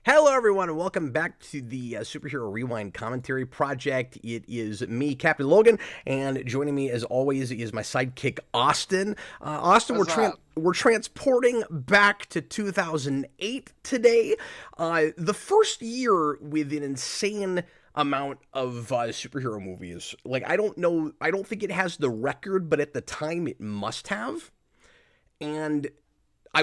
Hello, everyone, and welcome back to the Superhero Rewind Commentary Project. It is me, Captain Logan, and joining me, as always, is my sidekick, Austin. Austin, we're transporting back to 2008 today, the first year with an insane amount of superhero movies. Like, I don't think it has the record, but at the time it must have. And I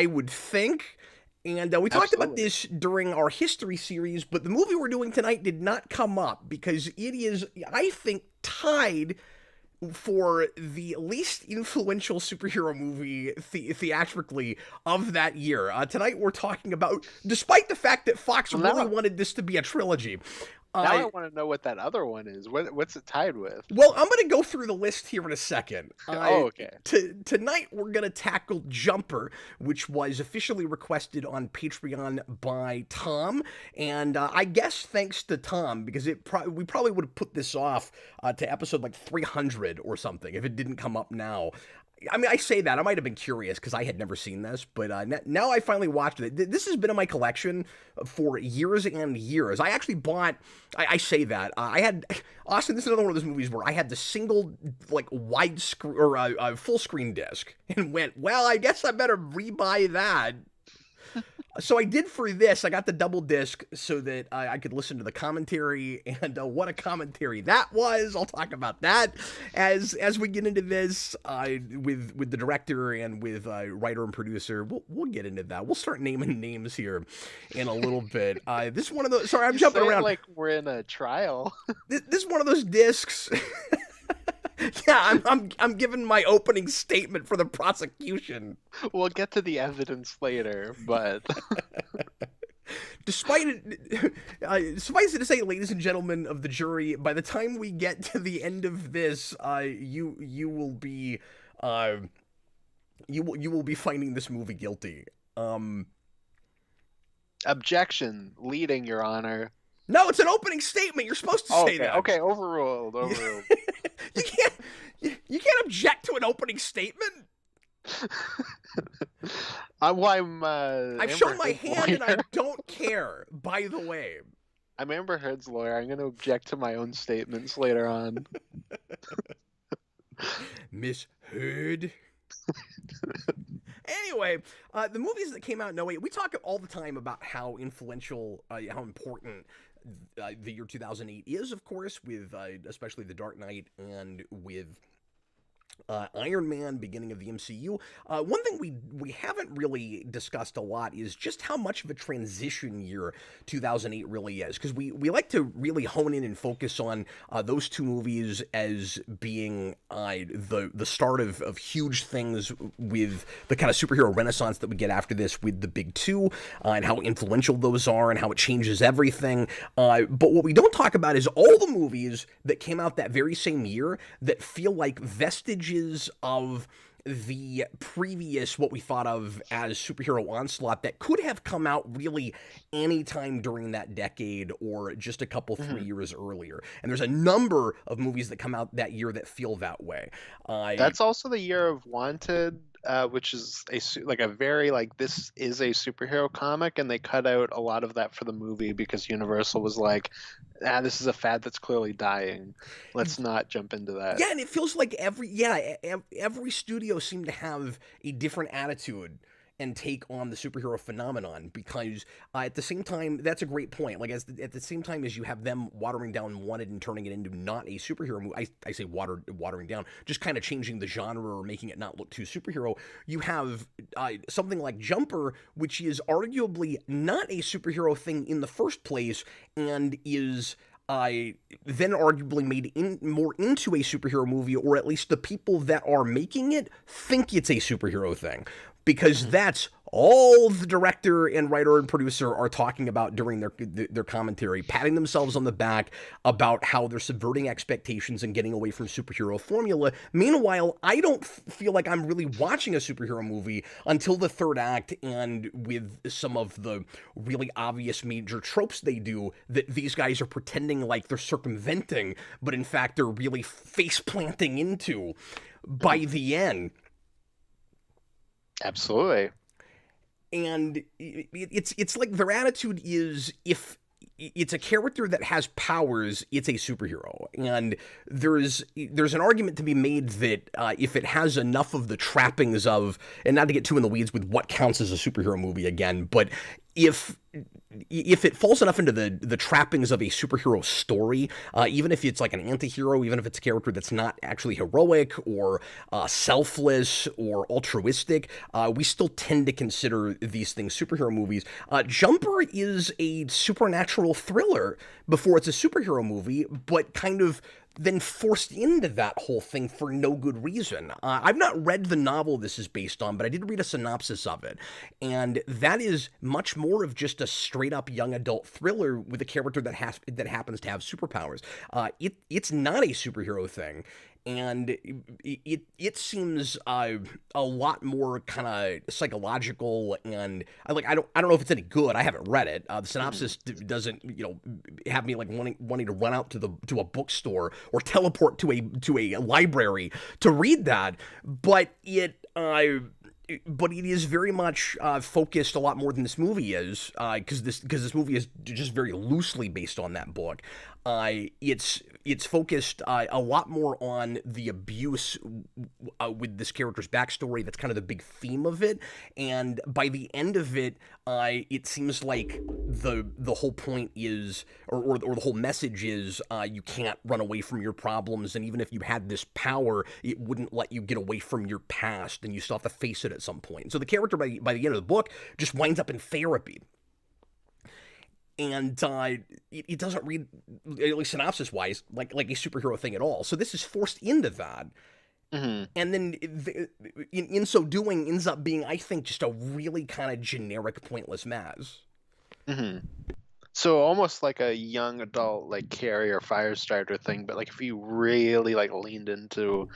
would think. And we talked about this during our history series, but the movie we're doing tonight did not come up because it is, I think, tied for the least influential superhero movie theatrically of that year. Tonight we're talking about, despite the fact that Fox really wanted this to be a trilogy. Now I want to know what that other one is. What's it tied with? Well, I'm going to go through the list here in a second. Okay. Tonight, we're going to tackle Jumper, which was officially requested on Patreon by Tom. And I guess thanks to Tom, because we probably would have put this off to episode like 300 or something if it didn't come up now. I mean, I say that. I might have been curious because I had never seen this, but now I finally watched it. This has been in my collection for years and years. I actually bought, I say that, I had, Austin, this is another one of those movies where I had the single, like, wide screen, or full screen disc, and went, well, I guess I better rebuy that. So I did for this. I got the double disc so that I could listen to the commentary, and what a commentary that was. I'll talk about that as we get into this with the director and with writer and producer. We'll get into that. We'll start naming names here in a little bit. This is one of those. Sorry, I'm jumping around. Like we're in a trial. This is one of those discs. Yeah, I'm giving my opening statement for the prosecution. We'll get to the evidence later, but despite it, suffice it to say, ladies and gentlemen of the jury, by the time we get to the end of this, you will be you will be finding this movie guilty. Objection, leading, Your Honor. No, it's an opening statement. You're supposed to say that. Okay, overruled. You can't object to an opening statement. I've shown my hand and I don't care, by the way. I'm Amber Heard's lawyer. I'm going to object to my own statements later on. Miss Heard. Anyway, the movies that came out in 08, we talk all the time about how influential, how important the year 2008 is, of course, with especially The Dark Knight and with Iron Man, beginning of the MCU. One thing we haven't really discussed a lot is just how much of a transition year 2008 really is, because we like to really hone in and focus on those two movies as being the start of huge things with the kind of superhero renaissance that we get after this with the big two, and how influential those are and how it changes everything. But what we don't talk about is all the movies that came out that very same year that feel like vestiges of the previous, what we thought of as superhero onslaught that could have come out really anytime during that decade or just a couple, 3 years earlier. And there's a number of movies that come out that year that feel that way. That's also the year of Wanted, which is like a very like this is a superhero comic, and they cut out a lot of that for the movie because Universal was like, this is a fad that's clearly dying. Let's not jump into that. Yeah, and it feels like every studio seemed to have a different attitude and take on the superhero phenomenon because at the same time, that's a great point. Like at the same time as you have them watering down Wanted and turning it into not a superhero movie, I say watering down, just kind of changing the genre or making it not look too superhero. You have something like Jumper, which is arguably not a superhero thing in the first place and is then arguably made more into a superhero movie, or at least the people that are making it think it's a superhero thing. Because that's all the director and writer and producer are talking about during their commentary, patting themselves on the back about how they're subverting expectations and getting away from superhero formula. Meanwhile, I don't feel like I'm really watching a superhero movie until the third act, and with some of the really obvious major tropes they do that these guys are pretending like they're circumventing, but in fact they're really face planting into by the end. Absolutely. And it's like their attitude is, if it's a character that has powers, it's a superhero. And there's an argument to be made that if it has enough of the trappings of, and not to get too in the weeds with what counts as a superhero movie again, but if it falls enough into the trappings of a superhero story, even if it's like an anti-hero, even if it's a character that's not actually heroic or selfless or altruistic, we still tend to consider these things superhero movies. Jumper is a supernatural thriller before it's a superhero movie, but kind of then forced into that whole thing for no good reason. I've not read the novel this is based on, but I did read a synopsis of it. And that is much more of just a straight up young adult thriller with a character that happens to have superpowers. It's not a superhero thing. And it seems a lot more kind of psychological, and I don't know if it's any good. I haven't read it. The synopsis doesn't have me like wanting to run out to a bookstore or teleport to a library to read that. But it is very much focused a lot more than this movie is, because this movie is just very loosely based on that book. It's focused a lot more on the abuse with this character's backstory. That's kind of the big theme of it. And by the end of it, it seems like the whole point is, or the whole message is, you can't run away from your problems, and even if you had this power, it wouldn't let you get away from your past, and you still have to face it at some point. So the character by the end of the book just winds up in therapy. And it doesn't read, at least synopsis-wise, like a superhero thing at all. So this is forced into that. Mm-hmm. And then in so doing ends up being, I think, just a really kind of generic, pointless mess. Mm-hmm. So almost like a young adult, like Carrie or Firestarter thing, but like if you really like leaned into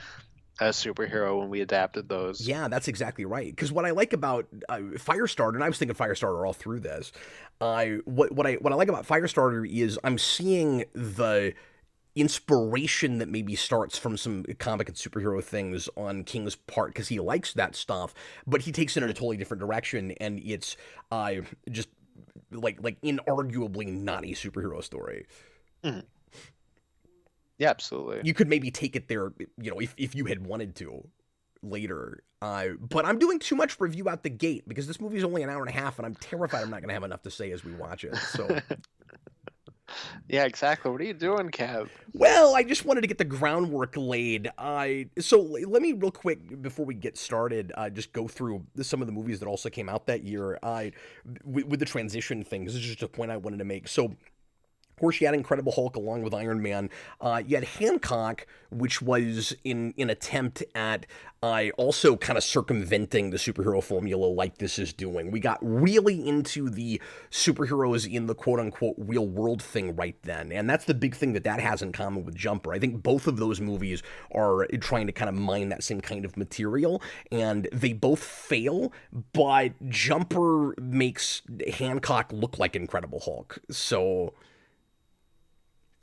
a superhero when we adapted those. Yeah, that's exactly right. Because what I like about Firestarter, and I was thinking Firestarter all through this, what I like about Firestarter is I'm seeing the inspiration that maybe starts from some comic and superhero things on King's part, because he likes that stuff, but he takes it in a totally different direction, and it's just like inarguably not a superhero story. Mm-hmm. Yeah, absolutely. You could maybe take it there, if you had wanted to later. But I'm doing too much review out the gate because this movie is only an hour and a half, and I'm terrified I'm not going to have enough to say as we watch it. So. Yeah, exactly. What are you doing, Kev? Well, I just wanted to get the groundwork laid. So let me real quick before we get started, just go through some of the movies that also came out that year. With the transition thing, this is just a point I wanted to make. So course, you had Incredible Hulk along with Iron Man. You had Hancock, which was in an attempt at also kind of circumventing the superhero formula like this is doing. We got really into the superheroes in the quote-unquote real world thing right then, and that's the big thing that has in common with Jumper. I think both of those movies are trying to kind of mine that same kind of material, and they both fail, but Jumper makes Hancock look like Incredible Hulk, so...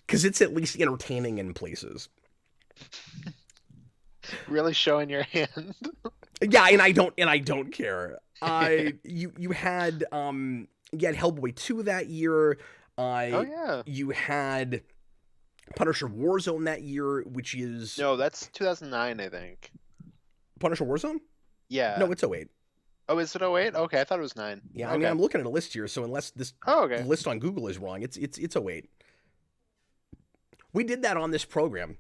because it's at least entertaining in places. Really showing your hand. Yeah, and I don't care. You had Hellboy 2 that year. Oh yeah. You had Punisher Warzone that year, which is No, that's 2009, I think. Punisher Warzone? Yeah. No, it's 08. Oh, is it 08? Okay, I thought it was 9. Yeah, okay. I mean, I'm looking at a list here, so unless this list on Google is wrong, it's 08. We did that on this program.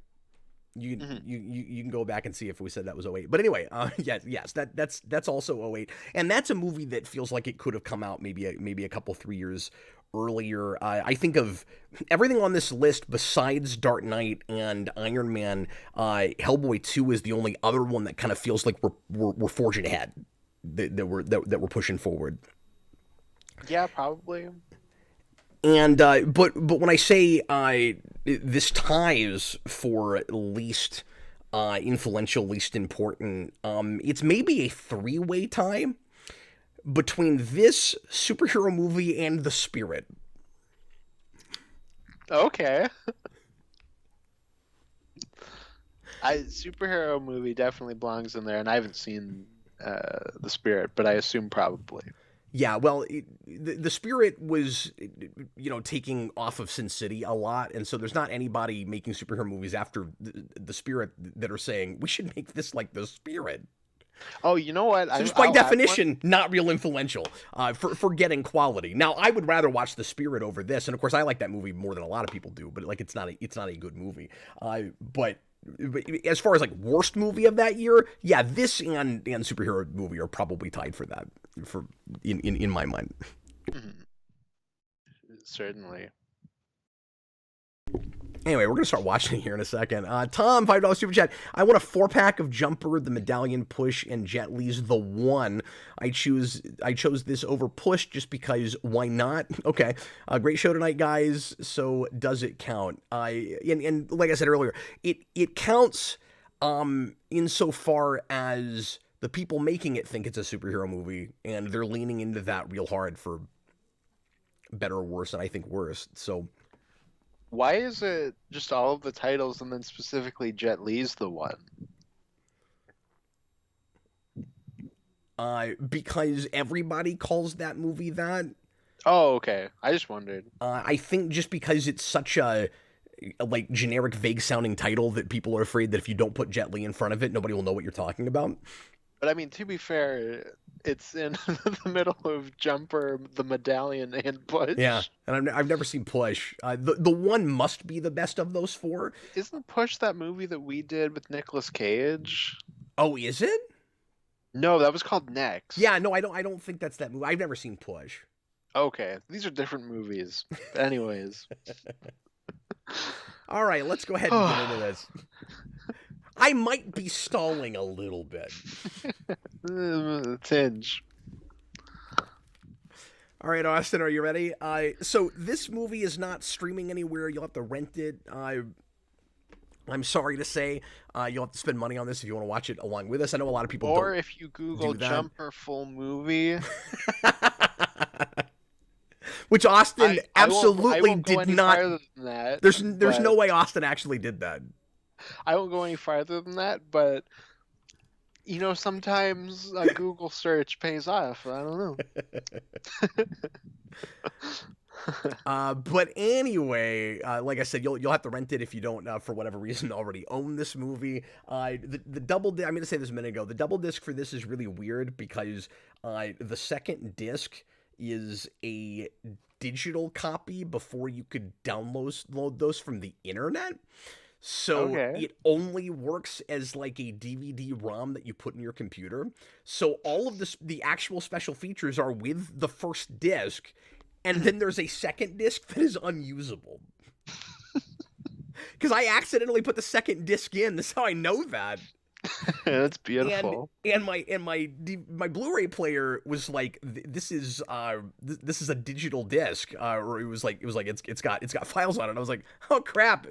You can go back and see if we said that was 08. But anyway, yes, that's also 08, and that's a movie that feels like it could have come out maybe a couple 3 years earlier. I think of everything on this list besides Dark Knight and Iron Man. Hellboy 2 is the only other one that kind of feels like we're forging ahead, that we're pushing forward. Yeah, probably. And but when I say this ties for least influential, least important, it's maybe a three-way tie between this superhero movie and The Spirit. Okay. Superhero movie definitely belongs in there, and I haven't seen The Spirit, but I assume probably. Yeah, well, the Spirit was, taking off of Sin City a lot, and so there's not anybody making superhero movies after the Spirit that are saying, we should make this like The Spirit. Oh, you know what? So just by definition, not real influential for getting quality. Now, I would rather watch The Spirit over this, and of course, I like that movie more than a lot of people do, but like it's not a good movie. But as far as like worst movie of that year, yeah, this and superhero movie are probably tied for that, in my mind. Certainly. Anyway, we're gonna start watching it here in a second. Tom, $5 super chat. I want a 4-pack of Jumper, the Medallion, Push, and Jet Li's The One. I chose this over Push just because why not? Okay, great show tonight, guys. So does it count? And like I said earlier, it counts insofar as the people making it think it's a superhero movie, and they're leaning into that real hard for better or worse, and I think worse. So. Why is it just all of the titles and then specifically Jet Li's The One? Because everybody calls that movie that. Oh, okay. I just wondered. I think just because it's such a like generic, vague sounding title that people are afraid that if you don't put Jet Li in front of it, nobody will know what you're talking about. But I mean, to be fair, it's in the middle of Jumper, the Medallion, and Push. Yeah, and I've never seen Push. The One must be the best of those four. Isn't Push that movie that we did with Nicolas Cage? Oh, is it? No, that was called Next. Yeah, no, I don't think that's that movie. I've never seen Push. Okay, these are different movies. But anyways. All right, let's go ahead and get into this. I might be stalling a little bit. Tinge. All right, Austin, are you ready? So this movie is not streaming anywhere. You'll have to rent it. I'm sorry to say, you'll have to spend money on this if you want to watch it along with us. I know a lot of people Or don't if you Google Jumper full movie. Which Austin absolutely did not. That, there's no way Austin actually did that. I won't go any farther than that, but sometimes a Google search pays off. I don't know. But anyway, like I said, you'll have to rent it if you don't, for whatever reason, already own this movie. The double disc, I'm going to say this a minute ago. The double disc for this is really weird because the second disc is a digital copy before you could download those from the internet. So it only works as like a DVD-ROM that you put in your computer. So all of the actual special features are with the first disc, and then there's a second disc that is unusable. Because I accidentally put the second disc in. That's how I know that. That's and beautiful. my Blu-ray player was like, this is a digital disc, or it's got files on it. I was like, oh crap,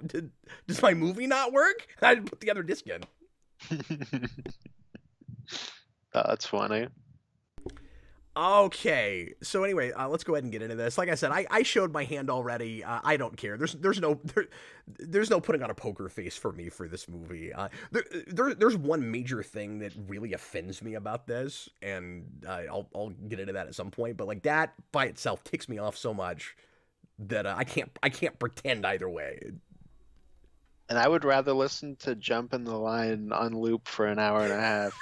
does my movie not work? I had to put the other disc in. That's funny. Okay, so anyway, let's go ahead and get into this. Like I said, I showed my hand already. I don't care. There's no putting on a poker face for me for this movie. There's one major thing that really offends me about this, and I'll get into that at some point. But like that by itself ticks me off so much that I can't pretend either way. And I would rather listen to Jump in the Line on loop for an hour and a half.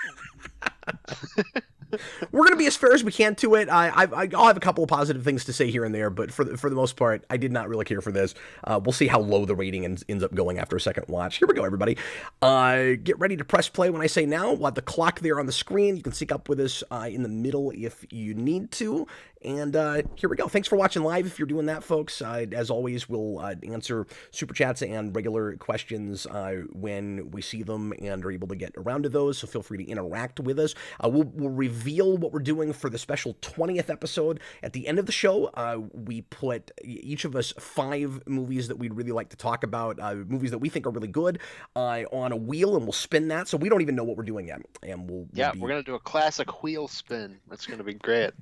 We're gonna be as fair as we can to it. I'll have a couple of positive things to say here and there, but for the most part, I did not really care for this. We'll see how low the rating ends up going after a second watch. Here we go, everybody. Get ready to press play when I say now. We'll have the clock there on the screen. You can sync up with us in the middle if you need to. And here we go. Thanks for watching live if you're doing that, folks. As always, we'll answer super chats and regular questions when we see them and are able to get around to those. So feel free to interact with us. We'll reveal what we're doing for the special 20th episode. At the end of the show, we put each of us 5 movies that we'd really like to talk about, movies that we think are really good, on a wheel, and we'll spin that. So we don't even know what we're doing yet. And we're going to do a classic wheel spin. That's going to be great.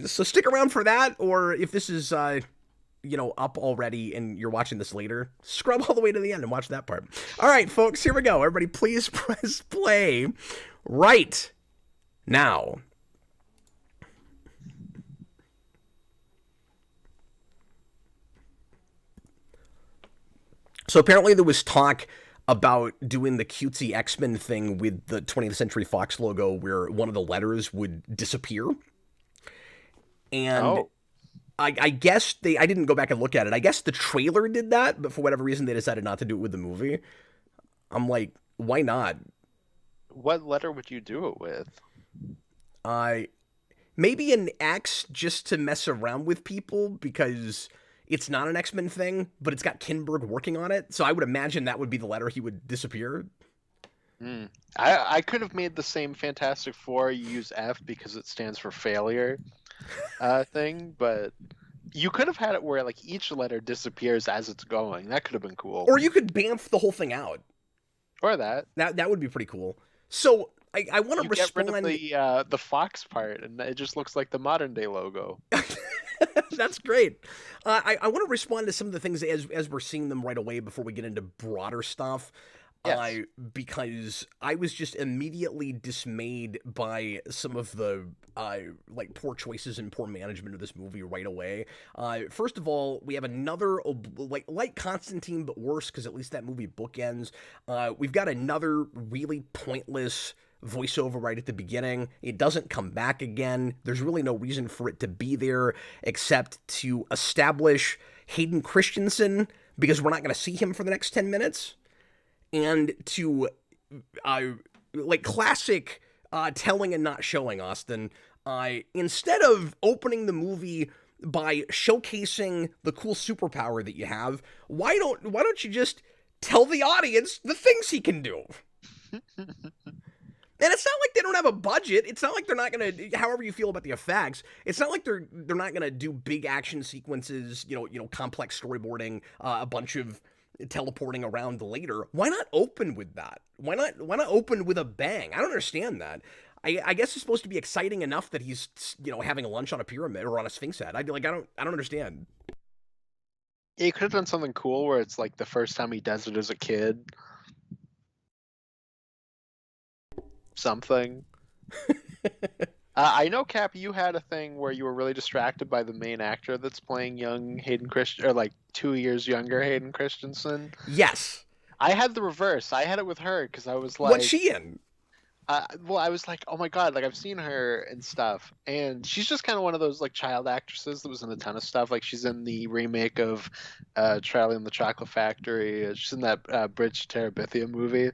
So stick around for that, or if this is, up already and you're watching this later, scrub all the way to the end and watch that part. All right, folks, here we go. Everybody, please press play right now. So apparently there was talk about doing the cutesy X-Men thing with the 20th Century Fox logo where one of the letters would disappear. And I guess I didn't go back and look at it. I guess the trailer did that, but for whatever reason, they decided not to do it with the movie. I'm like, why not? What letter would you do it with? Maybe an X just to mess around with people because it's not an X-Men thing, but it's got Kinberg working on it. So I would imagine that would be the letter he would disappear. I could have made the same Fantastic Four use F because it stands for failure thing, but you could have had it where like each letter disappears as it's going. That could have been cool. Or you could bamf the whole thing out. Or that would be pretty cool. So I want to respond. Get rid of the Fox part, and it just looks like the modern day logo. That's great. I want to respond to some of the things as we're seeing them right away before we get into broader stuff. Yes. Because I was just immediately dismayed by some of the poor choices and poor management of this movie right away. First of all, we have another like Constantine but worse because at least that movie bookends. We've got another really pointless voiceover right at the beginning. It doesn't come back again. There's really no reason for it to be there except to establish Hayden Christensen because we're not going to see him for the next 10 minutes. And to, classic telling and not showing, Austin, instead of opening the movie by showcasing the cool superpower that you have, why don't you just tell the audience the things he can do? And it's not like they don't have a budget. It's not like they're not gonna. However you feel about the effects, it's not like they're not gonna do big action sequences. Complex storyboarding, a bunch of teleporting around later. Why not open with that? Why not open with a bang? I don't understand that. I guess it's supposed to be exciting enough that he's having a lunch on a pyramid or on a Sphinx head. I'd be like, I don't understand. Yeah, you could have done something cool where it's like the first time he does it as a kid. Something. I know, Cap, you had a thing where you were really distracted by the main actor that's playing young Hayden Christensen, or like 2 years younger Hayden Christensen. Yes. I had the reverse. I had it with her because I was like, what's she in? I was like, oh my god, like I've seen her and stuff, and she's just kind of one of those like child actresses that was in a ton of stuff. Like she's in the remake of Charlie and the Chocolate Factory. She's in that Bridge to Terabithia movie.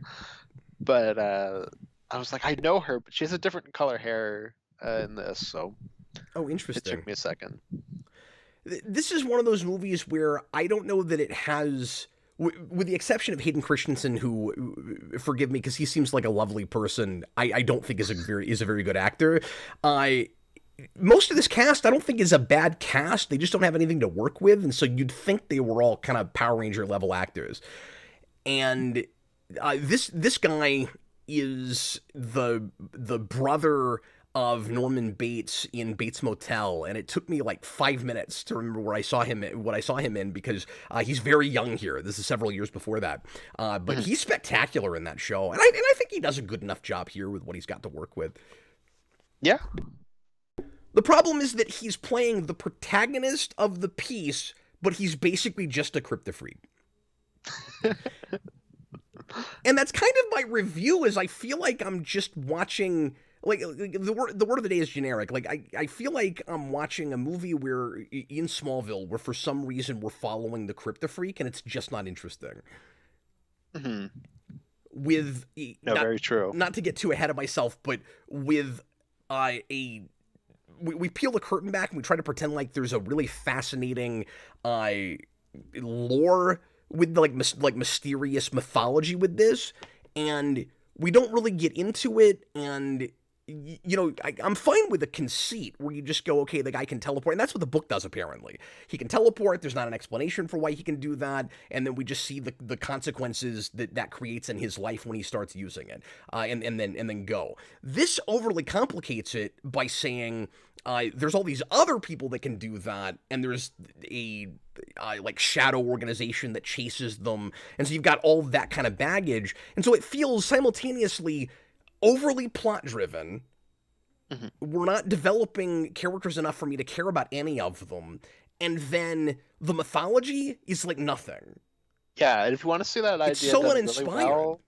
But I was like, I know her, but she has a different color hair in this, so. Oh, interesting. It took me a second. This is one of those movies where I don't know that it has, with the exception of Hayden Christensen, who, forgive me, because he seems like a lovely person, I don't think is a very good actor. I Most of this cast, I don't think is a bad cast. They just don't have anything to work with, and so you'd think they were all kind of Power Ranger level actors. And this guy is the brother of Norman Bates in Bates Motel, and it took me like 5 minutes to remember what I saw him in, because he's very young here. This is several years before that, but he's spectacular in that show, and I think he does a good enough job here with what he's got to work with. Yeah. The problem is that he's playing the protagonist of the piece, but he's basically just a crypto-freak. And that's kind of my review, is I feel like I'm just watching, like the word of the day is generic. Like I feel like I'm watching a movie where in Smallville, where for some reason we're following the crypto freak, and it's just not interesting. Mm-hmm. With very true. Not to get too ahead of myself, but with we peel the curtain back and we try to pretend like there's a really fascinating lore with like mysterious mythology with this, and we don't really get into it. And I'm fine with a conceit where you just go, okay, the guy can teleport, and that's what the book does apparently. He can teleport, there's not an explanation for why he can do that, and then we just see the consequences that creates in his life when he starts using it, and then go. This overly complicates it by saying there's all these other people that can do that, and there's a like shadow organization that chases them, and so you've got all that kind of baggage, and so it feels simultaneously overly plot driven. Mm-hmm. We're not developing characters enough for me to care about any of them, and then the mythology is like nothing. Yeah, and if you want to see that it's idea so uninspiring. Really well,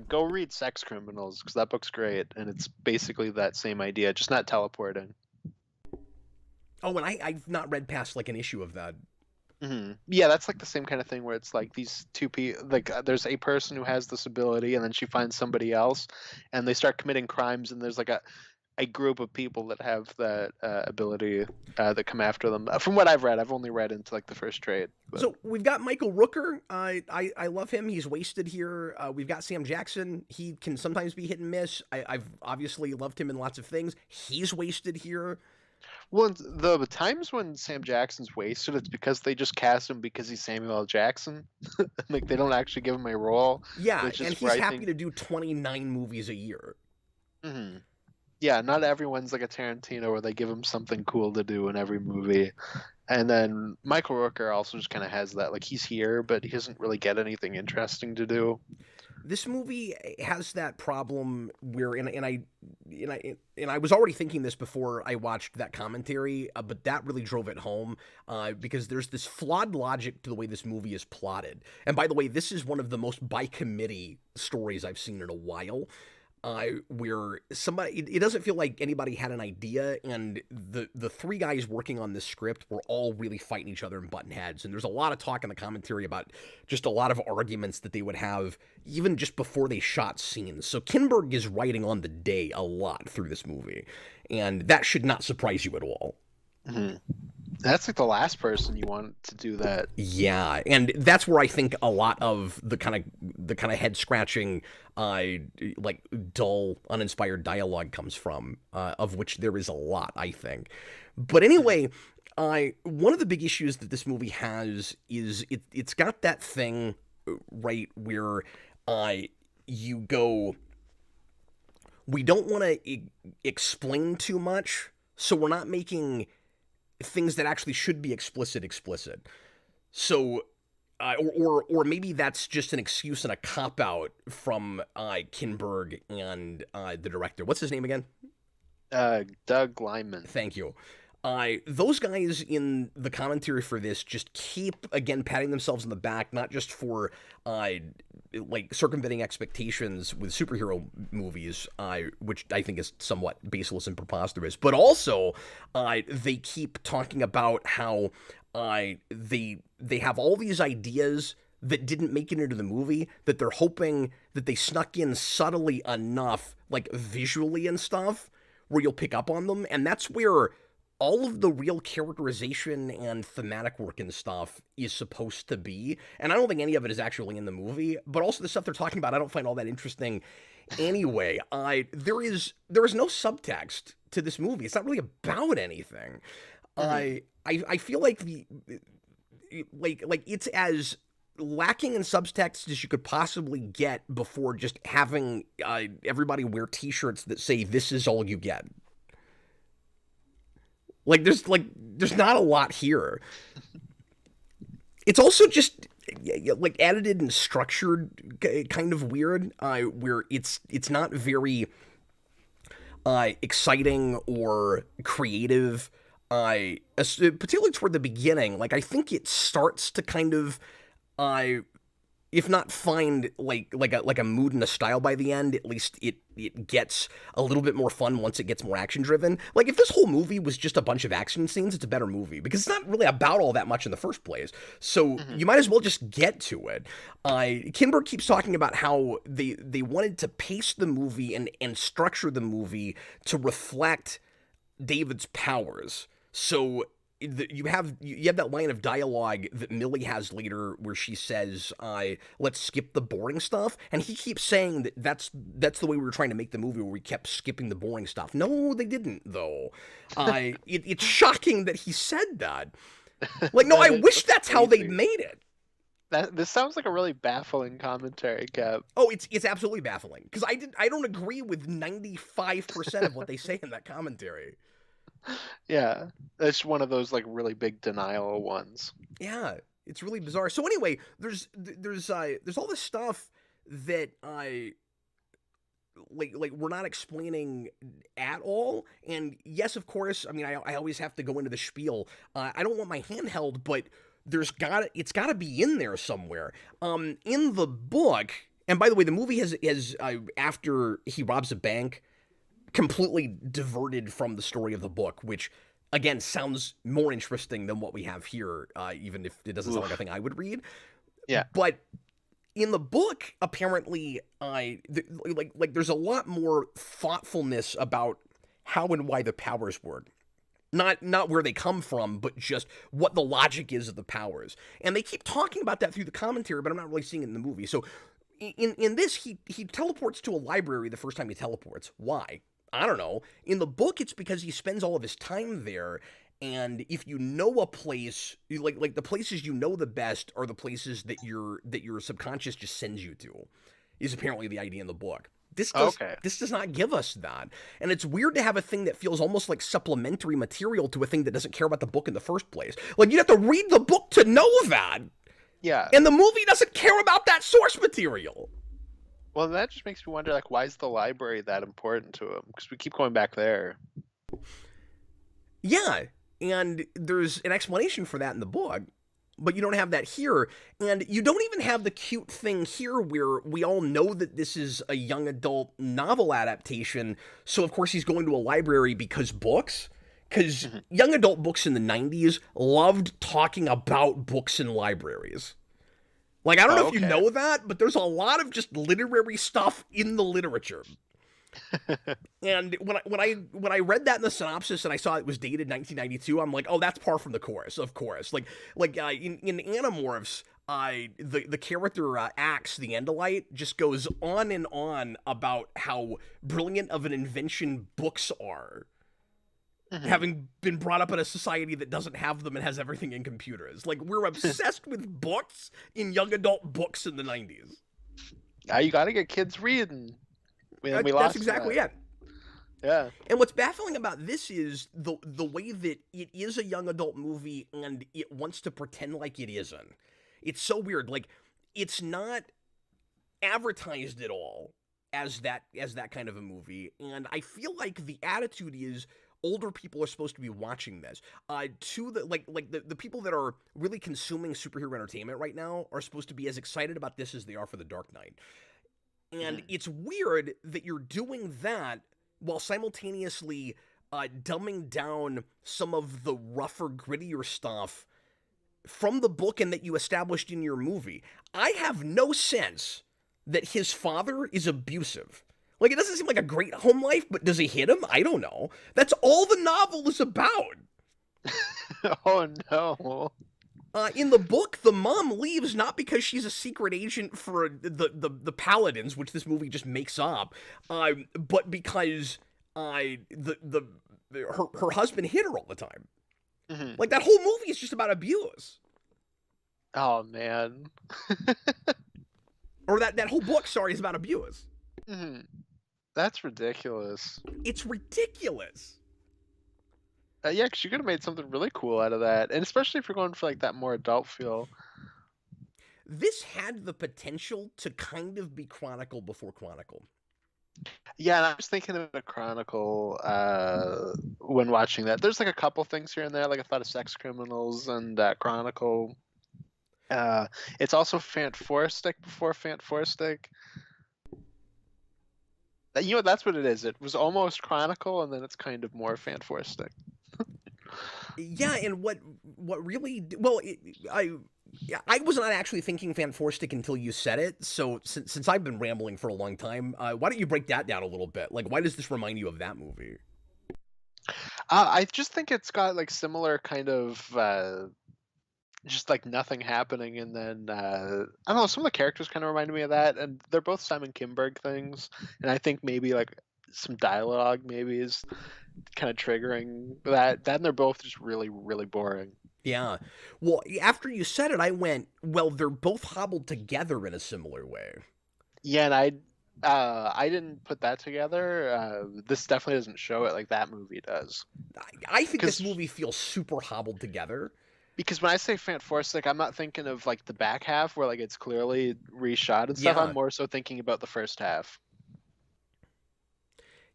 go read Sex Criminals, because that book's great, and it's basically that same idea, just not teleporting. Oh, and I've not read past like an issue of that. Mm-hmm. Yeah, that's like the same kind of thing where it's like these two people, like there's a person who has this ability, and then she finds somebody else, and they start committing crimes, and there's like a group of people that have that ability that come after them. From what I've read, I've only read into like the first trade. But. So we've got Michael Rooker. I love him. He's wasted here. We've got Sam Jackson. He can sometimes be hit and miss. I've obviously loved him in lots of things. He's wasted here. Well, the times when Sam Jackson's wasted, it's because they just cast him because he's Samuel L. Jackson. Like, they don't actually give him a role. Yeah, and he's happy to do 29 movies a year. Mm-hmm. Yeah, not everyone's like a Tarantino where they give him something cool to do in every movie. And then Michael Rooker also just kind of has that, like, he's here, but he doesn't really get anything interesting to do. This movie has that problem where, and I was already thinking this before I watched that commentary, but that really drove it home, because there's this flawed logic to the way this movie is plotted. And by the way, this is one of the most by committee stories I've seen in a while. Where it doesn't feel like anybody had an idea, and the three guys working on this script were all really fighting each other and butting heads, and there's a lot of talk in the commentary about just a lot of arguments that they would have even just before they shot scenes. So Kinberg is writing on the day a lot through this movie, and that should not surprise you at all. Mm-hmm. That's like the last person you want to do that. Yeah, and that's where I think a lot of the kind of head scratching, like dull, uninspired dialogue comes from, of which there is a lot, I think. But anyway, one of the big issues that this movie has is it's got that thing, right, where you go, we don't want to explain too much, so we're not making things that actually should be explicit. So, or maybe that's just an excuse and a cop-out from Kinberg and the director. What's his name again? Doug Liman. Thank you. Those guys in the commentary for this just keep, again, patting themselves on the back, not just for like circumventing expectations with superhero movies, which I think is somewhat baseless and preposterous, but also they keep talking about how they have all these ideas that didn't make it into the movie that they're hoping that they snuck in subtly enough, like visually and stuff, where you'll pick up on them, and that's where all of the real characterization and thematic work and stuff is supposed to be, and I don't think any of it is actually in the movie, but also the stuff they're talking about I don't find all that interesting anyway. There is no subtext to this movie. It's not really about anything. I feel like it's as lacking in subtext as you could possibly get before just having everybody wear t-shirts that say "this is all you get." There's not a lot here. It's also just edited and structured kind of weird, where it's not very exciting or creative. Particularly toward the beginning, I think it starts to kind of, if not find like a mood and a style by the end, at least it gets a little bit more fun once it gets more action driven. If this whole movie was just a bunch of action scenes, it's a better movie because it's not really about all that much in the first place. So you might as well just get to it. Kinberg keeps talking about how they wanted to pace the movie and structure the movie to reflect David's powers. So you have that line of dialogue that Millie has later where she says, let's skip the boring stuff. And he keeps saying that's the way we were trying to make the movie, where we kept skipping the boring stuff. No, they didn't, though. It's shocking that he said that. No, I wish that's how they made it. This sounds like a really baffling commentary, Cap. Oh, it's absolutely baffling. Because I don't agree with 95% of what they say in that commentary. Yeah, it's one of those really big denial ones. Yeah, it's really bizarre. So anyway, there's all this stuff that we're not explaining at all. And yes, of course, I mean I always have to go into the spiel. I don't want my hand held, but it's gotta be in there somewhere. In the book, and by the way, the movie has after he robs a bank, completely diverted from the story of the book, which again sounds more interesting than what we have here, even if it doesn't sound like a thing I would read. Yeah, but in the book, apparently, there's a lot more thoughtfulness about how and why the powers work. Not where they come from, but just what the logic is of the powers. And they keep talking about that through the commentary, but I'm not really seeing it in the movie. So in this, he teleports to a library the first time he teleports. Why? I don't know. In the book, it's because he spends all of his time there, and if you know a place, like the places you know the best are the places that your subconscious just sends you to, is apparently the idea in the book. This does not give us that. And it's weird to have a thing that feels almost like supplementary material to a thing that doesn't care about the book in the first place. You'd have to read the book to know that. Yeah. And the movie doesn't care about that source material. Well, that just makes me wonder, why is the library that important to him? Because we keep going back there. Yeah, and there's an explanation for that in the book, but you don't have that here. And you don't even have the cute thing here where we all know that this is a young adult novel adaptation, so of course he's going to a library because books. Because young adult books in the 90s loved talking about books in libraries. I don't know if you know that, but there's a lot of just literary stuff in the literature. And when I read that in the synopsis and I saw it was dated 1992, I'm like, oh, that's par from the course, of course. In Animorphs, the character Axe, the Endolite, just goes on and on about how brilliant of an invention books are. Having been brought up in a society that doesn't have them and has everything in computers. We're obsessed with books in young adult books in the 90s. You gotta get kids reading. That's exactly it. Yeah. And what's baffling about this is the way that it is a young adult movie and it wants to pretend like it isn't. It's so weird. It's not advertised at all as that kind of a movie. And I feel like the attitude is older people are supposed to be watching this. The people that are really consuming superhero entertainment right now are supposed to be as excited about this as they are for The Dark Knight. And it's weird that you're doing that while simultaneously dumbing down some of the rougher, grittier stuff from the book and that you established in your movie. I have no sense that his father is abusive. It doesn't seem like a great home life, but does he hit him? I don't know. That's all the novel is about. Oh no. In the book, the mom leaves not because she's a secret agent for the Paladins, which this movie just makes up, but because her husband hit her all the time. Hmm. Like that whole movie is just about abuse. Oh man. Or that whole book, sorry, is about abuse. Hmm. That's ridiculous. It's ridiculous. Yeah, because you could have made something really cool out of that, and especially if you're going for like that more adult feel. This had the potential to kind of be Chronicle before Chronicle. Yeah, and I was thinking of a Chronicle when watching that. There's like a couple things here and there, like I thought of Sex Criminals and Chronicle. It's also Fantastic before Fantastic. You know, that's what it is. It was almost Chronicle, and then it's kind of more Fantastic. Yeah, and what really well, I was not actually thinking Fantastic until you said it. So since I've been rambling for a long time, why don't you break that down a little bit? Like, why does this remind you of that movie? I just think it's got like similar kind of just like nothing happening, and then I don't know. Some of the characters kind of reminded me of that, and they're both Simon Kinberg things, and I think maybe like some dialogue maybe is kind of triggering that. And they're both just really really boring. Yeah. Well, after you said it, I went, well, they're both hobbled together in a similar way. Yeah, and I didn't put that together. This definitely doesn't show it like that movie does. I think this 'Cause- movie feels super hobbled together. Because when I say Fantastic, I'm not thinking of like the back half where like it's clearly reshot and stuff. Yeah. I'm more so thinking about the first half.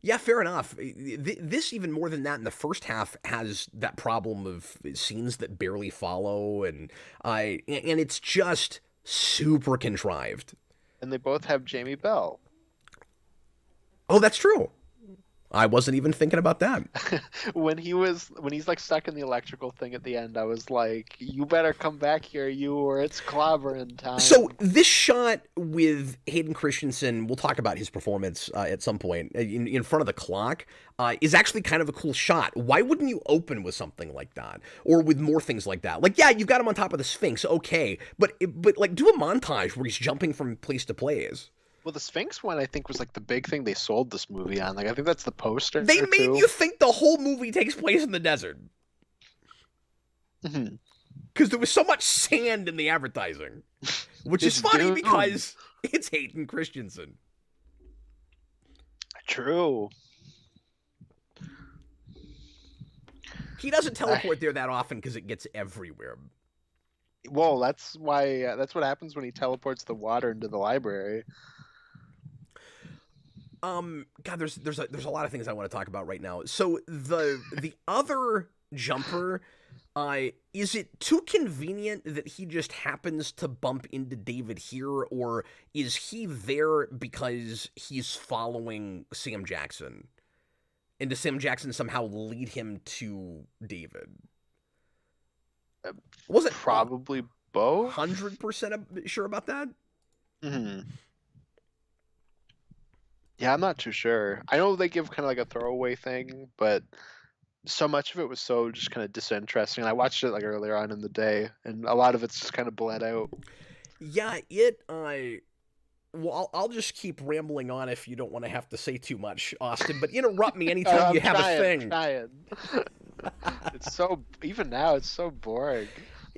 Yeah, fair enough. This, even more than that, in the first half, has that problem of scenes that barely follow, and it's just super contrived. And they both have Jamie Bell. Oh, that's true. I wasn't even thinking about that. when he's like stuck in the electrical thing at the end, I was like, "You better come back here, you, or it's clobbering time." So this shot with Hayden Christensen, we'll talk about his performance at some point, in front of the clock, is actually kind of a cool shot. Why wouldn't you open with something like that, or with more things like that? Like, yeah, you've got him on top of the Sphinx, okay, but like do a montage where he's jumping from place to place. Well, the Sphinx one, I think, was like the big thing they sold this movie on. Like, I think that's the poster. They made too. you think the whole movie takes place in the desert. Mhm. Because there was so much sand in the advertising. Which is funny doomed. because it's Hayden Christensen. True. He doesn't teleport there that often because it gets everywhere. Well, that's why. That's what happens when he teleports the water into the library. God, there's a lot of things I want to talk about right now. So the other jumper, is it too convenient that he just happens to bump into David here, or is he there because he's following Sam Jackson? And does Sam Jackson somehow lead him to David? Was it Probably both. 100% sure about that? Hmm. Yeah, I'm not too sure. I know they give kind of like a throwaway thing, but so much of it was so just kind of disinteresting. I watched it like earlier on in the day, and a lot of it's just kind of bled out. Yeah, well, I'll just keep rambling on if you don't want to have to say too much, Austin, but interrupt me anytime you have a thing. It's so, even now, it's so boring.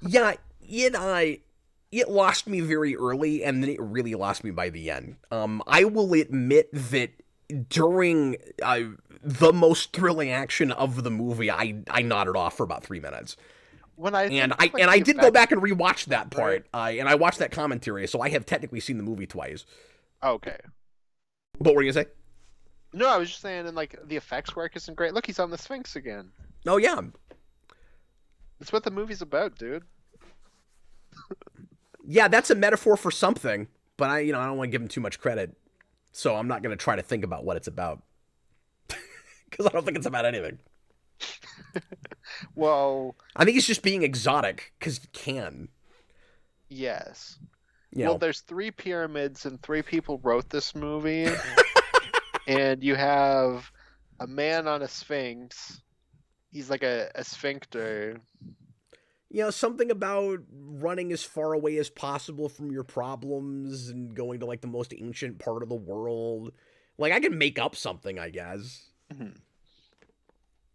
Yeah, it lost me very early, and then it really lost me by the end. I will admit that during the most thrilling action of the movie, I nodded off for about 3 minutes. I did go back and rewatch that part, and I watched that commentary, so I have technically seen the movie twice. Okay. What were you gonna say? No, I was just saying, and like the effects work isn't great. Look, he's on the Sphinx again. Oh yeah, That's what the movie's about, dude. yeah, that's a metaphor for something, but I don't want to give him too much credit, so I'm not gonna try to think about what it's about because I don't think it's about anything. Well, I think he's just being exotic because he can. yes. You Well, know. there's 3 pyramids and 3 people wrote this movie. And you have a man on a Sphinx He's like a sphincter. Something about running as far away as possible from your problems and going to like the most ancient part of the world. Like I can make up something, I guess. Mhm.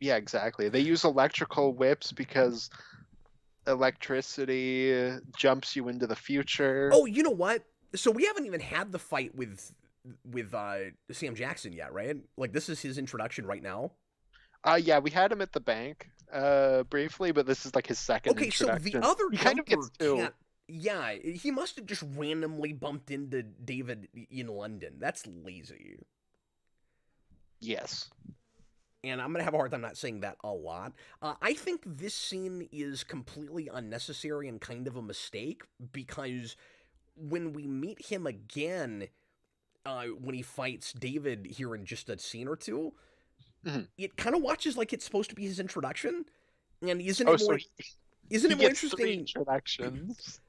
Yeah, exactly. They use electrical whips because electricity jumps you into the future. Oh, you know what? So we haven't even had the fight with Sam Jackson yet, right? Like this is his introduction right now. Yeah, we had him at the bank briefly, but this is like his second Okay, so the introduction. other He kind of jumper gets two. can't. Yeah, he must have just randomly bumped into David in London. That's lazy. Yes. And I'm gonna have a hard time not saying that a lot. I think this scene is completely unnecessary and kind of a mistake because when we meet him again, when he fights David here in just a scene or two, Mhm. it kind of watches like it's supposed to be his introduction. And isn't Oh, it so more isn't he it more gets three interesting? introductions.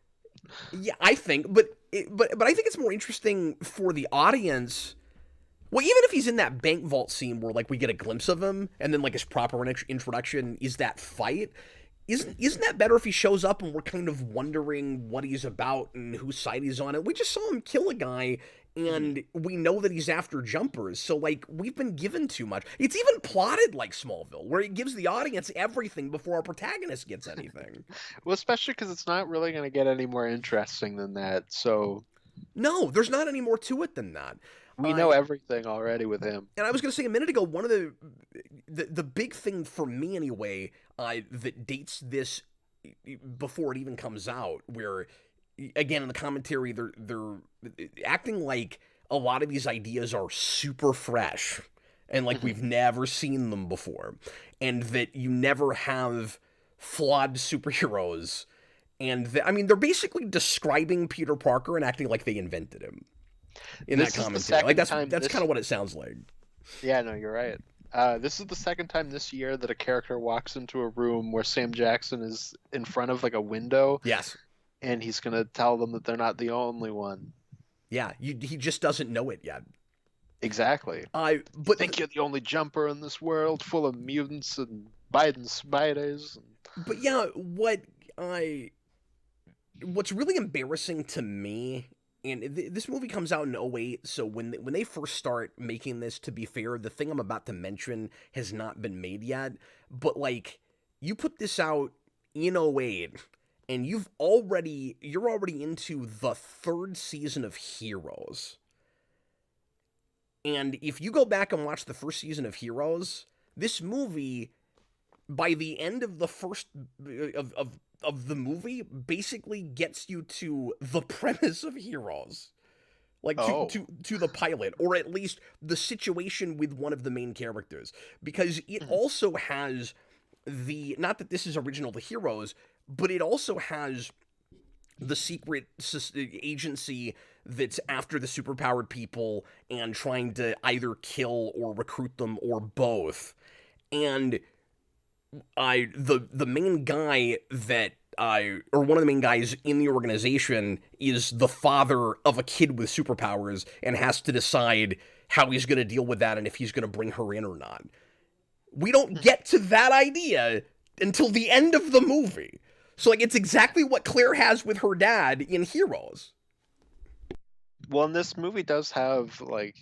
Yeah, I think, but I think it's more interesting for the audience. Well, even if he's in that bank vault scene where like we get a glimpse of him, and then like his proper introduction is that fight. Isn't that better if he shows up and we're kind of wondering what he's about and whose side he's on? And we just saw him kill a guy, Mhm. and we know that he's after jumpers. So like we've been given too much. It's even plotted like Smallville, where it gives the audience everything before our protagonist gets anything. Well, especially because it's not really going to get any more interesting than that. So No, there's not any more to it than that. we Uh, know everything already with him. and I was going to say a minute ago, one of the big thing for me anyway that dates this before it even comes out, where again in the commentary they're acting like a lot of these ideas are super fresh and like Mhm. we've never seen them before, and that you never have flawed superheroes. And I mean, they're basically describing Peter Parker and acting like they invented him in that This is the commentary. Like second that's time that's kind this. of what it sounds like. Yeah, no, you're right. This is the second time this year that a character walks into a room where Sam Jackson is in front of like a window, Yes. and he's gonna tell them that they're not the only one. Yeah, he just doesn't know it yet. Exactly. I You but think you're the only jumper in this world full of mutants and Biden spiders? but yeah, I what's really embarrassing to me, and this movie comes out in '08, so when they first start making this, to be fair, the thing I'm about to mention has not been made yet, but like you put this out in '08, and you're already into the third season of Heroes. And if you go back and watch the first season of Heroes, this movie, by the end of the first of the movie, basically gets you to the premise of Heroes, like to Oh. to to the pilot, or at least the situation with one of the main characters, because it Mhm. also has the, not that this is original to Heroes, but it also has the secret agency that's after the superpowered people and trying to either kill or recruit them or both. And the main guy that or one of the main guys in the organization is the father of a kid with superpowers and has to decide how he's going to deal with that and if he's going to bring her in or not. We don't get to that idea until the end of the movie. So like it's exactly what Claire has with her dad in Heroes. Well, and this movie does have like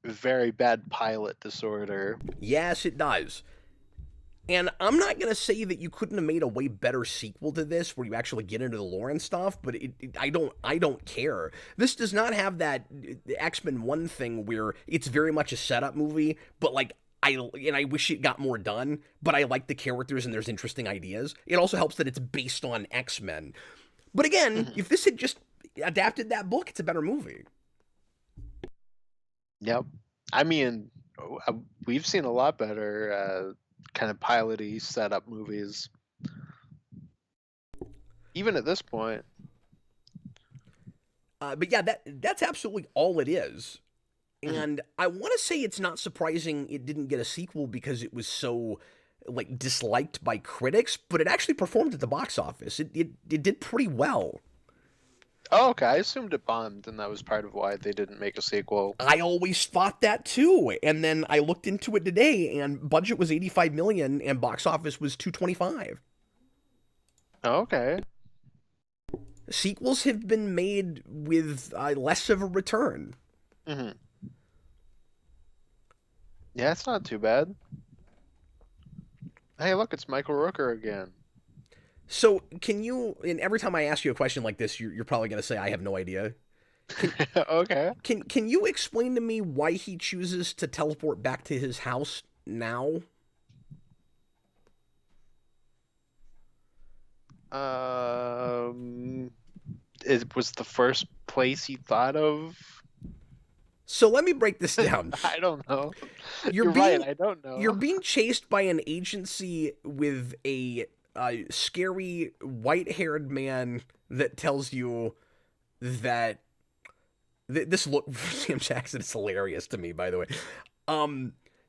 very bad pilot disorder. Yes, it does. And I'm not gonna say that you couldn't have made a way better sequel to this, where you actually get into the lore and stuff. But I don't care. This does not have that X-Men 1 thing where it's very much a setup movie, but like I wish it got more done. But I like the characters and there's interesting ideas. It also helps that it's based on X-Men. But again, Mhm. if this had just adapted that book, it's a better movie. Yep. I mean, we've seen a lot better kind of piloty setup movies, even at this point. But yeah, that's absolutely all it is. Mhm. And I want to say it's not surprising it didn't get a sequel because it was so like disliked by critics, but it actually performed at the box office. It did pretty well. Oh, okay. I assumed it bombed, and that was part of why they didn't make a sequel. I always thought that too, and then I looked into it today, and budget was 85 million, and box office was 225. Oh, okay. Sequels have been made with less of a return. Hmm. Yeah, it's not too bad. Hey, look, it's Michael Rooker again. So, can you? And every time I ask you a question like this, you're probably going to say I have no idea. Okay. Can you explain to me why he chooses to teleport back to his house now? It was the first place he thought of. So let me break this down. I don't know. You're right. being I don't know. you're being chased by an agency with a scary white-haired man that tells you that this look Sam Jackson is hilarious to me, by the way.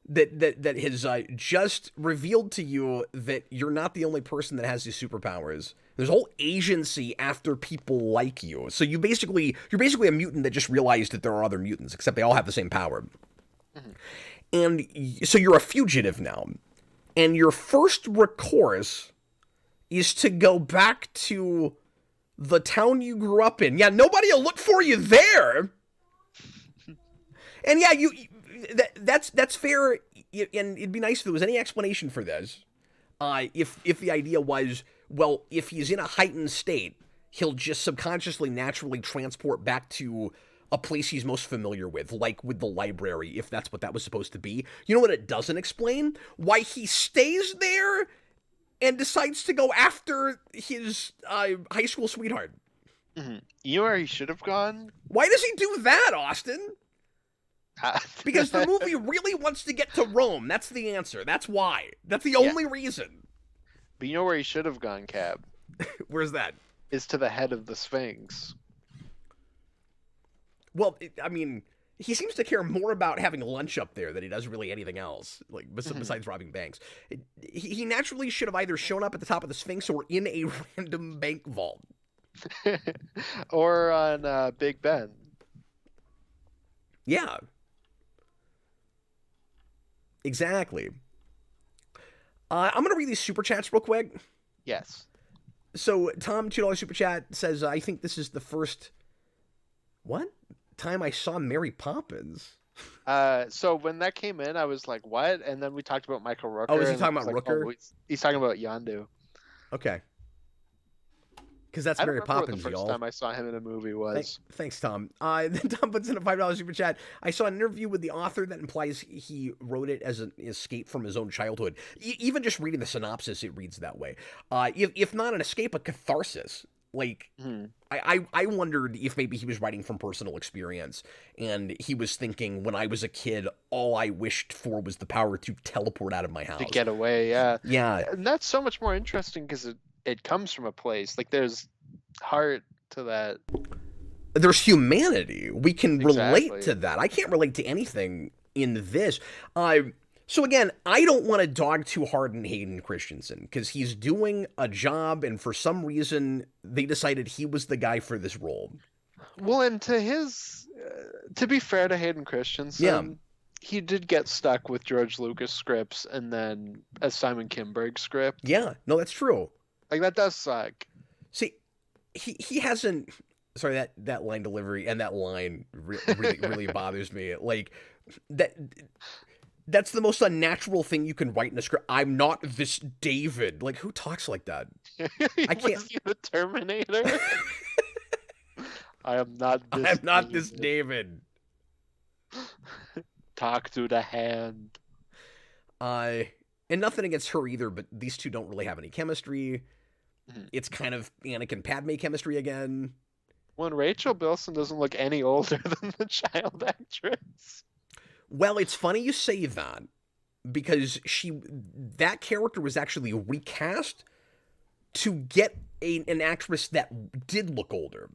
That has just revealed to you that you're not the only person that has these superpowers. There's a whole agency after people like you. So you're basically a mutant that just realized that there are other mutants, except they all have the same power. Mm-hmm. And so you're a fugitive now. And your first recourse is to go back to the town you grew up in. Yeah, nobody will look for you there. And yeah, that's fair, and it'd be nice if there was any explanation for this. If the idea was, well, if he's in a heightened state, he'll just subconsciously, naturally transport back to a place he's most familiar with, like with the library, if that's what that was supposed to be. You know what it doesn't explain? Why he stays there and decides to go after his high school sweetheart. Mm-hmm. You know where he should have gone? Why does he do that, Austin? Because the movie really wants to get to Rome. That's the answer. That's why. That's the only reason. But you know where he should have gone, Cab? Where's that? Is to the head of the Sphinx. Well, I mean, he seems to care more about having lunch up there than he does really anything else, like besides robbing banks. He naturally should have either shown up at the top of the Sphinx or in a random bank vault. Or on Big Ben. Yeah. Exactly. I'm going to read these super chats real quick. Yes. So, Tom, $2 super chat says, I think this is the first... What? Time I saw Mary Poppins. So when that came in, I was like, what? And then we talked about Michael Rooker. Oh, is he talking about Rooker? Oh, he's talking about Yondu. Okay. Because that's Mary Poppins, the first time I saw him in a movie was. Thanks, Tom. Then Tom puts in a $5 super chat. I saw an interview with the author that implies he wrote it as an escape from his own childhood. Even just reading the synopsis, it reads that way. If not an escape, a catharsis. Like, I wondered if maybe he was writing from personal experience, and he was thinking, when I was a kid, all I wished for was the power to teleport out of my house. To get away, yeah. Yeah. And that's so much more interesting because it comes from a place. Like, there's heart to that. There's humanity. We can relate to that. I can't relate to anything in this. So again, I don't want to dog too hard on Hayden Christensen because he's doing a job, and for some reason they decided he was the guy for this role. Well, and to be fair to Hayden Christensen, he did get stuck with George Lucas scripts and then a Simon Kinberg script. Yeah, no, that's true. Like, that does suck. See, he hasn't. Sorry, that line delivery and that line really bothers me. Like that. That's the most unnatural thing you can write in a script. I'm not this David. Like, who talks like that? I can't. Was he the Terminator? I am not this. I'm not this David. Talk to the hand. And nothing against her either, but these two don't really have any chemistry. It's kind of Anakin Padme chemistry again. When Rachel Bilson doesn't look any older than the child actress. Well, it's funny you say that because that character was actually recast to get an actress that did look older.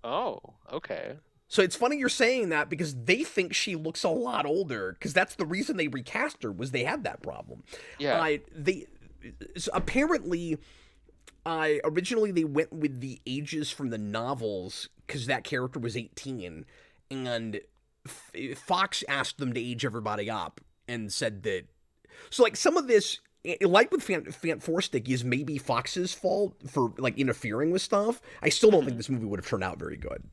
Oh, okay. So it's funny you're saying that because they think she looks a lot older because that's the reason they recast her was they had that problem. Yeah. Apparently Originally they went with the ages from the novels because that character was 18, and Fox asked them to age everybody up and said that. So like some of this, like with Fant Forstick, is maybe Fox's fault for like interfering with stuff. I still don't think this movie would have turned out very good.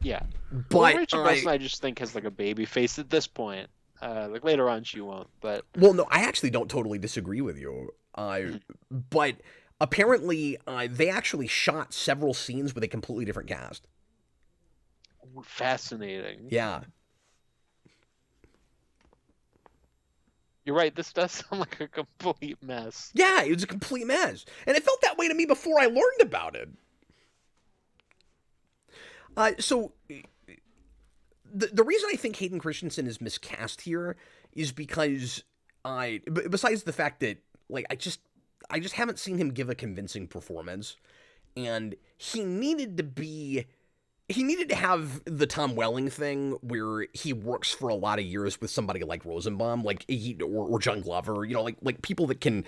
Yeah, but well, Rachel Bilson, I just think has like a baby face at this point. Like later on, she won't. But well, no, I actually don't totally disagree with you. But apparently, they actually shot several scenes with a completely different cast. Fascinating. Yeah. You're right, this does sound like a complete mess. Yeah, it was a complete mess. And it felt that way to me before I learned about it. So, the reason I think Hayden Christensen is miscast here is because, besides the fact that, like, I just haven't seen him give a convincing performance. And he needed to have the Tom Welling thing where he works for a lot of years with somebody like Rosenbaum, like or John Glover, like people that can,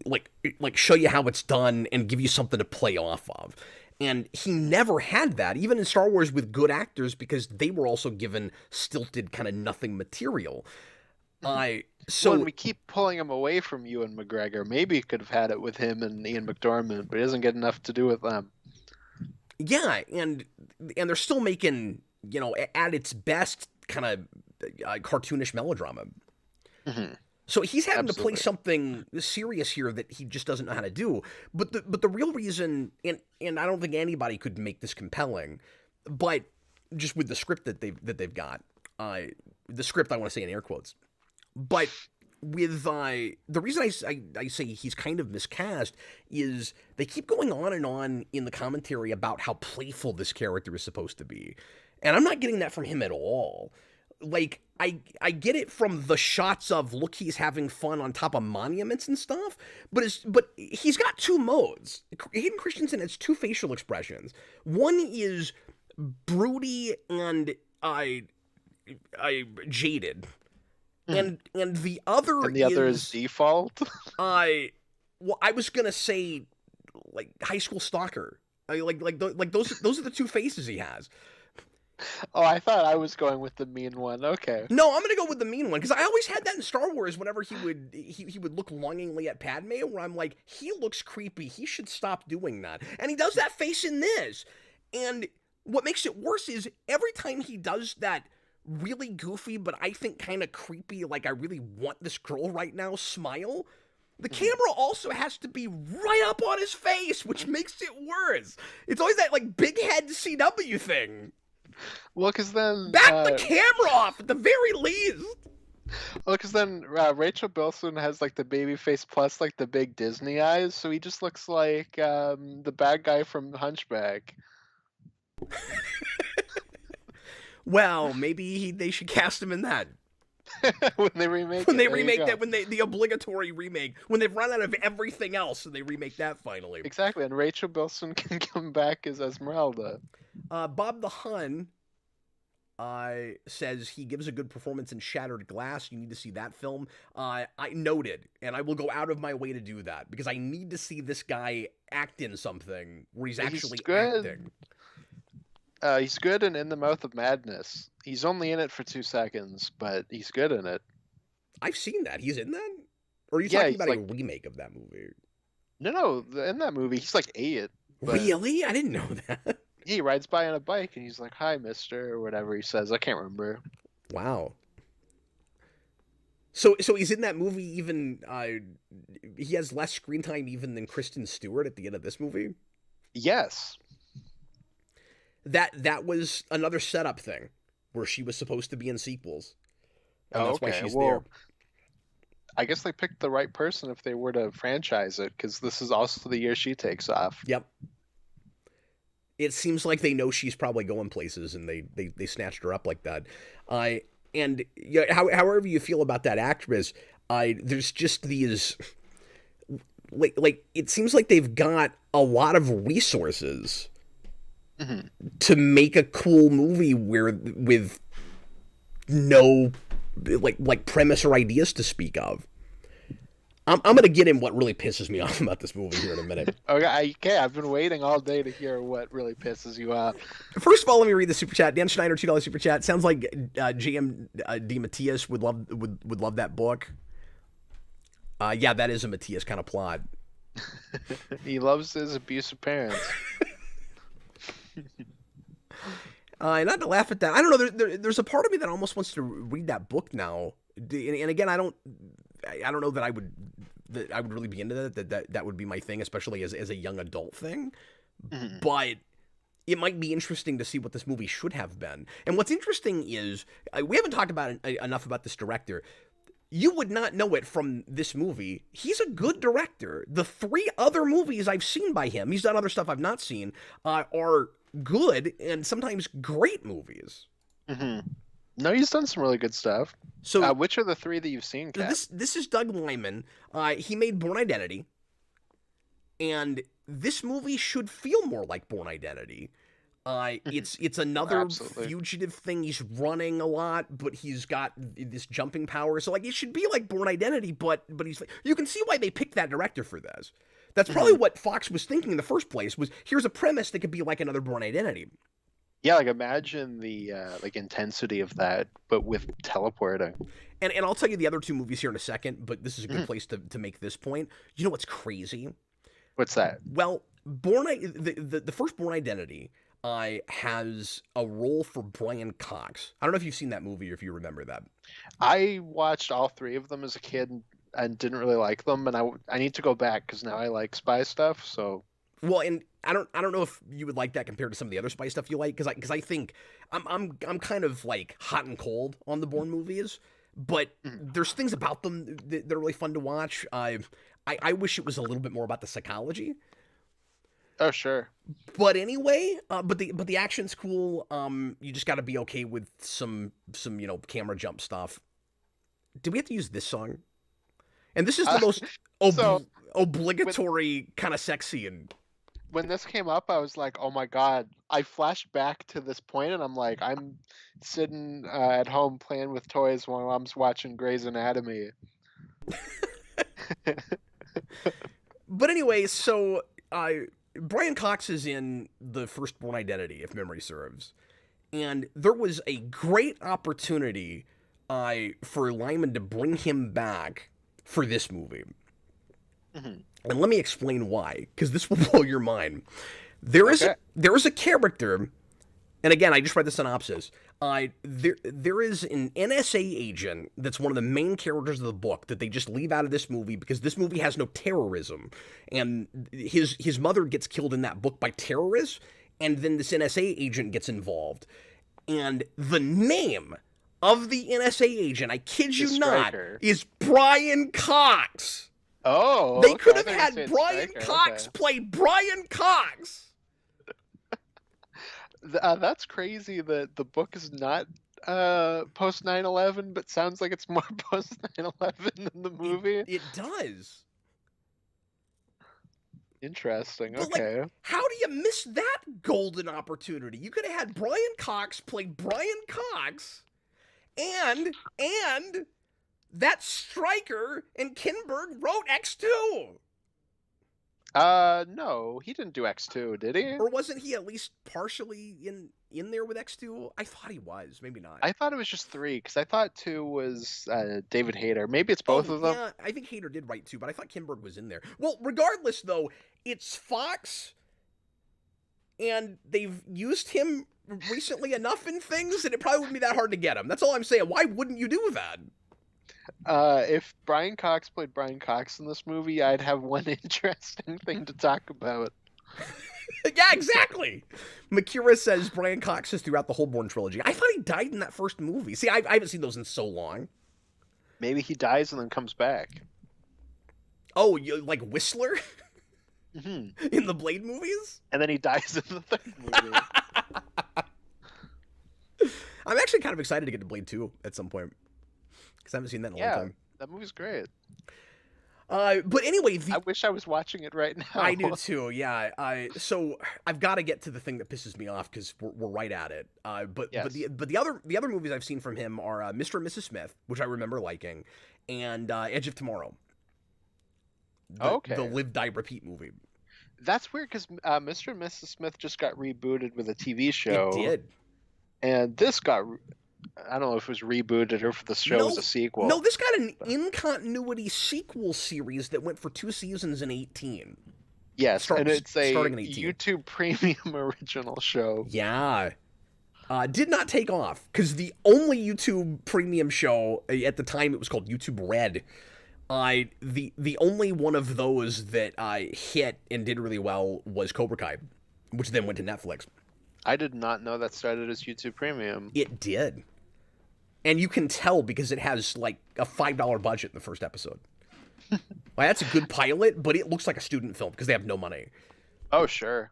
like show you how it's done and give you something to play off of. And he never had that, even in Star Wars with good actors, because they were also given stilted kind of nothing material. So when we keep pulling him away from Ewan McGregor, maybe he could have had it with him and Ian McDormand, but he doesn't get enough to do with them. Yeah, and they're still making, at its best, kind of cartoonish melodrama. Mm-hmm. So he's having to play something serious here that he just doesn't know how to do. But the real reason, and I don't think anybody could make this compelling, but just with the script that they've got, the script I want to say in air quotes, but with the reason I say he's kind of miscast is they keep going on and on in the commentary about how playful this character is supposed to be, and I'm not getting that from him at all. Like I get it from the shots of look, he's having fun on top of monuments and stuff, but he's got two modes. Hayden Christensen has two facial expressions. One is broody and jaded. And the other is default. I was gonna say like high school stalker. Like those are the two faces he has. Oh, I thought I was going with the mean one. Okay. No, I'm gonna go with the mean one because I always had that in Star Wars. Whenever he would look longingly at Padme, where I'm like, he looks creepy. He should stop doing that. And he does that face in this. And what makes it worse is every time he does that really goofy, but I think kind of creepy, like I really want this girl right now smile, the camera also has to be right up on his face, which makes it worse. It's always that like big head CW thing. Well, because then back the camera off at the very least. Well, because then Rachel Bilson has like the baby face plus like the big Disney eyes, so he just looks like the bad guy from Hunchback. Well, maybe they should cast him in that. When they remake that, the obligatory remake, when they've run out of everything else, and they remake that finally. Exactly, and Rachel Bilson can come back as Esmeralda. Bob the Hun says he gives a good performance in Shattered Glass. You need to see that film. I noted, and I will go out of my way to do that, because I need to see this guy act in something where he's actually acting. He's good in the Mouth of Madness. He's only in it for 2 seconds, but he's good in it. I've seen that. He's in that? Or are you talking about a remake of that movie? No, in that movie, he's like 8. Really? I didn't know that. He rides by on a bike, and he's like, "Hi, mister," or whatever he says. I can't remember. Wow. So he's in that movie even, he has less screen time even than Kristen Stewart at the end of this movie? Yes. That was another setup thing where she was supposed to be in sequels. And that's why she's there. I guess they picked the right person if they were to franchise it, because this is also the year she takes off. Yep. It seems like they know she's probably going places, and they snatched her up like that. And however you feel about that actress, there's just these like it seems like they've got a lot of resources to make a cool movie with no like premise or ideas to speak of. I'm gonna get in what really pisses me off about this movie here in a minute. Okay, I've been waiting all day to hear what really pisses you off. First of all, let me read the super chat. Dan Schneider, $2 super chat. Sounds like GM D. Matthias would love that book. Yeah, that is a Matthias kind of plot. He loves his abusive parents. Not to laugh at that. I don't know. There's a part of me that almost wants to read that book now. And again, I don't know that I would really be into that. That would be my thing, especially as a young adult thing. Mm-hmm. But it might be interesting to see what this movie should have been. And what's interesting is we haven't talked about enough about this director. You would not know it from this movie. He's a good director. The 3 other movies I've seen by him, he's done other stuff I've not seen, are good and sometimes great movies. Mm-hmm. No, he's done some really good stuff. So, which are the 3 that you've seen, Kat? This is Doug Liman. He made Bourne Identity, and this movie should feel more like Bourne Identity. It's another fugitive thing. He's running a lot, but he's got this jumping power. So like it should be like Bourne Identity, but he's you can see why they picked that director for this. That's probably what Fox was thinking in the first place. Was here's a premise that could be like another Bourne Identity. Yeah, like imagine the like intensity of that, but with teleporting. And I'll tell you the other 2 movies here in a second, but this is a good place to make this point. You know what's crazy? What's that? Well, the first Bourne Identity has a role for Brian Cox. I don't know if you've seen that movie or if you remember that. I watched all 3 of them as a kid and didn't really like them, and I need to go back because now I like spy stuff. So well, and I don't know if you would like that compared to some of the other spy stuff you like, because I think I'm kind of like hot and cold on the Bourne movies, but there's things about them that are really fun to watch. I wish it was a little bit more about the psychology. Oh sure. But anyway, but the action's cool. You just got to be okay with some camera jump stuff. Did we have to use this song? And this is the most obligatory kind of sex scene. When this came up, I was like, "Oh my god!" I flashed back to this point, and I'm like, I'm sitting at home playing with toys while I'm watching Grey's Anatomy. But anyway, so Brian Cox is in the first Bourne Identity, if memory serves. And there was a great opportunity for Lyman to bring him back for this movie. Mm-hmm. And let me explain why, because this will blow your mind. There is a character, and again, I just read the synopsis. There is an NSA agent that's one of the main characters of the book that they just leave out of this movie because this movie has no terrorism, and his mother gets killed in that book by terrorists, and then this NSA agent gets involved, and the name of the NSA agent, I kid you not, is Brian Cox. Oh, they could have had Brian Cox play Brian Cox. That's crazy that the book is not post 9/11, but sounds like it's more post 9/11 than the movie. It does. Interesting. But okay. Like, how do you miss that golden opportunity? You could have had Brian Cox play Brian Cox, and that Stryker and Kinberg wrote X2. No, he didn't do X2, did he? Or wasn't he at least partially in there with X2? I thought he was, maybe not. I thought it was just 3, because I thought 2 was David Hayter. Maybe it's both of them. Yeah, I think Hayter did write 2, but I thought Kinberg was in there. Well, regardless, though, it's Fox, and they've used him recently enough in things that it probably wouldn't be that hard to get him. That's all I'm saying. Why wouldn't you do that? If Brian Cox played Brian Cox in this movie, I'd have one interesting thing to talk about. Yeah, exactly. Makira says Brian Cox is throughout the whole Bourne trilogy. I thought he died in that first movie. See, I haven't seen those in so long. Maybe he dies and then comes back. Oh, you like Whistler? Mm-hmm. In the Blade movies? And then he dies in the third movie. I'm actually kind of excited to get to Blade 2 at some point. Because I haven't seen that in a long time. That movie's great. But anyway, I wish I was watching it right now. I do too. Yeah. So I've got to get to the thing that pisses me off because we're right at it. But the other movies I've seen from him are Mr. and Mrs. Smith, which I remember liking, and Edge of Tomorrow. The Okay. Live Die Repeat movie. That's weird because Mr. and Mrs. Smith just got rebooted with a TV It show, did. and this got, I don't know if it was rebooted or if the show was a No, sequel. this got an in-continuity sequel series that went for 2 seasons in 18. Yes, and it's a Starting in 18. YouTube Premium original show. Yeah. Did not take off because the only YouTube Premium show at the time, it was called YouTube Red. The only one of those that hit and did really well was Cobra Kai, which then went to Netflix. I did not know that started as YouTube Premium. It did. And you can tell because it has like a $5 budget in the first episode. Well, that's a good pilot, but it looks like a student film because they have no money. Oh, sure.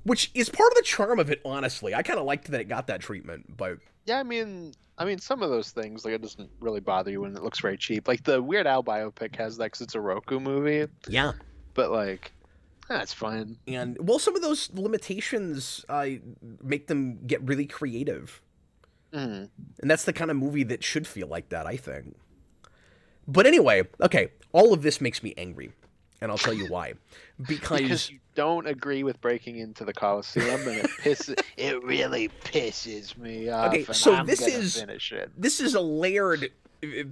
Which is part of the charm of it, honestly. I kind of liked that it got that treatment, but Yeah, I mean, some of those things, like, it doesn't really bother you when it looks very cheap. Like, the Weird Al biopic has that because it's a Roku movie. yeah. But, like, that's fine. And, well, some of those limitations make them get really creative. Mm. And that's the kind of movie that should feel like that, I think. But anyway, okay, all of this makes me angry. And I'll tell you why. Because you don't agree with breaking into the Coliseum, and it really pisses me off. Okay, and so I'm this gonna is finish it. This is a layered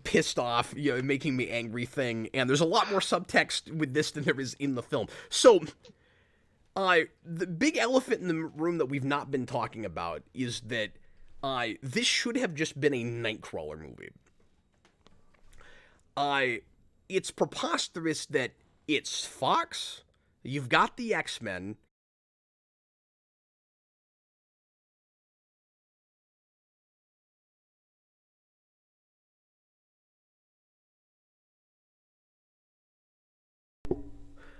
pissed off, making me angry thing, and there's a lot more subtext with this than there is in the film. So, the big elephant in the room that we've not been talking about is that this should have just been a Nightcrawler movie. It's preposterous that it's Fox, you've got the X-Men.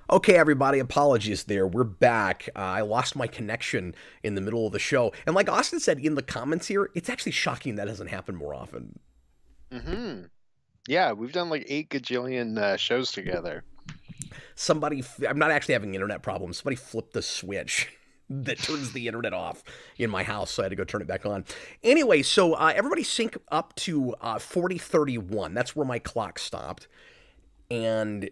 Okay, everybody, apologies there. We're back. I lost my connection in the middle of the show. And like Austin said in the comments here, it's actually shocking that doesn't happen more often. Mm-hmm. Yeah, we've done like 8 gajillion shows together. I'm not actually having internet problems. Somebody flipped the switch that turns the internet off in my house, so I had to go turn it back on. Anyway, so everybody sync up to 4031. That's where my clock stopped. And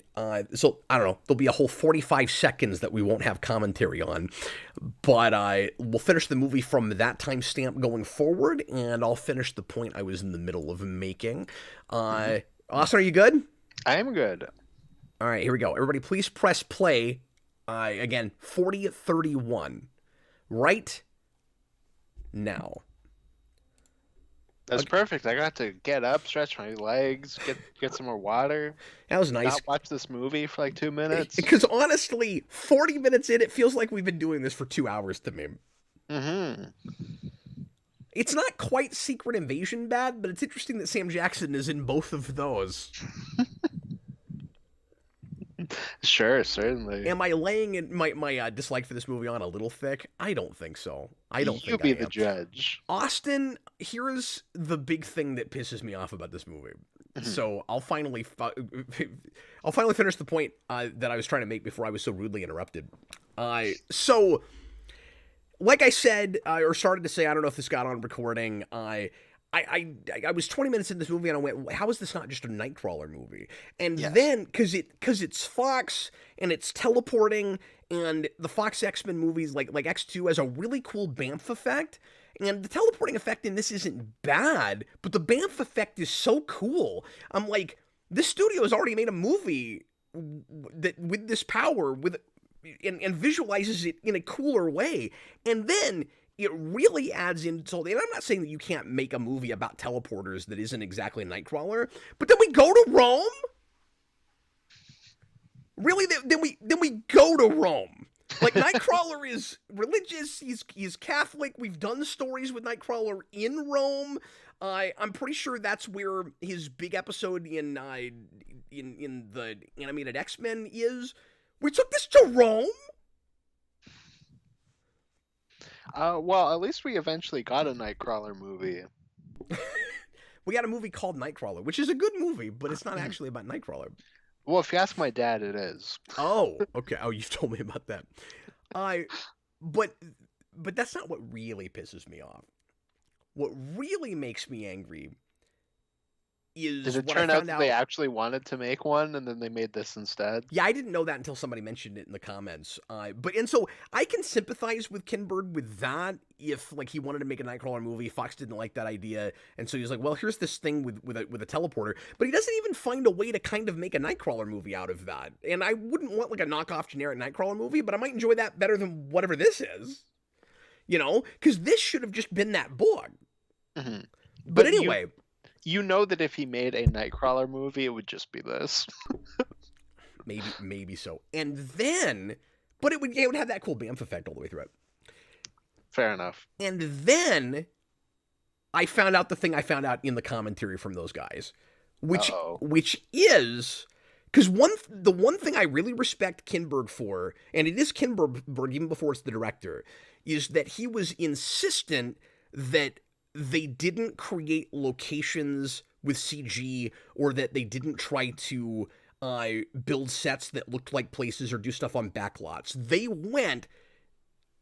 so, I don't know, there'll be a whole 45 seconds that we won't have commentary on. But we'll finish the movie from that timestamp going forward, and I'll finish the point I was in the middle of making. Austin, are you good? I am good. All right, here we go. Everybody, please press play. Again, 4031. Right now. That's perfect. I got to get up, stretch my legs, get some more water. That was nice. Not watch this movie for like 2 minutes. Because honestly, 40 minutes in, it feels like we've been doing this for 2 hours to me. Mm-hmm. It's not quite Secret Invasion bad, but it's interesting that Sam Jackson is in both of those. Sure, certainly. Am I laying in my dislike for this movie on a little thick? I don't think so. I don't You think be I the am. judge. Austin, here's the big thing that pisses me off about this movie. So I'll finally finish the point that I was trying to make before I was so rudely interrupted. So, like I said, or started to say, I don't know if this got on recording. I was 20 minutes in this movie and I went, how is this not just a Nightcrawler movie? And then, because it's Fox and it's teleporting, and the Fox X-Men movies like X2 has a really cool Bamf effect, and the teleporting effect in this isn't bad, but the Bamf effect is so cool. I'm like, this studio has already made a movie that with this power, and visualizes it in a cooler way, and then it really adds in. So, and I'm not saying that you can't make a movie about teleporters that isn't exactly Nightcrawler, but then we go to Rome. Really, then we go to Rome. Like, Nightcrawler is religious. He's Catholic. We've done stories with Nightcrawler in Rome. I'm pretty sure that's where his big episode in the animated X-Men is. We took this to Rome. Well, at least we eventually got a Nightcrawler movie. We got a movie called Nightcrawler, which is a good movie, but it's not actually about Nightcrawler. Well, if you ask my dad, it is. Oh, okay. Oh, you've told me about that. But that's not what really pisses me off. What really makes me angry is Did it what I turn out found that out. they actually wanted to make one and then they made this instead? Yeah, I didn't know that until somebody mentioned it in the comments. And so I can sympathize with Kinberg with that if like he wanted to make a Nightcrawler movie, Fox didn't like that idea, and so he was like, well, here's this thing with a teleporter, but he doesn't even find a way to kind of make a Nightcrawler movie out of that. And I wouldn't want like a knockoff generic Nightcrawler movie, but I might enjoy that better than whatever this is. You know, because this should have just been that book. Mm-hmm. But anyway. You know that if he made a Nightcrawler movie, it would just be this. maybe so. And then, but it would have that cool Bamf effect all the way through it. Fair enough. And then I found out the thing I found out in the commentary from those guys, which is because the one thing I really respect Kinberg for, and it is Kinberg even before it's the director, is that he was insistent that they didn't create locations with CG, or that they didn't try to build sets that looked like places or do stuff on backlots. They went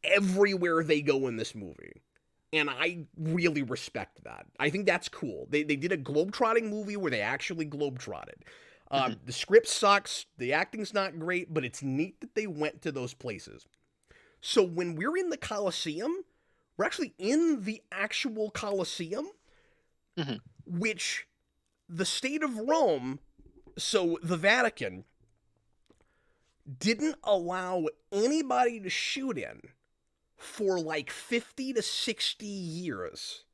everywhere they go in this movie. And I really respect that. I think that's cool. They did a globetrotting movie where they actually globetrotted. The script sucks, the acting's not great, but it's neat that they went to those places. So when we're in the Colosseum, we're actually in the actual Colosseum, which the state of Rome, so the Vatican, didn't allow anybody to shoot in for like 50 to 60 years.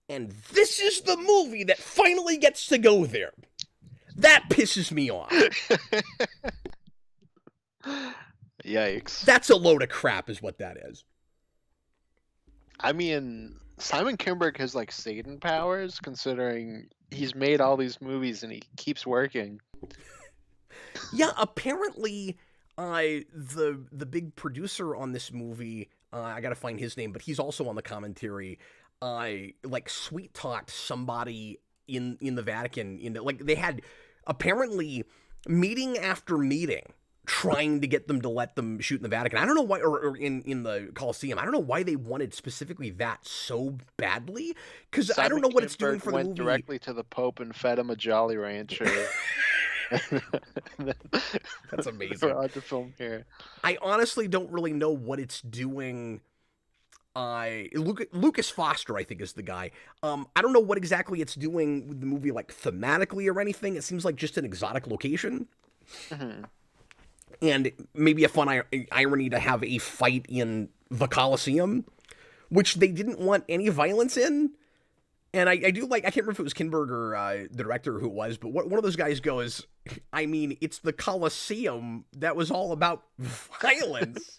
And this is the movie that finally gets to go there. That pisses me off. Yikes. That's a load of crap is what that is. I mean, Simon Kinberg has like Satan powers, considering he's made all these movies and he keeps working. Yeah, apparently the big producer on this movie, I gotta find his name, but he's also on the commentary, like sweet talked somebody in the Vatican, like they had apparently meeting after meeting trying to get them to let them shoot in the Vatican. I don't know why, or in the Colosseum. I don't know why they wanted specifically that so badly, because I don't know what it's doing for the movie. Went directly to the Pope and fed him a Jolly Rancher. That's amazing. On to film here. I honestly don't really know what it's doing. Lucas Foster, I think, is the guy. I don't know what exactly it's doing with the movie, like thematically or anything. It seems like just an exotic location. And maybe a fun irony to have a fight in the Colosseum, which they didn't want any violence in. And I do like, I can't remember if it was Kinberg or the director who it was, but one of those guys goes, I mean, it's the Colosseum. That was all about violence.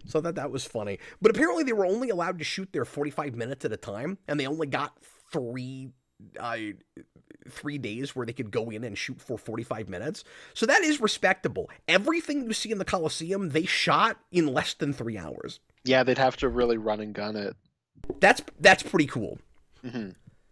So that was funny. But apparently they were only allowed to shoot there 45 minutes at a time, and they only got 3 days where they could go in and shoot for 45 minutes. So that is respectable. Everything you see in the Colosseum, they shot in less than 3 hours. Yeah, they'd have to really run and gun it. That's pretty cool.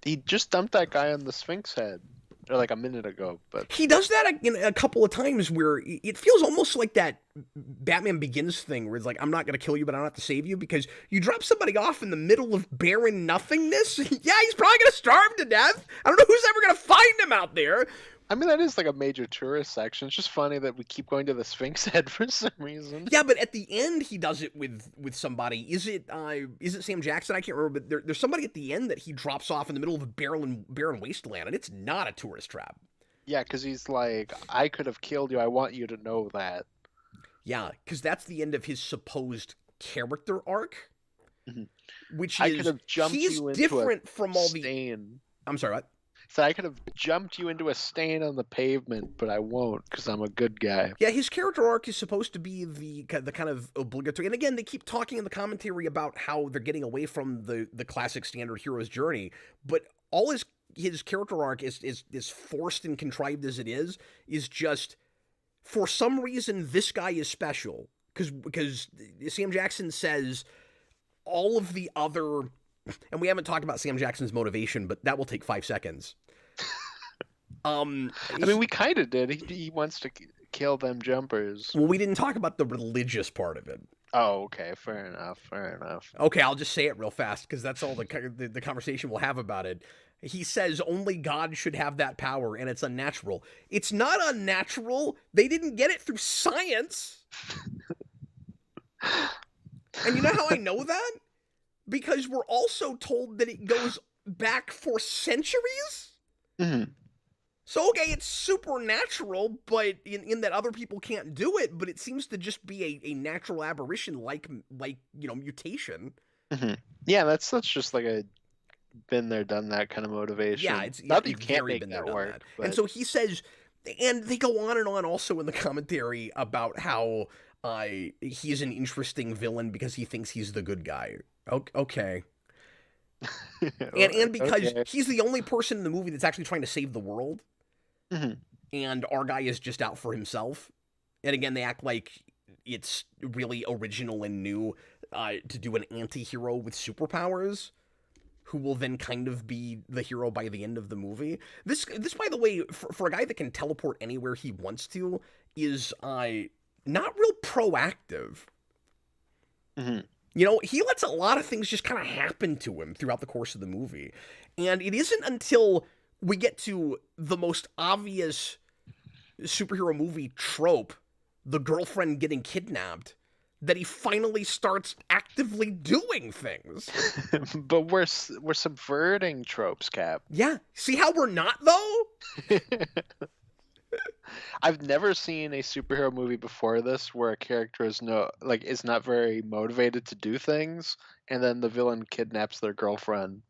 He just dumped that guy on the Sphinx head, or like a minute ago. But he does that a couple of times where it feels almost like that Batman Begins thing where it's like, I'm not going to kill you, but I don't have to save you, because you drop somebody off in the middle of barren nothingness. Yeah, he's probably going to starve to death. I don't know who's ever going to find him out there. I mean, that is like a major tourist section. It's just funny that we keep going to the Sphinx head for some reason. Yeah, but at the end he does it with somebody. Is it Sam Jackson? I can't remember, but there's somebody at the end that he drops off in the middle of a barren wasteland, and it's not a tourist trap. Yeah, because he's like, I could have killed you. I want you to know that. Yeah, because that's the end of his supposed character arc, which I could have jumped he's you into different a from all stain. I'm sorry, what? So I could have jumped you into a stain on the pavement, but I won't because I'm a good guy. Yeah, his character arc is supposed to be the kind of obligatory. And again, they keep talking in the commentary about how they're getting away from the classic standard hero's journey. But all his character arc is forced and contrived as it is just, for some reason, this guy is special. Because Sam Jackson says all of the other... And we haven't talked about Sam Jackson's motivation, but that will take 5 seconds. I mean, we kind of did. He wants to kill them jumpers. Well, we didn't talk about the religious part of it. Oh, okay, fair enough, fair enough. Okay, I'll just say it real fast because that's all the conversation we'll have about it. He says only God should have that power, and it's unnatural. It's not unnatural. They didn't get it through science. And you know how I know that? Because we're also told that it goes back for centuries. Mhm. So, okay, it's supernatural, but in that other people can't do it, but it seems to just be a natural aberration like mutation. Mhm. Yeah, that's just like a been there, done that kind of Yeah, motivation. it's Not that you can't very make been there, that done that. work, And but so he says, and they go on also in the commentary about how he's an interesting villain because he thinks he's the good guy. Okay. And because okay. he's the only person in the movie that's actually trying to save the world, Mhm. and our guy is just out for himself. And again, they act like it's really original and new to do an anti-hero with superpowers who will then kind of be the hero by the end of the movie. This by the way, for a guy that can teleport anywhere he wants to, is not real proactive. Mhm. You know, he lets a lot of things just kind of happen to him throughout the course of the movie. And it isn't until we get to the most obvious superhero movie trope, the girlfriend getting kidnapped, that he finally starts actively doing things. But we're subverting tropes, Cap. Yeah. See how we're not, though? I've never seen a superhero movie before this where a character is not very motivated to do things, and then the villain kidnaps their girlfriend.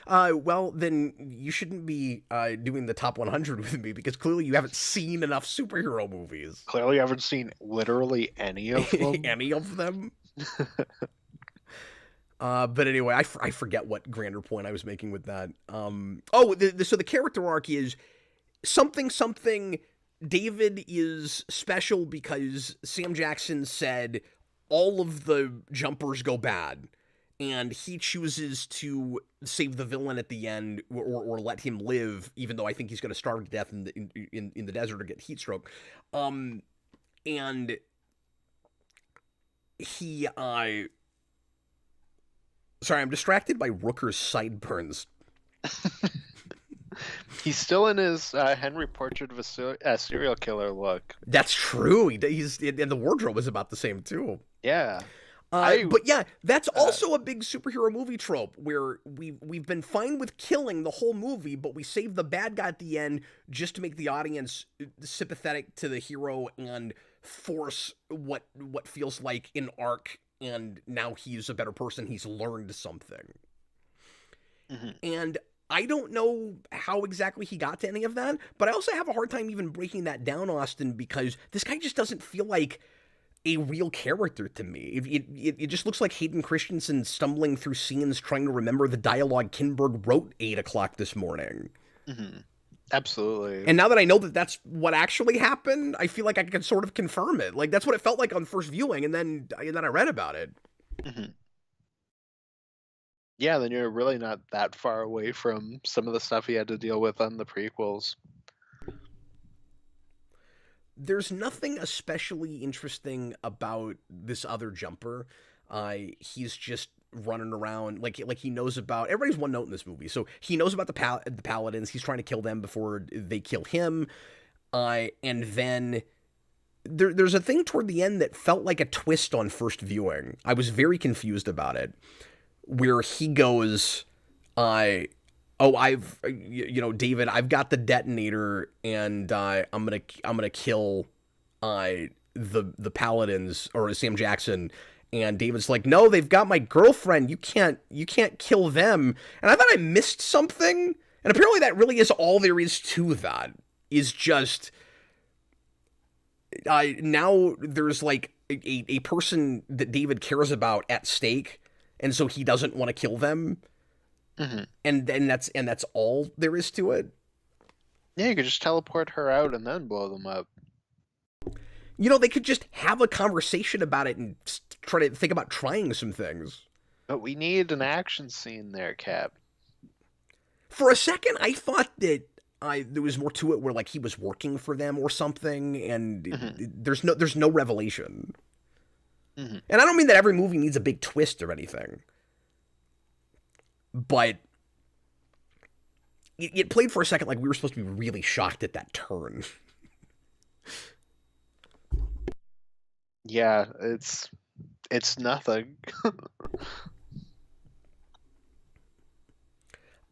Well, then you shouldn't be doing the top 100 with me because clearly you haven't seen enough superhero movies. Clearly, I haven't seen literally any of them. Any of them? But anyway, I forget what grander point I was making with that. So the character arc is something. David is special because Sam Jackson said all of the jumpers go bad, and he chooses to save the villain at the end, or let him live, even though I think he's going to starve to death in the desert or get heat stroke. And he sorry, I'm distracted by Rooker's sideburns. He's still in his Henry Portrait of a Serial Killer look. That's true. He's and the wardrobe is about the same too. Yeah. But yeah, that's also a big superhero movie trope where we've been fine with killing the whole movie, but we save the bad guy at the end just to make the audience sympathetic to the hero and force what feels like an arc. And now he's a better person. He's learned something. Mm-hmm. And I don't know how exactly he got to any of that, but I also have a hard time even breaking that down, Austin, because this guy just doesn't feel like a real character to me. It just looks like Hayden Christensen stumbling through scenes trying to remember the dialogue Kinberg wrote 8 o'clock this morning. Mm-hmm. Absolutely. And now that I know that that's what actually happened, I feel like I can sort of confirm it. Like, that's what it felt like on first viewing, and then I read about it. Mm-hmm. Yeah, then you're really not that far away from some of the stuff he had to deal with on the prequels. There's nothing especially interesting about this other jumper. He's just running around like he knows about everybody's one note in this movie. So he knows about the paladins. He's trying to kill them before they kill him. And then there's a thing toward the end that felt like a twist on first viewing. I was very confused about it, where he goes, David, I've got the detonator, and I'm gonna kill the paladins, or Sam Jackson. And David's like, no, they've got my girlfriend. You can't kill them. And I thought I missed something. And apparently that really is all there is to that. Is just now there's like a person that David cares about at stake, and so he doesn't want to kill them. Mm-hmm. And that's all there is to it. Yeah, you could just teleport her out and then blow them up. You know, they could just have a conversation about it and try to think about trying some things. But we need an action scene there, Cap. For a second, I thought that there was more to it where like he was working for them or something, and Hmm. there's no revelation. Hmm. And I don't mean that every movie needs a big twist or anything, but it played for a second like we were supposed to be really shocked at that turn. Yeah, it's nothing.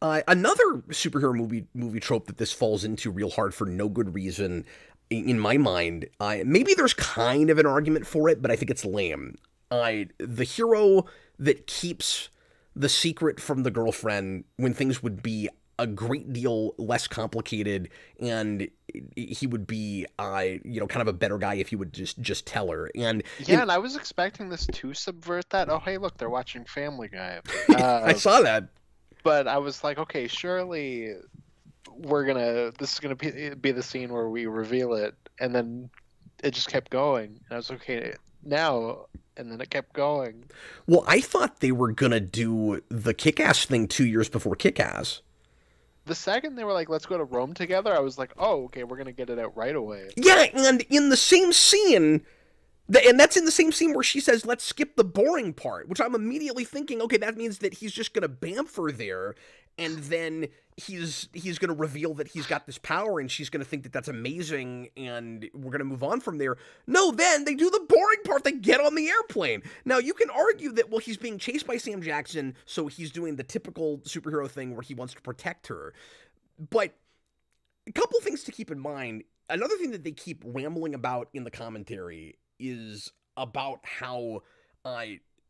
Another superhero movie trope that this falls into real hard for no good reason, in my mind. Maybe there's kind of an argument for it, but I think it's lame. The hero that keeps the secret from the girlfriend when things would be a great deal less complicated, and he would be, kind of a better guy if he would just tell her. And Yeah, and I was expecting this to subvert that. Oh, hey, look, they're watching Family Guy. I saw that. But I was like, okay, surely this is gonna be the scene where we reveal it, and then it just kept going. And I was okay now, and then it kept going. Well, I thought they were gonna do the Kick-Ass thing 2 years before Kick-Ass. The second they were like, let's go to Rome together, I was like, oh, okay, we're gonna get it out right away. Yeah, and in the same scene, and that's in the same scene where she says, let's skip the boring part, which I'm immediately thinking, okay, that means that he's just going to bamf her there, and then he's going to reveal that he's got this power, and she's going to think that that's amazing, and we're going to move on from there. No, then they do the boring part. They get on the airplane. Now, you can argue that, well, he's being chased by Sam Jackson, so he's doing the typical superhero thing where he wants to protect her. But a couple things to keep in mind. Another thing that they keep rambling about in the commentary is about how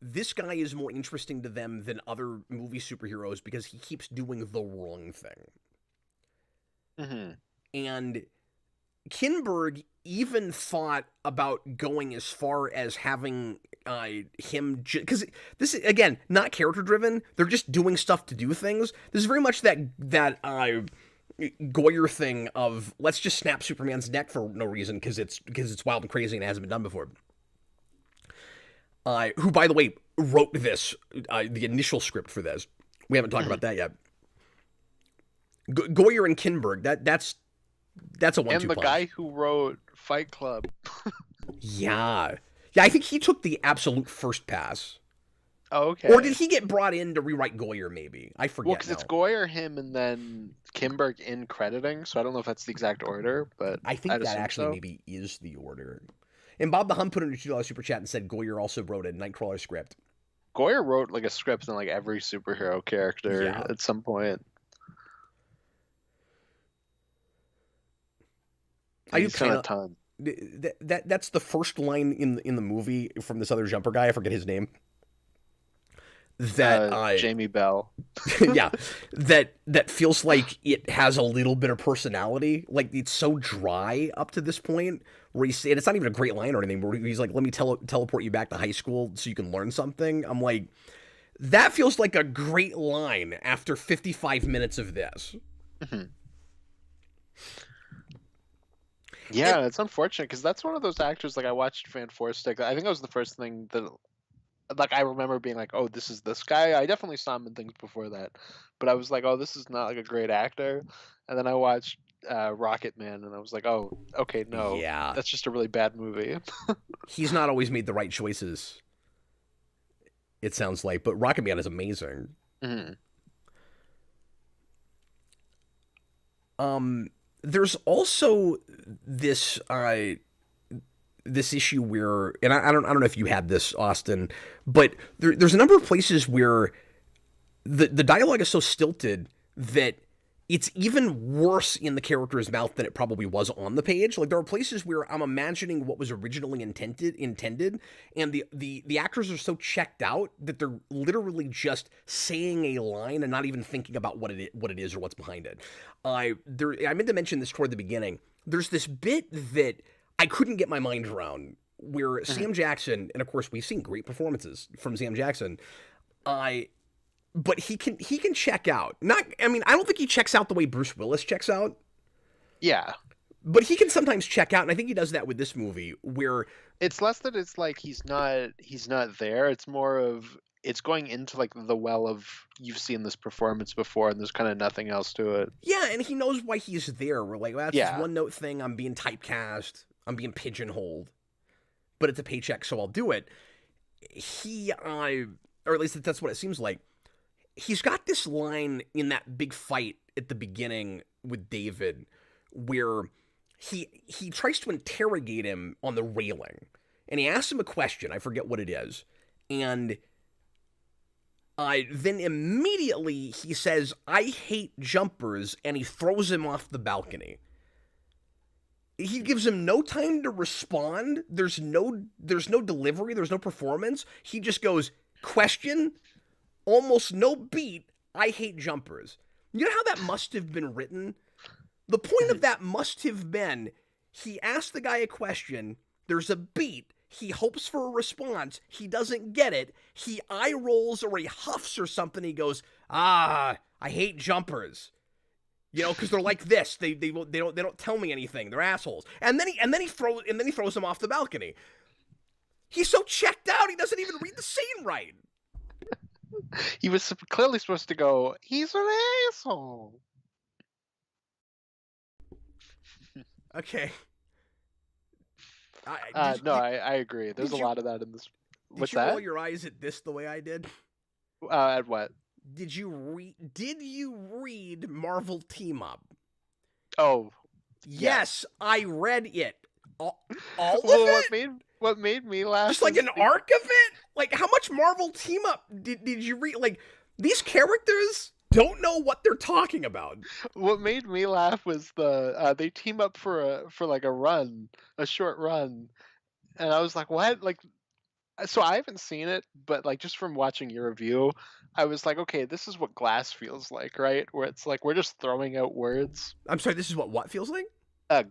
this guy is more interesting to them than other movie superheroes because he keeps doing the wrong thing. Mm-hmm. And Kinberg even thought about going as far as having him, because this is, again, not character driven. They're just doing stuff to do things. This is very much that Goyer thing of let's just snap Superman's neck for no reason because it's wild and crazy and it hasn't been done before. Who, by the way, wrote this, the initial script for this. We haven't talked about that yet. Goyer and Kinberg. That's a 1-2 punch. And the guy who wrote Fight Club. Yeah, I think he took the absolute first pass. Oh, okay. Or did he get brought in to rewrite Goyer? Maybe I forget. Well, because it's Goyer, him, and then Kinberg in crediting. So I don't know if that's the exact order, but I think that actually maybe is the order. And Bob the Hum put in a $2 super chat and said Goyer also wrote a Nightcrawler script. Goyer wrote like a script in like every superhero character at some point. I do kind of ton. That's the first line in the movie from this other jumper guy. I forget his name. That Jamie Bell. Yeah, that feels like it has a little bit of personality. Like it's so dry up to this point, where he's and it's not even a great line or anything. Where he's like, "Let me teleport you back to high school so you can learn something." I'm like, that feels like a great line after 55 minutes of this. Mm-hmm. Yeah, it's unfortunate because that's one of those actors. Like I watched Van Forstic. I think that was the first thing that. Like I remember being like, "Oh, this is this guy." I definitely saw him in things before that, but I was like, "Oh, this is not like a great actor." And then I watched Rocket Man, and I was like, "Oh, okay, no, yeah, that's just a really bad movie." He's not always made the right choices. It sounds like, but Rocket Man is amazing. Mm-hmm. There's also this this issue where, and I don't know if you had this, Austin, but there's a number of places where the dialogue is so stilted that it's even worse in the character's mouth than it probably was on the page. Like there are places where I'm imagining what was originally intended, and the actors are so checked out that they're literally just saying a line and not even thinking about what it is or what's behind it. I meant to mention this toward the beginning. There's this bit that I couldn't get my mind around where Sam Jackson, and of course we've seen great performances from Sam Jackson, but he can check out. I don't think he checks out the way Bruce Willis checks out. Yeah. But he can sometimes check out, and I think he does that with this movie, where it's less that it's like he's not there. It's more of it's going into like the well of you've seen this performance before and there's kind of nothing else to it. Yeah, and he knows why he's there. We're like, well, that's this Yeah. one note thing. I'm being typecast. I'm being pigeonholed. But it's a paycheck, so I'll do it. Or at least that's what it seems like. He's got this line in that big fight at the beginning with David where he tries to interrogate him on the railing. And he asks him a question. I forget what it is. And then immediately he says, I hate jumpers, and he throws him off the balcony. He gives him no time to respond. There's no delivery. There's no performance. He just goes, question, almost no beat, I hate jumpers. You know how that must have been written? The point of that must have been, he asked the guy a question, there's a beat, he hopes for a response, he doesn't get it, he eye rolls or he huffs or something, he goes, I hate jumpers. You know, because they're like this. They don't tell me anything. They're assholes. And then he throws him off the balcony. He's so checked out. He doesn't even read the scene right. He was clearly supposed to go, he's an asshole. Okay. I agree. There's a lot of that in this. What's that? Did you roll your eyes at this the way I did? At what? Did you read Marvel Team Up? Oh, yes, I read it. All of well, it. What made me laugh? Just like an arc of it. Like, how much Marvel Team Up did you read? Like, these characters don't know what they're talking about. What made me laugh was they team up for like a short run, and I was like, what? Like, so I haven't seen it, but like just from watching your review, I was like, okay, this is what Glass feels like, right? Where it's like we're just throwing out words. I'm sorry, this is what feels like?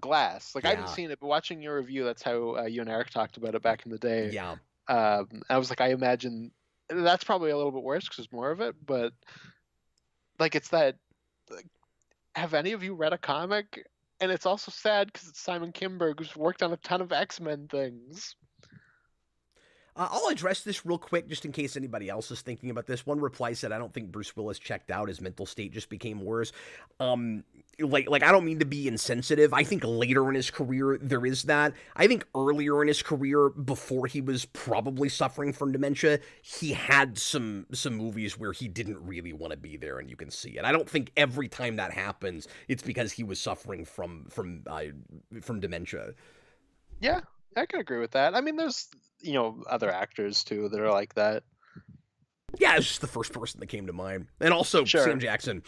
Glass. Like, Yeah. I haven't seen it, but watching your review, that's how you and Eric talked about it back in the day. Yeah. I was like, I imagine that's probably a little bit worse because there's more of it, but like it's that. Like, have any of you read a comic? And it's also sad because it's Simon Kinberg, who's worked on a ton of X-Men things. I'll address this real quick just in case anybody else is thinking about this. One reply said, I don't think Bruce Willis checked out. His mental state just became worse. Like I don't mean to be insensitive. I think later in his career there is that. I think earlier in his career, before he was probably suffering from dementia, he had some movies where he didn't really want to be there, and you can see it. I don't think every time that happens, it's because he was suffering from dementia. Yeah, I can agree with that. I mean, there's other actors too that are like that. Yeah, it's just the first person that came to mind, and also Sure. Sam Jackson.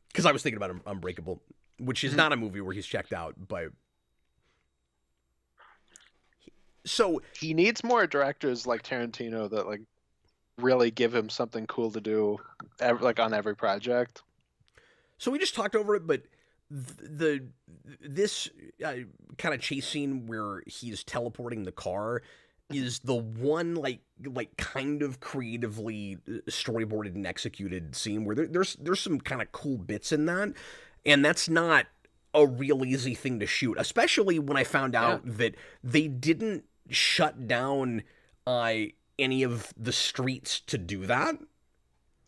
Because I was thinking about Unbreakable, which is not a movie where he's checked out, but so he needs more directors like Tarantino that like really give him something cool to do, like on every project. So we just talked over it, but this kind of chase scene where he's teleporting the car is the one like kind of creatively storyboarded and executed scene where there's some kind of cool bits in that, and that's not a real easy thing to shoot, especially when I found out that they didn't shut down any of the streets to do that.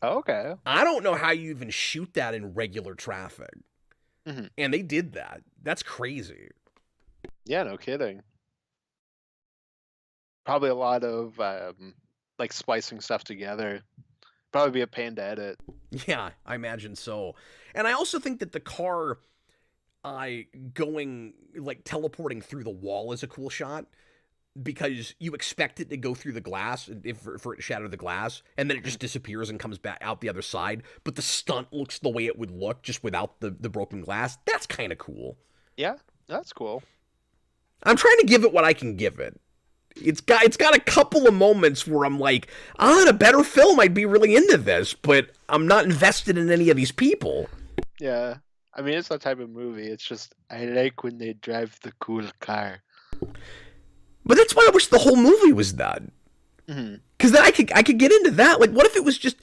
Okay. I don't know how you even shoot that in regular traffic. Mm-hmm. And they did that. That's crazy. Yeah, no kidding. Probably a lot of like splicing stuff together. Probably be a pain to edit. Yeah, I imagine so. And I also think that the car going, like, teleporting through the wall is a cool shot, because you expect it to go through the glass, for it to shatter the glass, and then it just disappears and comes back out the other side. But the stunt looks the way it would look just without the broken glass. That's kind of cool. Yeah, that's cool. I'm trying to give it what I can give it. It's got a couple of moments where I'm like, in a better film, I'd be really into this, but I'm not invested in any of these people. Yeah. I mean, it's that type of movie. It's just, I like when they drive the cool car. But that's why I wish the whole movie was that. Because then I could get into that. Like, what if it was just,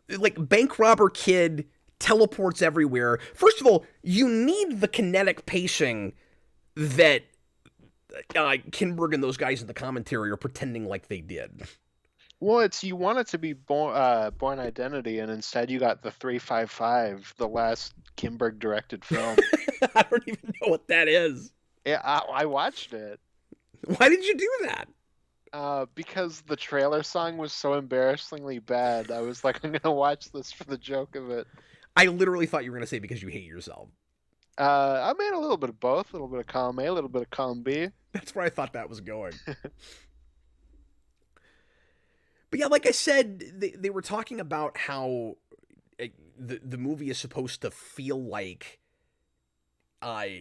like, bank robber kid teleports everywhere? First of all, you need the kinetic pacing that Kinberg and those guys in the commentary are pretending like they did. Well, it's you want it to be Born Identity, and instead you got the 355, the last Kimberg directed film. I don't even know what that is. Yeah, I watched it Why did you do that? because the trailer song was so embarrassingly bad. I was like, I'm gonna watch this for the joke of it. I literally thought you were going to say because you hate yourself. I made a little bit of both, a little bit of column A, a little bit of column B. That's where I thought that was going. But yeah, like I said, they were talking about how the movie is supposed to feel like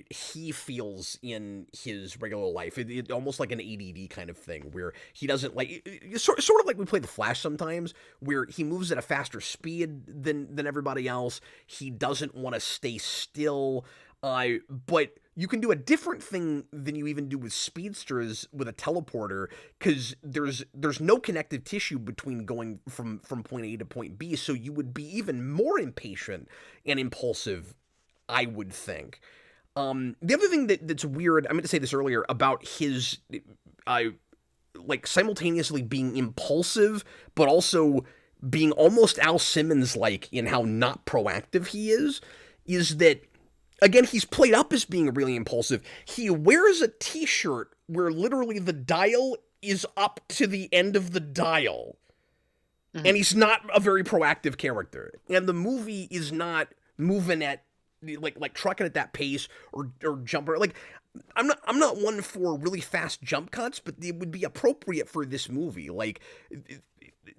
he feels in his regular life. Almost like an ADD kind of thing, where he doesn't like, sort of like we play the Flash sometimes, where he moves at a faster speed than everybody else. He doesn't want to stay still. But you can do a different thing than you even do with speedsters with a teleporter, because there's no connective tissue between going from point A to point B, so you would be even more impatient and impulsive, I would think. The other thing that's weird, I meant to say this earlier, about his, like, simultaneously being impulsive, but also being almost Al Simmons-like in how not proactive he is that, again, he's played up as being really impulsive. He wears a t-shirt where literally the dial is up to the end of the dial. Mm-hmm. And he's not a very proactive character. And the movie is not moving at like trucking at that pace or jumping. Like, I'm not one for really fast jump cuts, but it would be appropriate for this movie. Like,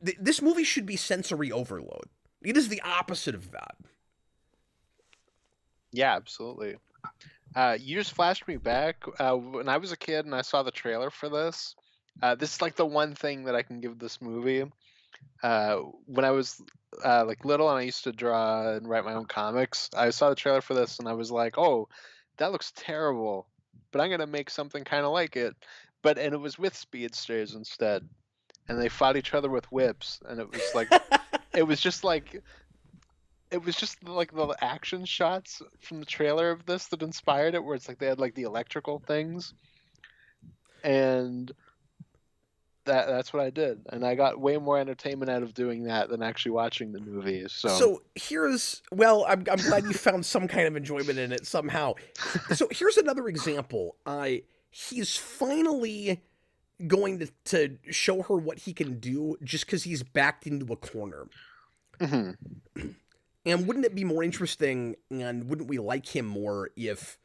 this movie should be sensory overload. It is the opposite of that. Yeah, absolutely. You just flashed me back when I was a kid and I saw the trailer for this. This is like the one thing that I can give this movie. When I was like little and I used to draw and write my own comics, I saw the trailer for this and I was like, "Oh, that looks terrible," but I'm gonna make something kind of like it. And it was with speedsters instead, and they fought each other with whips, and it was like, it was just like the action shots from the trailer of this that inspired it, where it's like they had like the electrical things, and that's what I did, and I got way more entertainment out of doing that than actually watching the movie. So I'm glad you found some kind of enjoyment in it somehow. So here's another example. He's finally going to show her what he can do just because he's backed into a corner. Mm-hmm. And wouldn't it be more interesting, and wouldn't we like him more if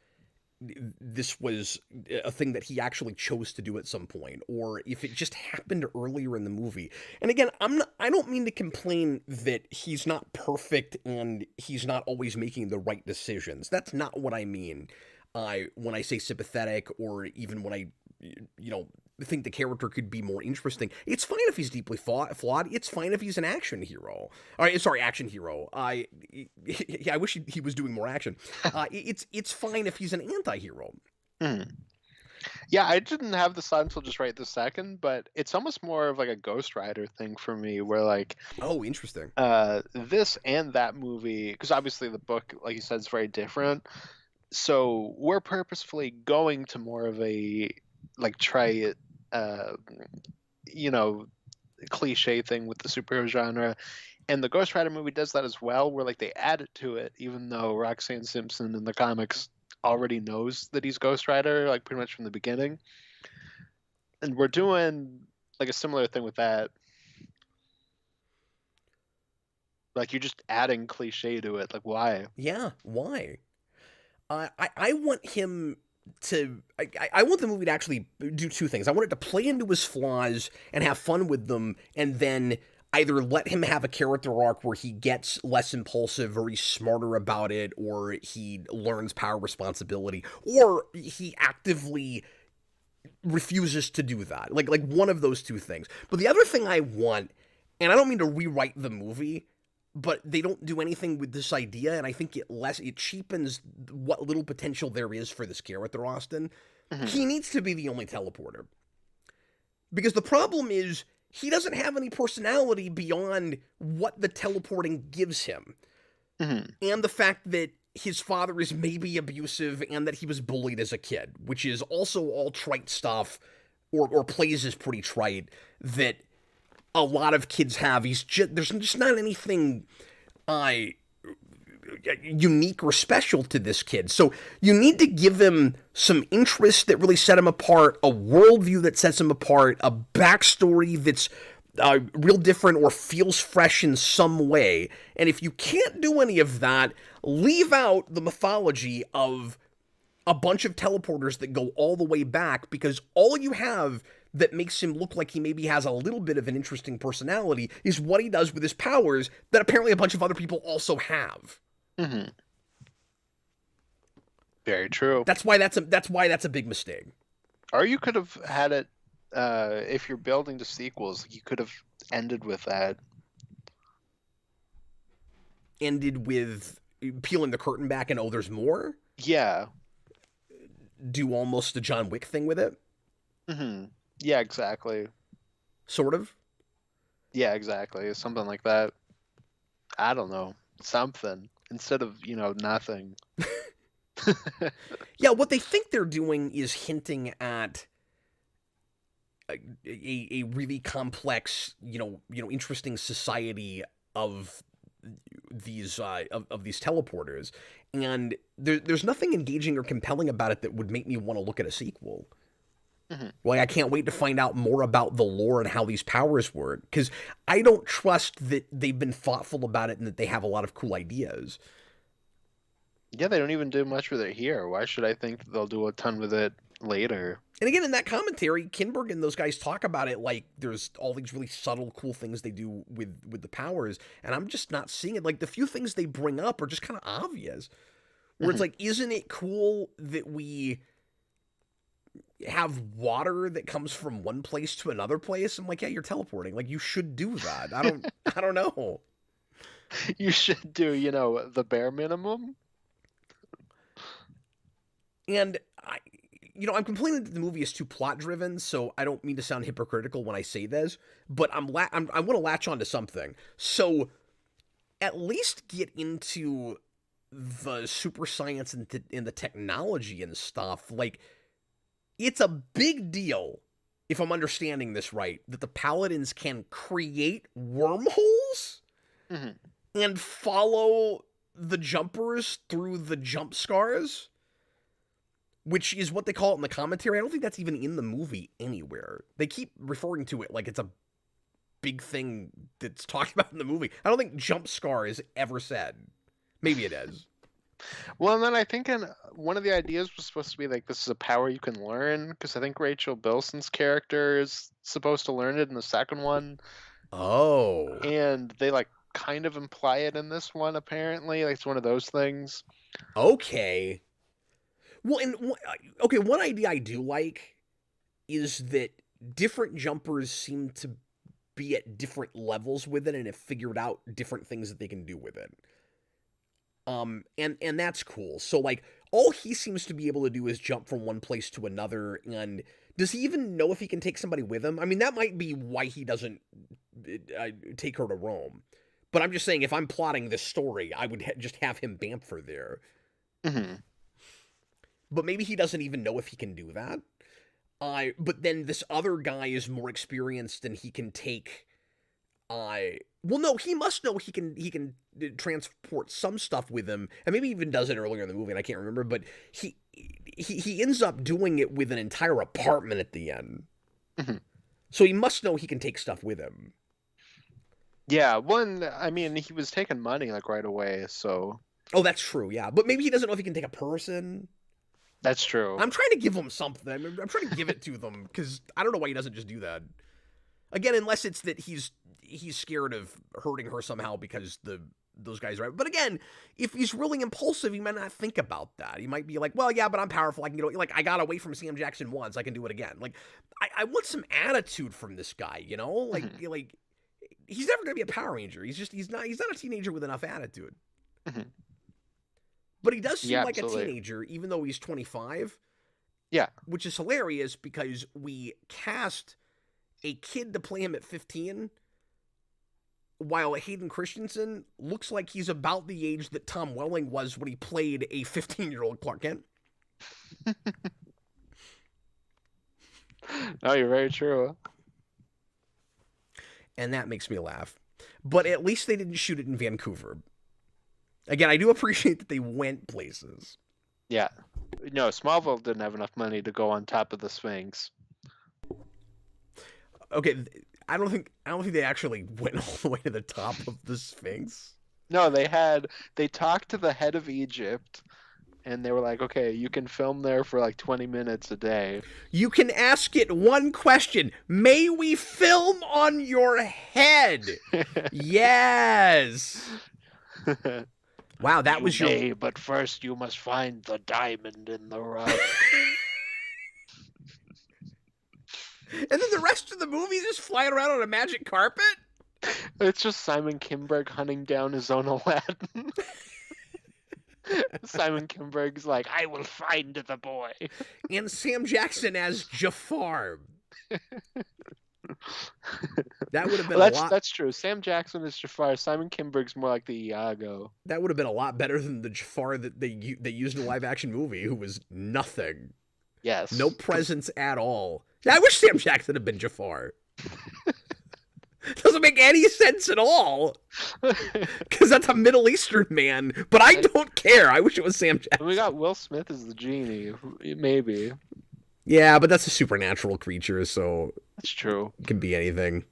this was a thing that he actually chose to do at some point, or if it just happened earlier in the movie? And again, I don't mean to complain that he's not perfect and he's not always making the right decisions. That's not what I mean when I say sympathetic, or even when I, think the character could be more interesting. It's fine if he's deeply flawed. It's fine if he's an action hero. Action hero. I wish he was doing more action. It's fine if he's an anti-hero. Mm. Yeah, I didn't have the thought until just right this second, but it's almost more of like a Ghost Rider thing for me, where like, oh, interesting. This and that movie, because obviously the book, like you said, is very different. So we're purposefully going to more of a like cliche thing with the superhero genre, and the Ghost Rider movie does that as well, where like they add it to it, even though Roxanne Simpson in the comics already knows that he's Ghost Rider, like pretty much from the beginning. And we're doing like a similar thing with that. Like, you're just adding cliche to it. Like, why? Yeah, why? I want him to. I want the movie to actually do two things. I want it to play into his flaws and have fun with them, and then either let him have a character arc where he gets less impulsive, or he's smarter about it, or he learns power responsibility, or he actively refuses to do that. Like one of those two things. But the other thing I want, and I don't mean to rewrite the movie, but they don't do anything with this idea, and I think it cheapens what little potential there is for this character, Austin. Mm-hmm. He needs to be the only teleporter. Because the problem is, he doesn't have any personality beyond what the teleporting gives him. Mm-hmm. And the fact that his father is maybe abusive, and that he was bullied as a kid, which is also all trite stuff, or plays as pretty trite, that a lot of kids have. There's just not anything uh, unique or special to this kid. So you need to give him some interests that really set him apart, a worldview that sets him apart, a backstory that's real different or feels fresh in some way. And if you can't do any of that, leave out the mythology of a bunch of teleporters that go all the way back, because all you have that makes him look like he maybe has a little bit of an interesting personality is what he does with his powers that apparently a bunch of other people also have. Mm-hmm. Very true. That's why that's a big mistake. Or you could have had it, if you're building the sequels, you could have ended with that. Ended with peeling the curtain back and, oh, there's more? Yeah. Do almost the John Wick thing with it? Mm-hmm. Yeah, exactly. Sort of? Yeah, exactly. Something like that. I don't know. Something. Instead of, nothing. Yeah, what they think they're doing is hinting at a really complex, interesting society of these teleporters, and there's nothing engaging or compelling about it that would make me want to look at a sequel. Mm-hmm. Like, I can't wait to find out more about the lore and how these powers work, because I don't trust that they've been thoughtful about it and that they have a lot of cool ideas. Yeah, they don't even do much with it here. Why should I think they'll do a ton with it later? And again, in that commentary, Kinberg and those guys talk about it like there's all these really subtle, cool things they do with the powers, and I'm just not seeing it. Like, the few things they bring up are just kind of obvious. Where it's like, isn't it cool that we have water that comes from one place to another place? I'm like, yeah, you're teleporting. Like, you should do that. I don't know. You should do, the bare minimum. And I'm complaining that the movie is too plot driven, so I don't mean to sound hypocritical when I say this, but I want to latch on to something. So at least get into the super science and the technology and stuff. Like, it's a big deal, if I'm understanding this right, that the Paladins can create wormholes Mm-hmm. and follow the jumpers through the jump scars, which is what they call it in the commentary. I don't think that's even in the movie anywhere. They keep referring to it like it's a big thing that's talked about in the movie. I don't think jump scar is ever said. Maybe it is. Well, and then I think one of the ideas was supposed to be like, this is a power you can learn, because I think Rachel Bilson's character is supposed to learn it in the second one. Oh. And they kind of imply it in this one, apparently. Like, it's one of those things. Okay. Well, okay, one idea I do like is that different jumpers seem to be at different levels with it and have figured out different things that they can do with it. And that's cool. So, like, all he seems to be able to do is jump from one place to another, and does he even know if he can take somebody with him? I mean, that might be why he doesn't take her to Rome. But I'm just saying, if I'm plotting this story, I would just have him Bamfer there. Mm-hmm. But maybe he doesn't even know if he can do that. But then this other guy is more experienced and he can take. Well, no, he must know he can transport some stuff with him, and maybe even does it earlier in the movie, and I can't remember. But he ends up doing it with an entire apartment at the end. Mm-hmm. So he must know he can take stuff with him. Yeah, I mean, he was taking money right away, so. Oh, that's true. Yeah, but maybe he doesn't know if he can take a person. That's true. I'm trying to give him something. I'm trying to give it to them, because I don't know why he doesn't just do that. Again, unless it's that he's scared of hurting her somehow because those guys are. But again, if he's really impulsive, he might not think about that. He might be like, well, yeah, but I'm powerful. I can like, I got away from Sam Jackson once. I can do it again. Like, I want some attitude from this guy. Like Mm-hmm. like he's never gonna be a Power Ranger. He's not a teenager with enough attitude. Mm-hmm. But he does seem like absolutely. a teenager, even though he's 25. Yeah. Which is hilarious because we cast a kid to play him at 15, while Hayden Christensen looks like he's about the age that Tom Welling was when he played a 15-year-old Clark Kent. No, you're very true. and that makes me laugh. But at least they didn't shoot it in Vancouver. Again, I do appreciate that they went places. Yeah. No, Smallville didn't have enough money to go on top of the Sphinx. Okay, I don't think they actually went all the way to the top of the Sphinx. No, they talked to the head of Egypt, and they were like, okay, you can film there for like 20 minutes a day. You can ask it one question. May we film on your head? Yes. Wow, that was your... But first you must find the diamond in the rough. And then the rest of the movie is just flying around on a magic carpet? It's just Simon Kinberg hunting down his own Aladdin. Simon Kinberg's like, I will find the boy. And Sam Jackson as Jafar. That would have been a lot... That's true. Sam Jackson is Jafar. Simon Kinberg's more like the Iago. That would have been a lot better than the Jafar that they used in a live-action movie, who was nothing. Yes. No presence at all. I wish Sam Jackson had been Jafar. Doesn't make any sense at all. Because that's a Middle Eastern man. But I don't care. I wish it was Sam Jackson. We got Will Smith as the genie. Maybe. Yeah, but that's a supernatural creature, so... That's true. It can be anything.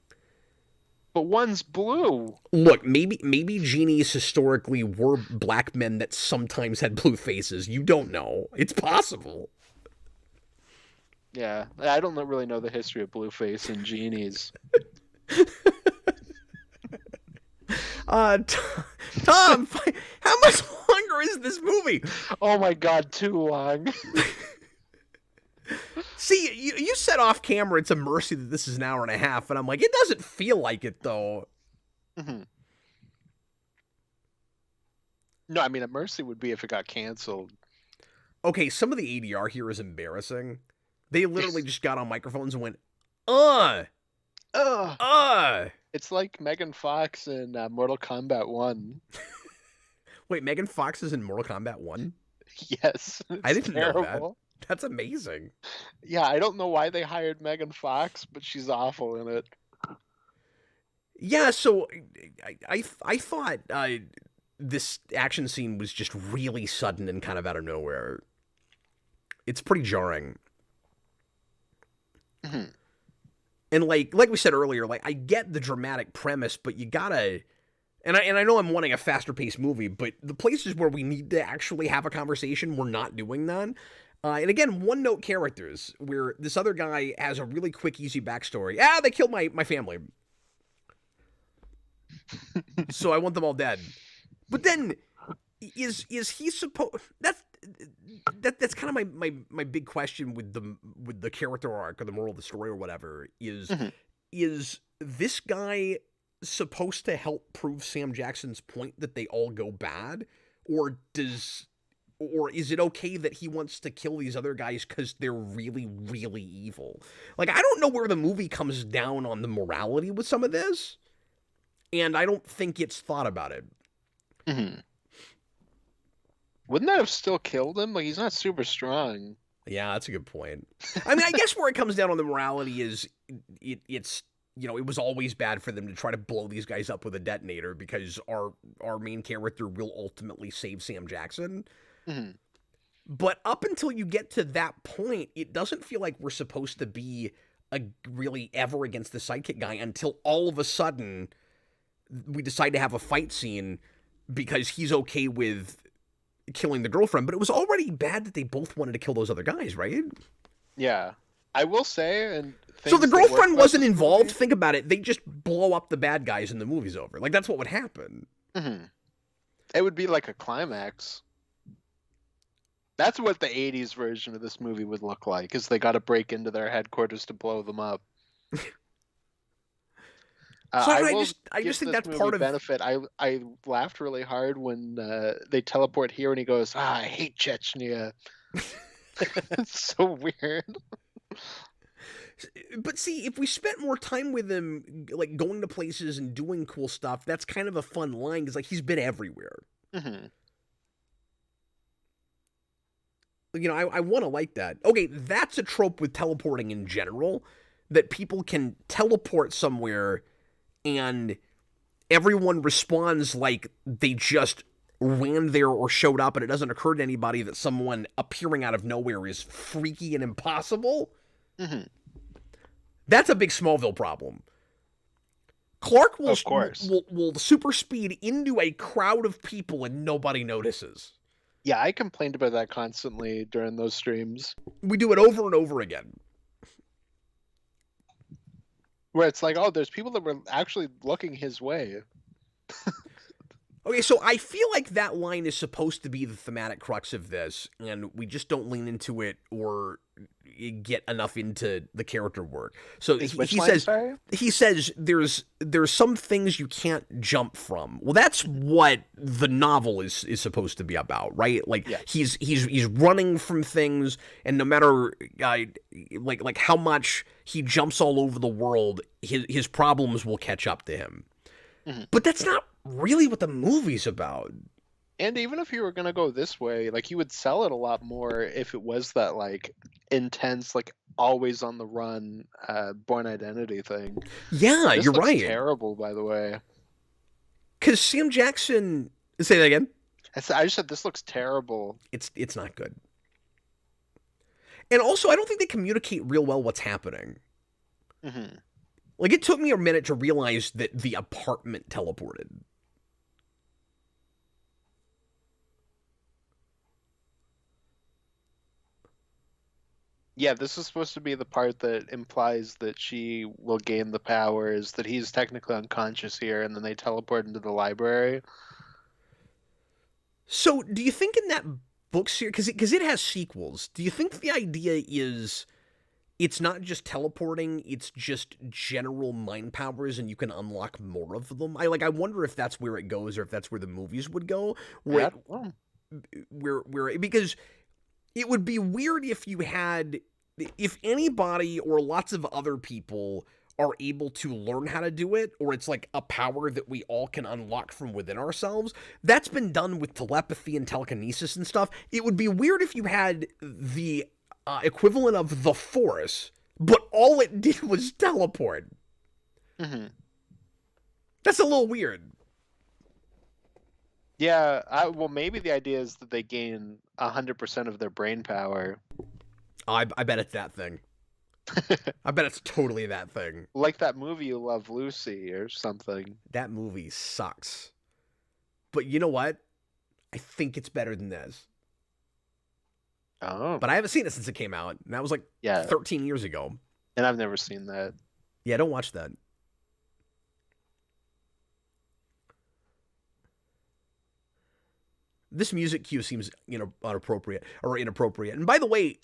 But one's blue. Look, maybe genies historically were black men that sometimes had blue faces. You don't know. It's possible. Yeah, I don't really know the history of Blueface and genies. Tom, how much longer is this movie? Oh my god, too long. See, you said off camera it's a mercy that this is an hour and a half, and I'm like, it doesn't feel like it, though. Mm-hmm. No, I mean, a mercy would be if it got canceled. Okay, some of the ADR here is embarrassing. They literally just got on microphones and went, It's like Megan Fox in Mortal Kombat 1. Wait, Megan Fox is in Mortal Kombat 1? Yes. I didn't terrible. know that. That's amazing. Yeah, I don't know why they hired Megan Fox, but she's awful in it. Yeah, so I thought this action scene was just really sudden and kind of out of nowhere. It's pretty jarring. Mm-hmm. And like we said earlier, like I get the dramatic premise, but you gotta, and I know I'm wanting a faster paced movie, but the places where we need to actually have a conversation, we're not doing that. And again, one note characters where this other guy has a really quick, easy backstory. They killed my family, so I want them all dead. But then is he supposed? That's kind of my big question with the character arc or the moral of the story or whatever is is this guy supposed to help prove Sam Jackson's point that they all go bad, or is it okay that he wants to kill these other guys because they're really, really evil? Like, I don't know where the movie comes down on the morality with some of this, and I don't think it's thought about it. Mm-hmm. Wouldn't that have still killed him? Like, he's not super strong. Yeah, that's a good point. I mean, I guess where it comes down on the morality is it's, it was always bad for them to try to blow these guys up with a detonator because our main character will ultimately save Sam Jackson. Mm-hmm. But up until you get to that point, it doesn't feel like we're supposed to be really ever against the sidekick guy until all of a sudden we decide to have a fight scene because he's okay with killing the girlfriend. But it was already bad that they both wanted to kill those other guys, right? Yeah. I will say, and so the girlfriend wasn't involved. Think about it. They just blow up the bad guys and the movie's over. Like, that's what would happen. Mm-hmm. It would be like a climax. That's what the 80s version of this movie would look like, is they got to break into their headquarters to blow them up. So I just think that's part of benefit. I laughed really hard when they teleport here and he goes, I hate Chechnya. It's so weird. But see, if we spent more time with him, like going to places and doing cool stuff, that's kind of a fun line because like he's been everywhere. Mm-hmm. I want to like that. Okay, that's a trope with teleporting in general, that people can teleport somewhere and everyone responds like they just ran there or showed up, and it doesn't occur to anybody that someone appearing out of nowhere is freaky and impossible. Mm-hmm. That's a big Smallville problem. Clark will, Of course. will super speed into a crowd of people and nobody notices. Yeah, I complained about that constantly during those streams. We do it over and over again. Where it's like, oh, there's people that were actually looking his way. Okay, so I feel like that line is supposed to be the thematic crux of this, and we just don't lean into it or get enough into the character work. So he says there's some things you can't jump from. Well, that's what the novel is supposed to be about, right? Like he's running from things, and no matter like how much he jumps all over the world, his problems will catch up to him. Mm-hmm. But that's not really what the movie's about. And even if you were gonna go this way, like, you would sell it a lot more if it was that like intense, like always on the run, Born Identity thing. Yeah, this you're looks right. Terrible, by the way. Because Sam Jackson, say that again. I just said this looks terrible. It's not good. And also, I don't think they communicate real well what's happening. Mm-hmm. Like, it took me a minute to realize that the apartment teleported. Yeah, this is supposed to be the part that implies that she will gain the powers, that he's technically unconscious here, and then they teleport into the library. So, do you think in that book series, because it has sequels, do you think the idea is it's not just teleporting, it's just general mind powers, and you can unlock more of them? I wonder if that's where it goes, or if that's where the movies would go. Where because it would be weird if anybody or lots of other people are able to learn how to do it, or it's like a power that we all can unlock from within ourselves. That's been done with telepathy and telekinesis and stuff. It would be weird if you had the equivalent of the Force, but all it did was teleport. Mm-hmm. That's a little weird. Yeah, well, maybe the idea is that they gain 100% of their brain power. I bet it's that thing. I bet it's totally that thing. Like that movie you love, Lucy, or something. That movie sucks. But you know what? I think it's better than this. Oh. But I haven't seen it since it came out. And that was 13 years ago. And I've never seen that. Yeah, don't watch that. This music cue seems inappropriate. And by the way,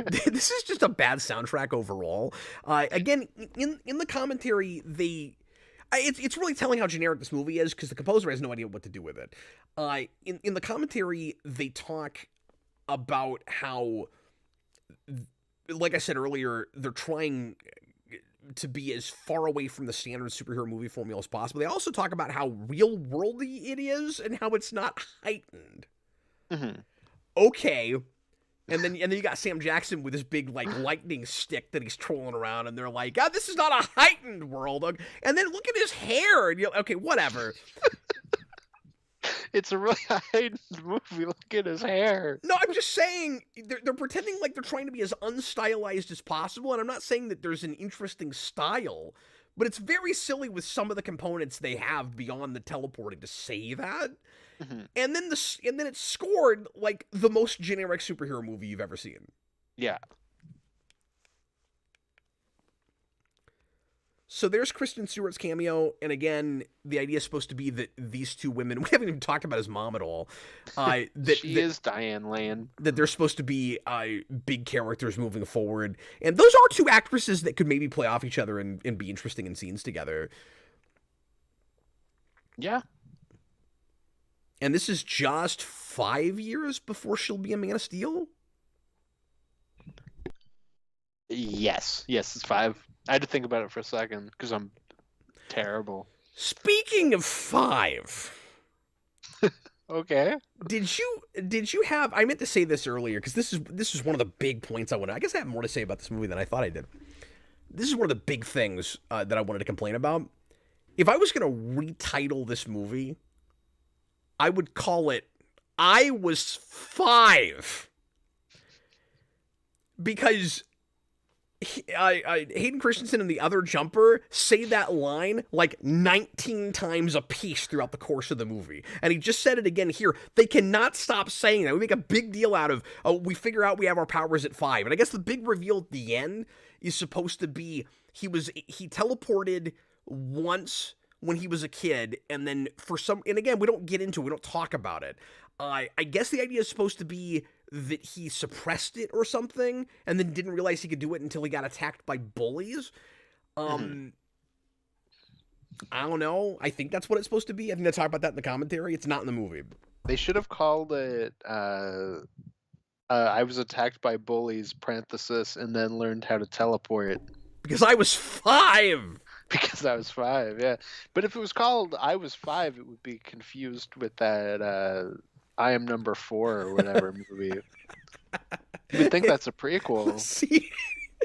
this is just a bad soundtrack overall. Again, in the commentary, it's really telling how generic this movie is, because the composer has no idea what to do with it. In the commentary, they talk about how, like I said earlier, they're trying to be as far away from the standard superhero movie formula as possible. They also talk about how real-worldy it is and how it's not heightened. Mm-hmm. Okay. And then you got Sam Jackson with his big lightning stick that he's trolling around, and they're like, "Oh, this is not a heightened world." And then look at his hair. And okay, whatever. It's a really heightened movie. Look at his hair. No, I'm just saying they're pretending like they're trying to be as unstylized as possible, and I'm not saying that there's an interesting style, but it's very silly with some of the components they have beyond the teleporting to say that. Mm-hmm. And then it's scored like the most generic superhero movie you've ever seen. Yeah. So there's Kristen Stewart's cameo, and again, the idea is supposed to be that these two women, we haven't even talked about his mom at all. She is Diane Lane. That they're supposed to be big characters moving forward. And those are two actresses that could maybe play off each other and be interesting in scenes together. Yeah. And this is just 5 years before she'll be a Man of Steel? Yes, it's 5. I had to think about it for a second because I'm terrible. Speaking of 5. Okay. Did you have? I meant to say this earlier because this is one of the big points I wanted. I guess I have more to say about this movie than I thought I did. This is one of the big things that I wanted to complain about. If I was going to retitle this movie, I would call it I Was 5. Because Hayden Christensen and the other jumper say that line like 19 times a piece throughout the course of the movie. And he just said it again here. They cannot stop saying that. We make a big deal out of, we figure out we have our powers at 5. And I guess the big reveal at the end is supposed to be he teleported once when he was a kid, and then and again, we don't get into it, we don't talk about it. I guess the idea is supposed to be that he suppressed it or something, and then didn't realize he could do it until he got attacked by bullies. I don't know. I think that's what it's supposed to be. I think they talk about that in the commentary. It's not in the movie. They should have called it, I was attacked by bullies, parenthesis, and then learned how to teleport. Because I was 5! Because I was 5, yeah. But if it was called I Was 5, it would be confused with that I Am Number 4 or whatever movie. You would think that's a prequel. See,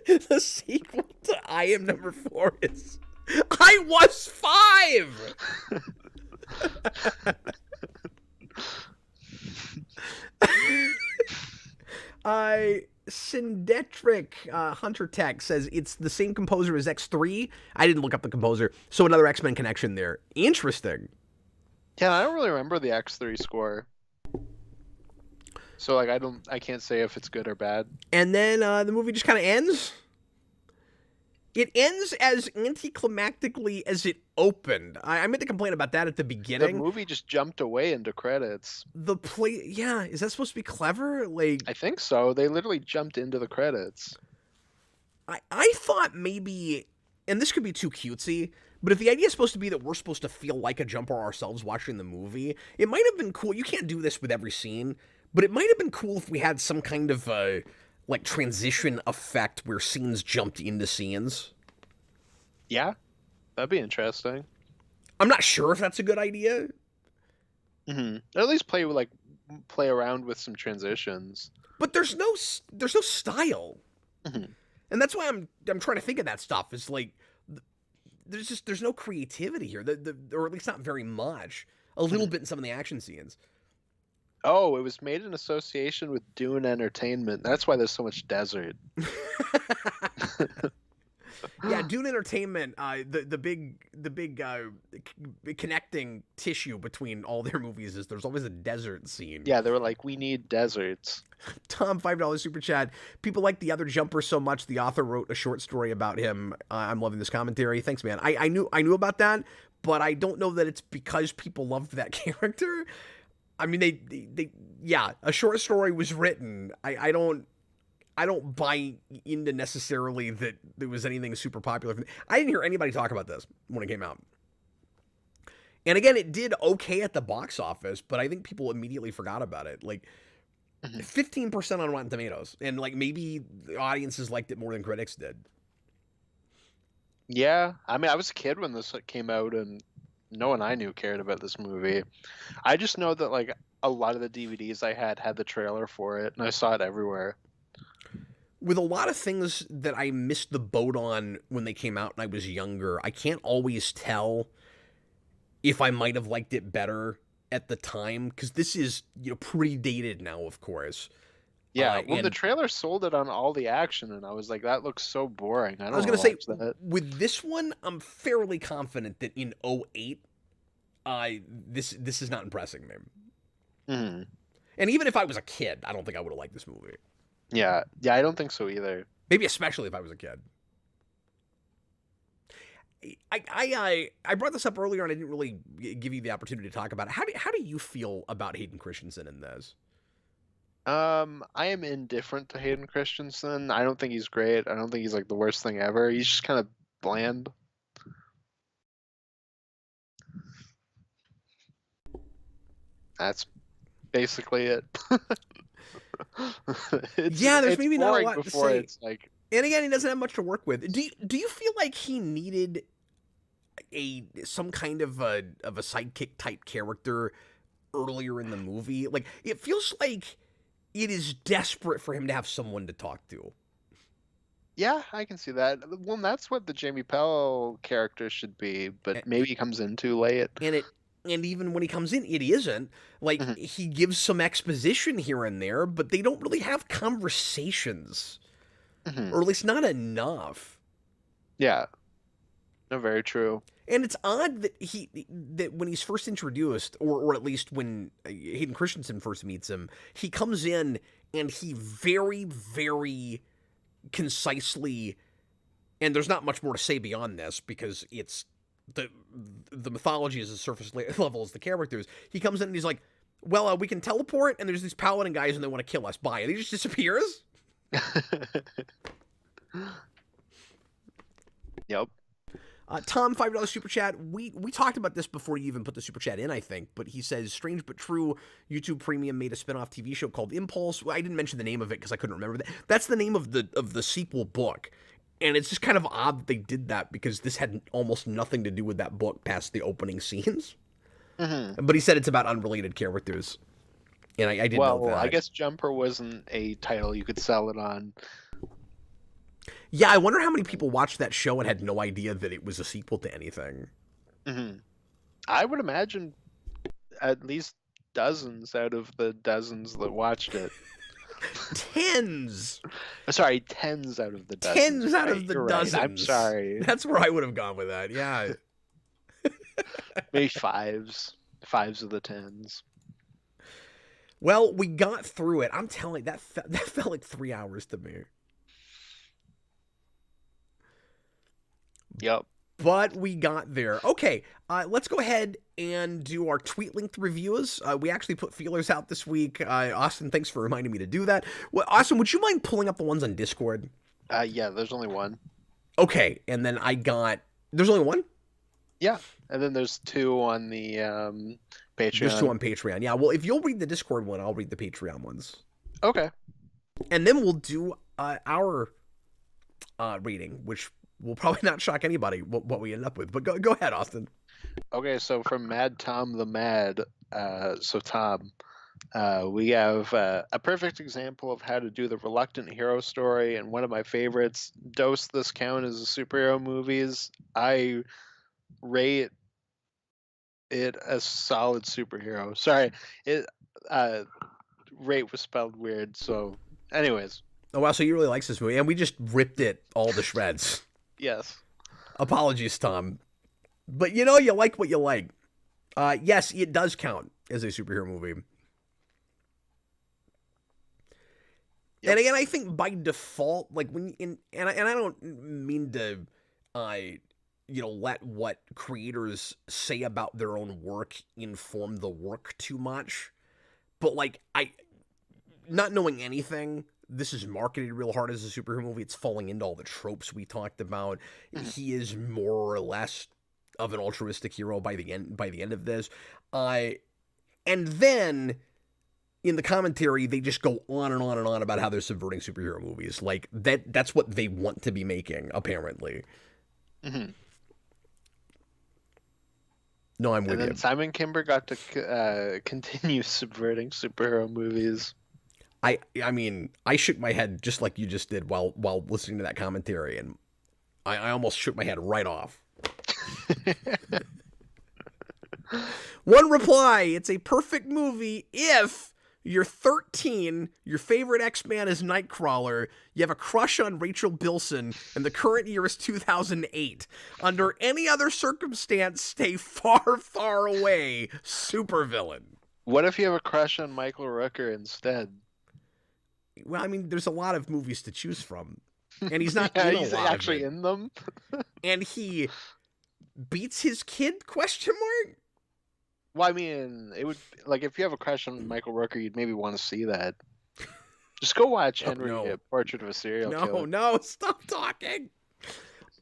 the sequel to I Am Number 4 is I Was 5! Syndetric Hunter Tech says it's the same composer as X3. I didn't look up the composer, so another X-Men connection there. Interesting. Yeah, I don't really remember the X3 score. So like I can't say if it's good or bad. And then the movie just kind of ends. It ends as anticlimactically as it opened. I meant to complain about that at the beginning. The movie just jumped away into credits. Yeah, is that supposed to be clever? Like, I think so. They literally jumped into the credits. I thought maybe, and this could be too cutesy, but if the idea is supposed to be that we're supposed to feel like a jumper ourselves watching the movie, it might have been cool. You can't do this with every scene, but it might have been cool if we had some kind of like transition effect where scenes jumped into scenes. Yeah, that'd be interesting. I'm not sure if that's a good idea. Mm-hmm. Or at least play around with some transitions. But there's no style, Mm-hmm. and that's why I'm trying to think of that stuff. It's like there's no creativity here, or at least not very much. A little bit in some of the action scenes. Oh, it was made in association with Dune Entertainment. That's why there's so much desert. Yeah, Dune Entertainment, the big connecting tissue between all their movies is there's always a desert scene. Yeah, they were like, we need deserts. Tom, $5 super chat. People like the other jumper so much. The author wrote a short story about him. I'm loving this commentary. Thanks, man. I knew about that, but I don't know that it's because people loved that character. I mean, they a short story was written. I don't buy into necessarily that there was anything super popular. I didn't hear anybody talk about this when it came out. And again, it did okay at the box office, but I think people immediately forgot about it. Like 15% on Rotten Tomatoes, and like maybe the audiences liked it more than critics did. Yeah, I mean, I was a kid when this came out, and no one I knew cared about this movie. I just know that like a lot of the DVDs I had the trailer for it, and I saw it everywhere. With a lot of things that I missed the boat on when they came out and I was younger, I can't always tell if I might have liked it better at the time, because this is pretty dated now, of course. Yeah, well, the trailer sold it on all the action, and I was like, that looks so boring. I was going to say, with this one, I'm fairly confident that in 2008, this is not impressing me. Mm-hmm. And even if I was a kid, I don't think I would have liked this movie. Yeah, I don't think so either. Maybe especially if I was a kid. I brought this up earlier, and I didn't really give you the opportunity to talk about it. How do you feel about Hayden Christensen in this? I am indifferent to Hayden Christensen. I don't think he's great. I don't think he's like the worst thing ever. He's just kind of bland. That's basically it. There's maybe not a lot to say. It's like, and again, he doesn't have much to work with. Do you feel like he needed some kind of a sidekick type character earlier in the movie? Like, it feels like it is desperate for him to have someone to talk to. Yeah, I can see that. Well, that's what the Jamie Pell character should be, but maybe he comes in too late. And even when he comes in, it isn't. Like, Mhm, he gives some exposition here and there, but they don't really have conversations, mhm. or at least not enough. Yeah, no, very true. And it's odd that when he's first introduced, or at least when Hayden Christensen first meets him, he comes in and he very, very concisely, and there's not much more to say beyond this because it's the the mythology is as surface level as the characters. He comes in and he's like, "Well, we can teleport, and there's these paladin guys, and they want to kill us. Bye." And he just disappears. Yep. Tom, $5 super chat. We talked about this before you even put the super chat in, I think. But he says, "Strange but true. YouTube Premium made a spinoff TV show called Impulse." Well, I didn't mention the name of it because I couldn't remember that. That's the name of the sequel book, and it's just kind of odd that they did that because this had almost nothing to do with that book past the opening scenes. Hmm. But he said it's about unrelated characters, and I did know Well, that. I guess Jumper wasn't a title you could sell it on. Yeah, I wonder how many people watched that show and had no idea that it was a sequel to anything. Hmm. I would imagine at least dozens out of the dozens that watched it. Tens. Sorry, tens out of the dozens. Tens out Right, of the you're dozens. right. I'm sorry. That's where I would have gone with that. Yeah. Maybe fives. Fives of the tens. Well, we got through it. I'm telling you, that felt like 3 hours to me. Yep. But we got there. Okay, let's go ahead and do our tweet length reviews. We actually put feelers out this week. Austin, thanks for reminding me to do that. Well, Austin, would you mind pulling up the ones on Discord? Yeah, there's only one. Okay, and then there's only one? Yeah. And then there's two on the Patreon. There's two on Patreon. Yeah, well, if you'll read the Discord one, I'll read the Patreon ones. Okay. And then we'll do our rating, which will probably not shock anybody what we end up with. But go ahead, Austin. Okay, so from Mad Tom the Mad, so Tom, we have a perfect example of how to do the reluctant hero story, and one of my favorites. Does this count as a superhero movies? I rate it a solid superhero. Sorry, it rate was spelled weird. So, anyways, Oh wow, so you really likes this movie, and we just ripped it all to shreds. yes. Apologies, Tom. But you know, you like what you like. Yes, it does count as a superhero movie. Yep. And again, I think by default, like and I don't mean to, let what creators say about their own work inform the work too much. But like, not knowing anything, this is marketed real hard as a superhero movie. It's falling into all the tropes we talked about. He is more or less of an altruistic hero by the end of this. And then in the commentary, they just go on and on and on about how they're subverting superhero movies. Like that's what they want to be making, apparently. Mm-hmm. No, I'm with And then you. Simon Kimber got to continue subverting superhero movies. I mean, I shook my head just like you just did while listening to that commentary, and I almost shook my head right off. One reply: it's a perfect movie if you're 13, your favorite X-Man is Nightcrawler, you have a crush on Rachel Bilson, and the current year is 2008. Under any other circumstance, stay far, far away. Supervillain. What if you have a crush on Michael Rooker instead? Well, I mean, there's a lot of movies to choose from, and he's not Yeah, in a he's lot actually of it. in them. And he beats his kid? Question mark. Well, I mean, it would like if you have a crush on Michael Rooker, you'd maybe want to see that. Just go watch Henry no. Portrait of a Serial Killer. No, stop talking.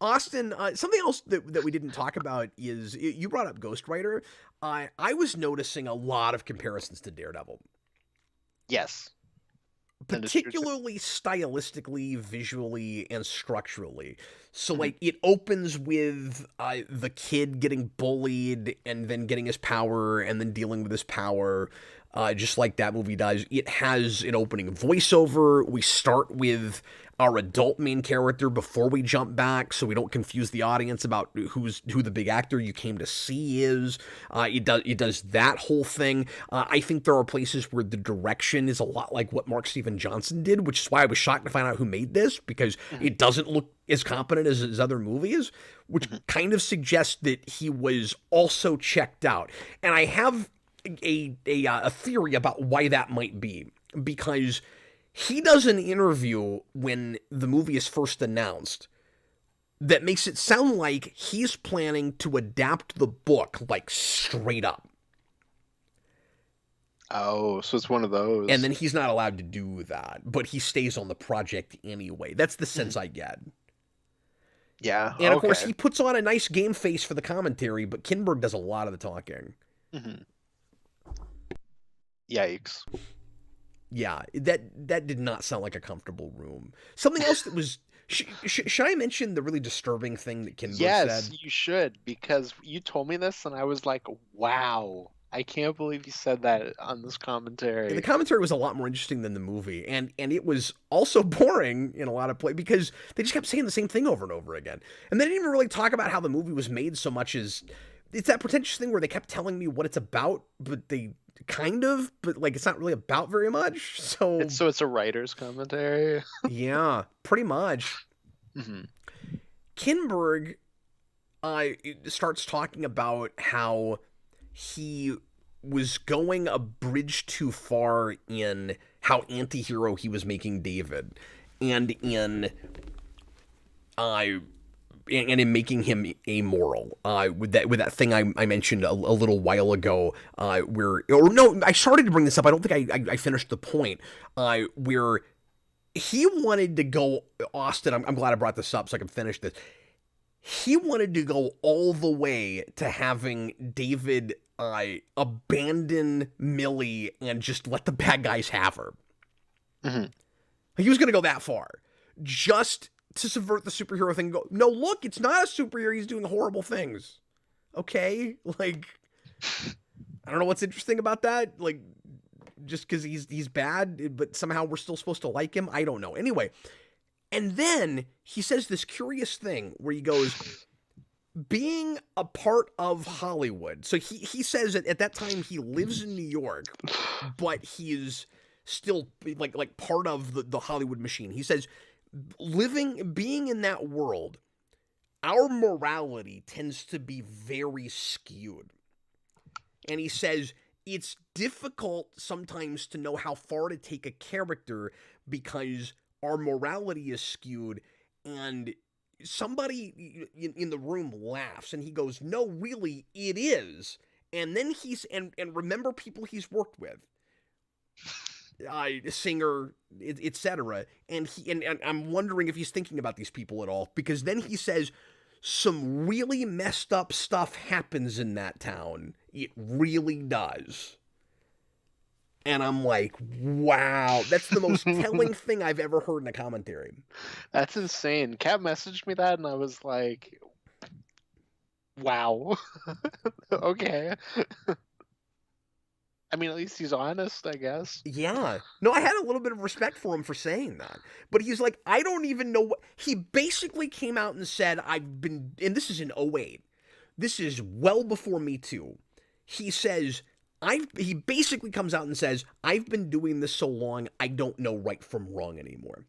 Austin, something else that we didn't talk about is you brought up Ghost Rider. I was noticing a lot of comparisons to Daredevil. Yes. Particularly stylistically, visually, and structurally. So, Mhm. like, it opens with the kid getting bullied and then getting his power and then dealing with his power, just like that movie does. It has an opening voiceover. We start with our adult main character before we jump back, so we don't confuse the audience about who the big actor you came to see is. It does that whole thing. I think there are places where the direction is a lot like what Mark Steven Johnson did, which is why I was shocked to find out who made this, because it doesn't look as competent as his other movies, which kind of suggests that he was also checked out. And I have a theory about why that might be, because he does an interview when the movie is first announced that makes it sound like he's planning to adapt the book, like, straight up. Oh, so it's one of those. And then he's not allowed to do that, but he stays on the project anyway. That's the sense I get. Yeah. And of course, he puts on a nice game face for the commentary, but Kinberg does a lot of the talking. Yikes. Yeah, that did not sound like a comfortable room. Something else that was... Should I mention the really disturbing thing that Kinberg said? Yes, you should, because you told me this, and I was like, wow. I can't believe you said that on this commentary. And the commentary was a lot more interesting than the movie, and it was also boring in a lot of places, because they just kept saying the same thing over and over again. And they didn't even really talk about how the movie was made so much as... It's that pretentious thing where they kept telling me what it's about, but they... Kind of, but like it's not really about very much. So it's a writer's commentary. Yeah, pretty much. Kinberg starts talking about how he was going a bridge too far in how anti-hero he was making David, and in making him amoral, with that thing I mentioned a little while ago, I started to bring this up. I don't think I finished the point, where he wanted to go, Austin, I'm glad I brought this up so I can finish this. He wanted to go all the way to having David abandon Millie and just let the bad guys have her. He was going to go that far, just to subvert the superhero thing and go, no, look, it's not a superhero, he's doing horrible things. Okay? Like, I don't know what's interesting about that. Like, just because he's bad, but somehow we're still supposed to like him? I don't know. Anyway, and then he says this curious thing where he goes, being a part of Hollywood. So he says that at that time he lives in New York, but he is still like part of the Hollywood machine. He says, being in that world, our morality tends to be very skewed. And he says it's difficult sometimes to know how far to take a character because our morality is skewed. And somebody in the room laughs and he goes, no, really, it is. And then and remember people he's worked with. Singer, etc. And I'm wondering if he's thinking about these people at all, because then he says some really messed up stuff happens in that town. It really does. And I'm like, wow, that's the most telling thing I've ever heard in a commentary. That's insane. Kat messaged me that and I was like, wow. Okay. I mean, at least he's honest, I guess. Yeah. No, I had a little bit of respect for him for saying that. But he's like, I don't even know what... He basically came out and said, and this is in 2008. This is well before Me Too. He says, he basically comes out and says, I've been doing this so long, I don't know right from wrong anymore.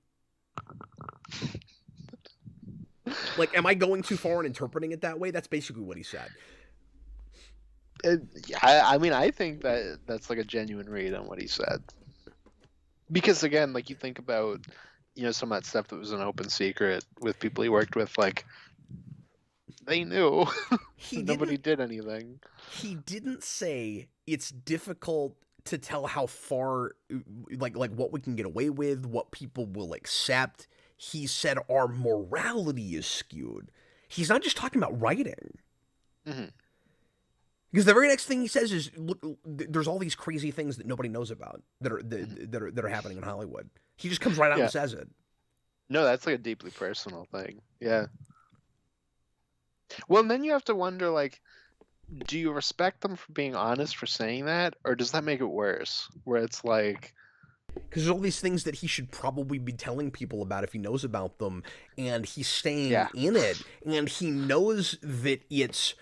Like, am I going too far in interpreting it that way? That's basically what he said. I mean, I think that's like a genuine read on what he said. Because again, like you think about, some of that stuff that was an open secret with people he worked with, like they knew. Nobody did anything. He didn't say it's difficult to tell how far, like what we can get away with, what people will accept. He said our morality is skewed. He's not just talking about writing. Because the very next thing he says is, "Look, there's all these crazy things that nobody knows about that are happening in Hollywood." He just comes right out and says it. No, that's like a deeply personal thing. Yeah. Well, and then you have to wonder, like, do you respect them for being honest for saying that, or does that make it worse? Where it's like, Because there's all these things that he should probably be telling people about if he knows about them, and he's staying Yeah. in it, and he knows that it's,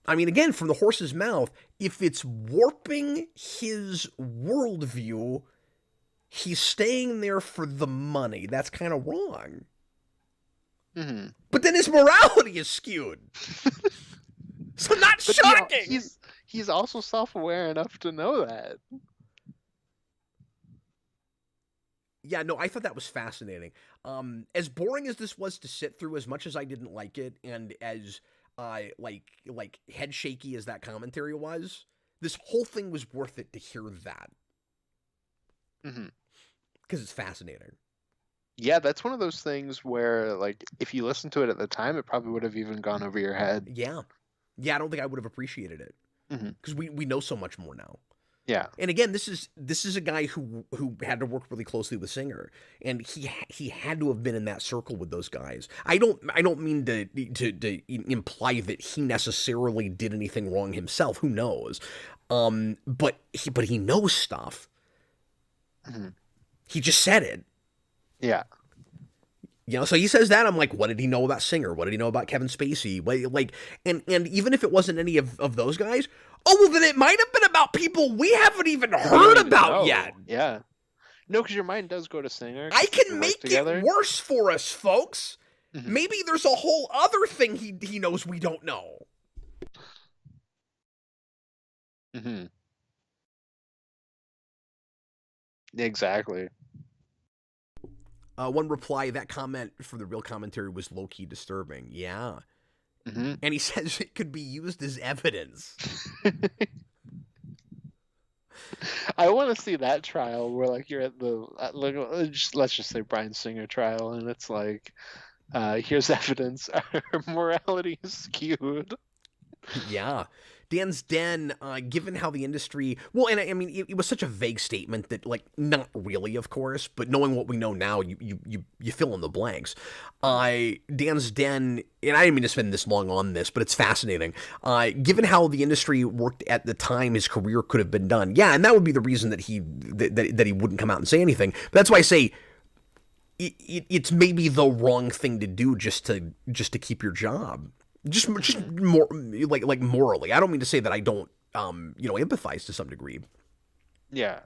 I mean, again, from the horse's mouth, if it's warping his worldview, he's staying there for the money. That's kind of wrong. Mm-hmm. But then his morality is skewed. So not But shocking! he's also self-aware enough to know that. Yeah, no, I thought that was fascinating. As boring as this was to sit through, as much as I didn't like it, and as like head shaky as that commentary was, this whole thing was worth it to hear that. Mm-hmm. Because it's fascinating. Yeah, that's one of those things where, like, if you listen to it at the time, it probably would have even gone over your head. Yeah. Yeah, I don't think I would have appreciated it. Because we know so much more now. Yeah. And again, this is a guy who had to work really closely with Singer, and he had to have been in that circle with those guys. I don't mean to imply that he necessarily did anything wrong himself. Who knows? But he knows stuff. Mm-hmm. He just said it. Yeah. You know, so he says that, I'm like, what did he know about Singer? What did he know about Kevin Spacey? Like, and even if it wasn't any of those guys, oh, well, then it might have been about people we haven't even heard about yet. Yeah. No, because your mind does go to Singer. I can make it worse for us, folks. Mm-hmm. Maybe there's a whole other thing he knows we don't know. Mm-hmm. Exactly. One reply, that comment for the real commentary was low-key disturbing. Yeah. Mm-hmm. And he says it could be used as evidence. I want to see that trial where, like, you're at the let's just say Bryan Singer trial, and it's like, here's evidence. Our morality is skewed. Yeah. Dan's Den, given how the industry, well, and I mean, it was such a vague statement that, like, not really, of course, but knowing what we know now, you fill in the blanks. Dan's Den, and I didn't mean to spend this long on this, but it's fascinating. Given how the industry worked at the time his career could have been done, yeah, and that would be the reason that he wouldn't come out and say anything. But that's why I say it's maybe the wrong thing to do just to keep your job. Just more like morally. I don't mean to say that I don't empathize to some degree. Yeah.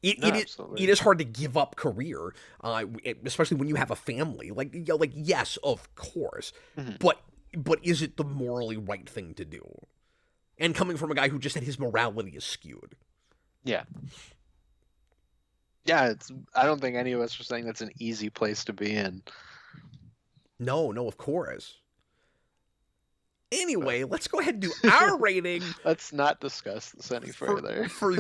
It is hard to give up career, especially when you have a family. Like yes, of course, but is it the morally right thing to do? And coming from a guy who just said his morality is skewed. Yeah. Yeah, I don't think any of us are saying that's an easy place to be in. No, of course. Anyway, let's go ahead and do our rating. Let's not discuss this any further. For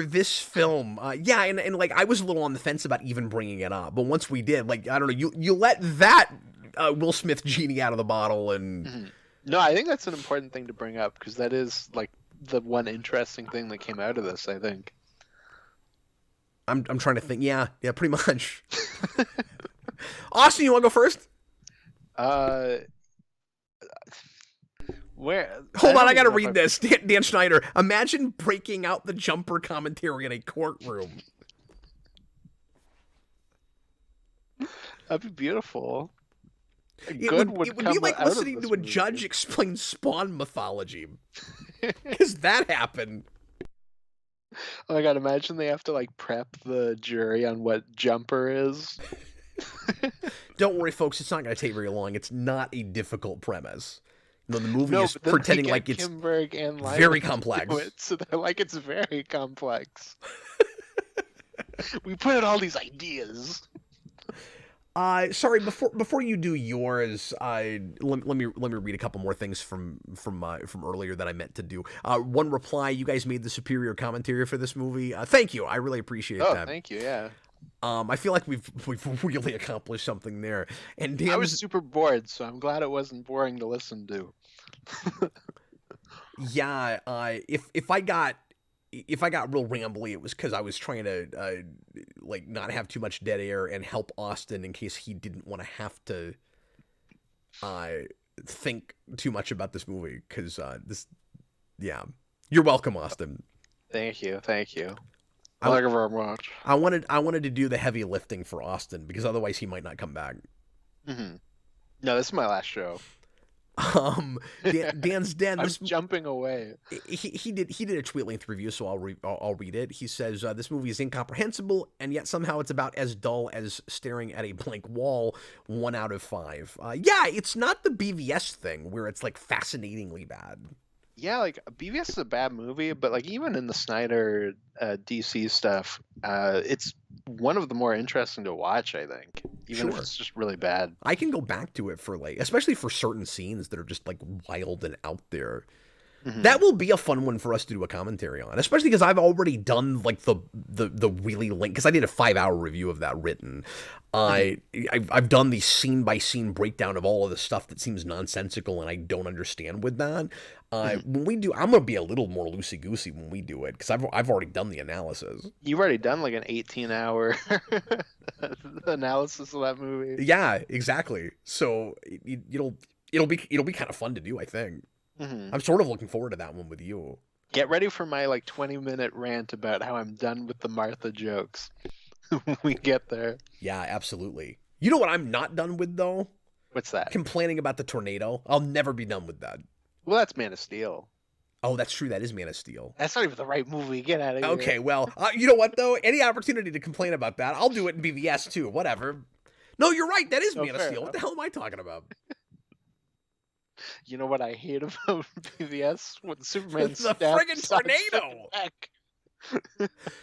this film. Yeah, and like, I was a little on the fence about even bringing it up, but once we did, like, I don't know, you let that Will Smith genie out of the bottle, and... No, I think that's an important thing to bring up, because that is, like, the one interesting thing that came out of this, I think. I'm trying to think. Yeah, pretty much. Austin, you want to go first? Where? Hold on, I gotta read this. Dan Schneider, imagine breaking out the Jumper commentary in a courtroom. That'd be beautiful. It would be like listening to a judge explain Spawn mythology. Because that happened. Oh my god, imagine they have to, like, prep the jury on what Jumper is. Don't worry, folks, it's not going to take very long. It's not a difficult premise. No, the movie is pretending like it's very complex. So they're like, it's very complex. We put in all these ideas. Sorry, before you do yours, let me read a couple more things from earlier that I meant to do. One reply: you guys made the superior commentary for this movie. Thank you, I really appreciate that. Oh, thank you. Yeah. I feel like we've really accomplished something there. And Dan, I was super bored, so I'm glad it wasn't boring to listen to. Yeah, if I got real rambly, it was because I was trying to like not have too much dead air and help Austin in case he didn't want to have to think too much about this movie. Because yeah, you're welcome, Austin. Thank you. I, Like a very much. I wanted to do the heavy lifting for Austin because otherwise he might not come back. Hmm. No, this is my last show. Dan's Den. I'm This jumping away. he did a tweet length review, so I'll read it. He says this movie is incomprehensible, and yet somehow it's about as dull as staring at a blank wall. 1 out of 5. Yeah, it's not the BVS thing where it's like fascinatingly bad. Yeah, like BVS is a bad movie, but like even in the Snyder DC stuff, it's one of the more interesting to watch, I think. Even if it's just really bad. I can go back to it for like, especially for certain scenes that are just like wild and out there. Mm-hmm. That will be a fun one for us to do a commentary on, especially because I've already done like the really link, because I did a 5-hour review of that written. I've done the scene by scene breakdown of all of the stuff that seems nonsensical and I don't understand with that. When we do, I'm gonna be a little more loosey goosey when we do it because I've already done the analysis. You've already done like an 18-hour analysis of that movie. Yeah, exactly. So it'll be kind of fun to do, I think. Mm-hmm. I'm sort of looking forward to that one with you. Get ready for my like 20-minute rant about how I'm done with the Martha jokes when we get there. Yeah, absolutely. You know what I'm not done with though? What's that? Complaining about the tornado. I'll never be done with that. Well, that's Man of Steel. Oh, that's true. That is Man of Steel. That's not even the right movie. Get out of here. Okay, well, you know what though? Any opportunity to complain about that, I'll do it in BVS too. Whatever. No, you're right. That is Man of Steel. What the hell am I talking about? You know what I hate about BVS? When Superman the friggin' tornado!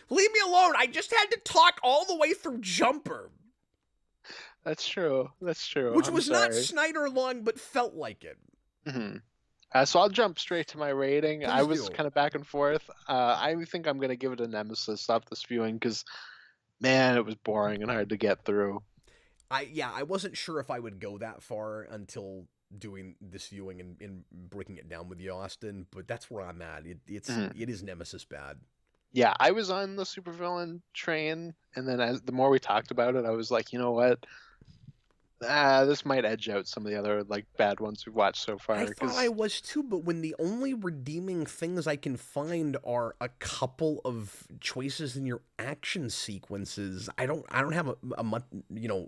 Leave me alone! I just had to talk all the way through Jumper. That's true. That's true. Which was not Snyder long, but felt like it. Mm-hmm. So I'll jump straight to my rating. Please I was do. kind of back and forth. I think I'm going to give it a nemesis off this viewing because, man, it was boring and hard to get through. I wasn't sure if I would go that far until doing this viewing and breaking it down with you, Austin, but that's where I'm at. It is nemesis bad. Yeah, I was on the supervillain train, and then the more we talked about it, I was like, you know what? This might edge out some of the other like bad ones we've watched so far. I thought I was too, but when the only redeeming things I can find are a couple of choices in your action sequences, I don't have a much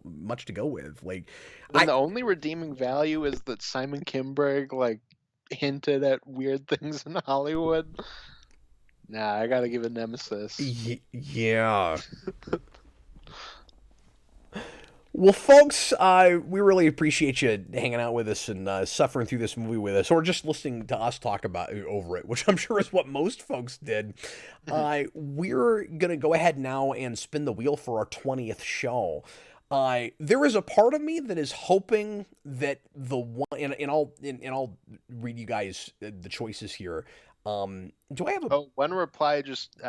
much to go with. Like, the only redeeming value is that Simon Kinberg like hinted at weird things in Hollywood. Nah, I gotta give it nemesis. Yeah. Well, folks, we really appreciate you hanging out with us and suffering through this movie with us, or just listening to us talk about over it, which I'm sure is what most folks did. We're going to go ahead now and spin the wheel for our 20th show. There is a part of me that is hoping that the one, and I'll read you guys the choices here. Do I have a... one reply just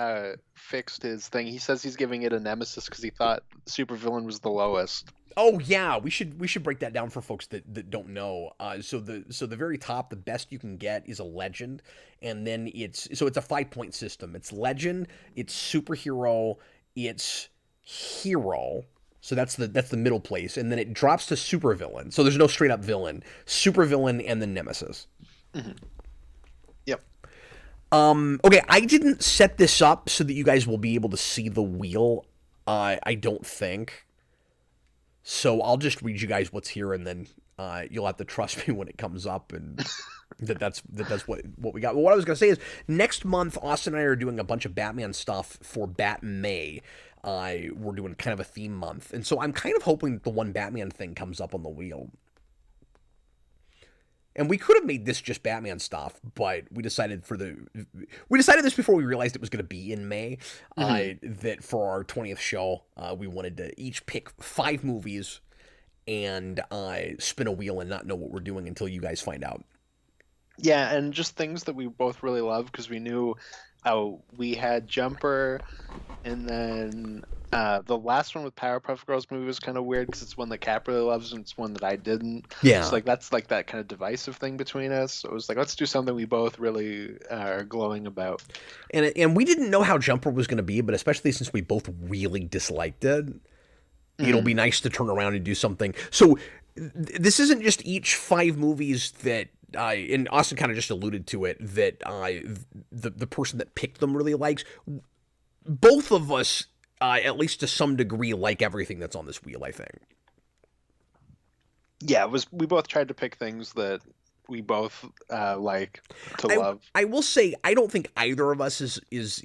fixed his thing. He says he's giving it a nemesis because he thought supervillain was the lowest. Oh yeah, we should break that down for folks that don't know. So the very top, the best you can get is a legend, and then it's a 5-point system. It's legend, it's superhero, it's hero. So that's the middle place, and then it drops to supervillain. So there's no straight up villain, supervillain, and then nemesis. Mm-hmm. Yep. Okay, I didn't set this up so that you guys will be able to see the wheel. I don't think. So I'll just read you guys what's here, and then you'll have to trust me when it comes up, and that's what we got. Well, what I was gonna say is next month, Austin and I are doing a bunch of Batman stuff for Bat May. We're doing kind of a theme month, and so I'm kind of hoping that the one Batman thing comes up on the wheel. And we could have made this just Batman stuff, but we decided this before we realized it was going to be in May. That for our 20th show, we wanted to each pick 5 movies and spin a wheel and not know what we're doing until you guys find out. Yeah, and just things that we both really love because we knew we had Jumper, and then the last one with Powerpuff Girls movie was kind of weird because it's one that Cap really loves and it's one that I didn't. Yeah. So that's like that kind of divisive thing between us. So it was like, let's do something we both really are glowing about. And we didn't know how Jumper was going to be, but especially since we both really disliked it, it'll be nice to turn around and do something. So this isn't just each 5 movies that and Austin kind of just alluded to it, that the person that picked them really likes. both of us, at least to some degree, like everything that's on this wheel, I think. Yeah, we both tried to pick things that we both like to love. I will say I don't think either of us is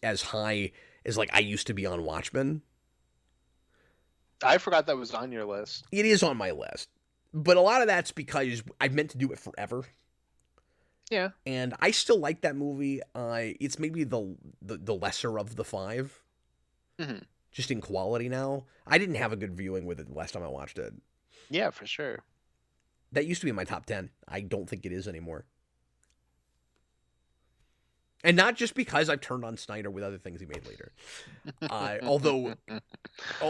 as high as like I used to be on Watchmen. I forgot that was on your list. It is on my list, but a lot of that's because I've meant to do it forever. Yeah, And I still like that movie. It's maybe the lesser of the five, hmm just in quality now. I didn't have a good viewing with it the last time I watched it. yeah, for sure. That used to be in my top 10. I don't think it is anymore. And not just because I've turned on Snyder with other things he made later.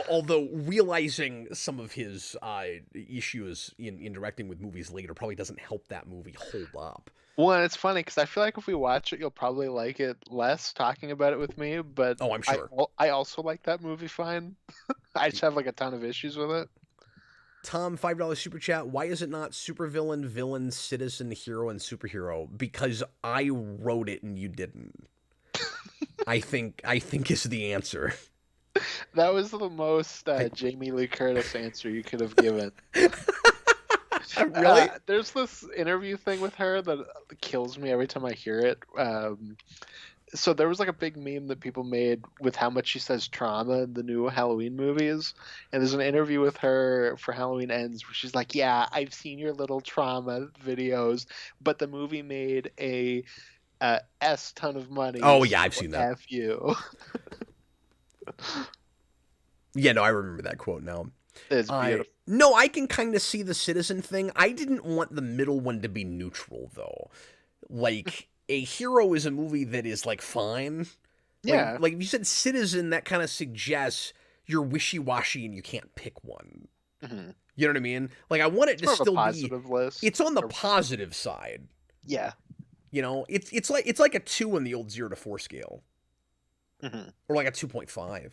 Although realizing some of his issues in directing with movies later probably doesn't help that movie hold up. Well, and it's funny because I feel like if we watch it, you'll probably like it less talking about it with me. But Oh, I'm sure. I also like that movie fine. I just have like a ton of issues with it. Tom, $5 super chat. Why is it not supervillain, villain, citizen, hero, and superhero? Because I wrote it and you didn't. I think is the answer. That was the most Jamie Lee Curtis answer you could have given. Really? There's this interview thing with her that kills me every time I hear it. So there was like a big meme that people made with how much she says trauma in the new Halloween movies. And there's an interview with her for Halloween Ends where she's like, yeah, I've seen your little trauma videos, but the movie made a S ton of money. Oh, yeah, I've seen that. F you. Yeah, no, I remember that quote now. It's beautiful. No, I can kind of see the citizen thing. I didn't want the middle one to be neutral, though. Like, a hero is a movie that is, like, fine. Yeah. Like if you said citizen, that kind of suggests you're wishy-washy and you can't pick one. Mm-hmm. You know what I mean? Like, I want it to still positive list. It's on the positive side. Yeah. You know, it's like a 2 on the old 0 to 4 scale. Mm-hmm. Or like a 2.5.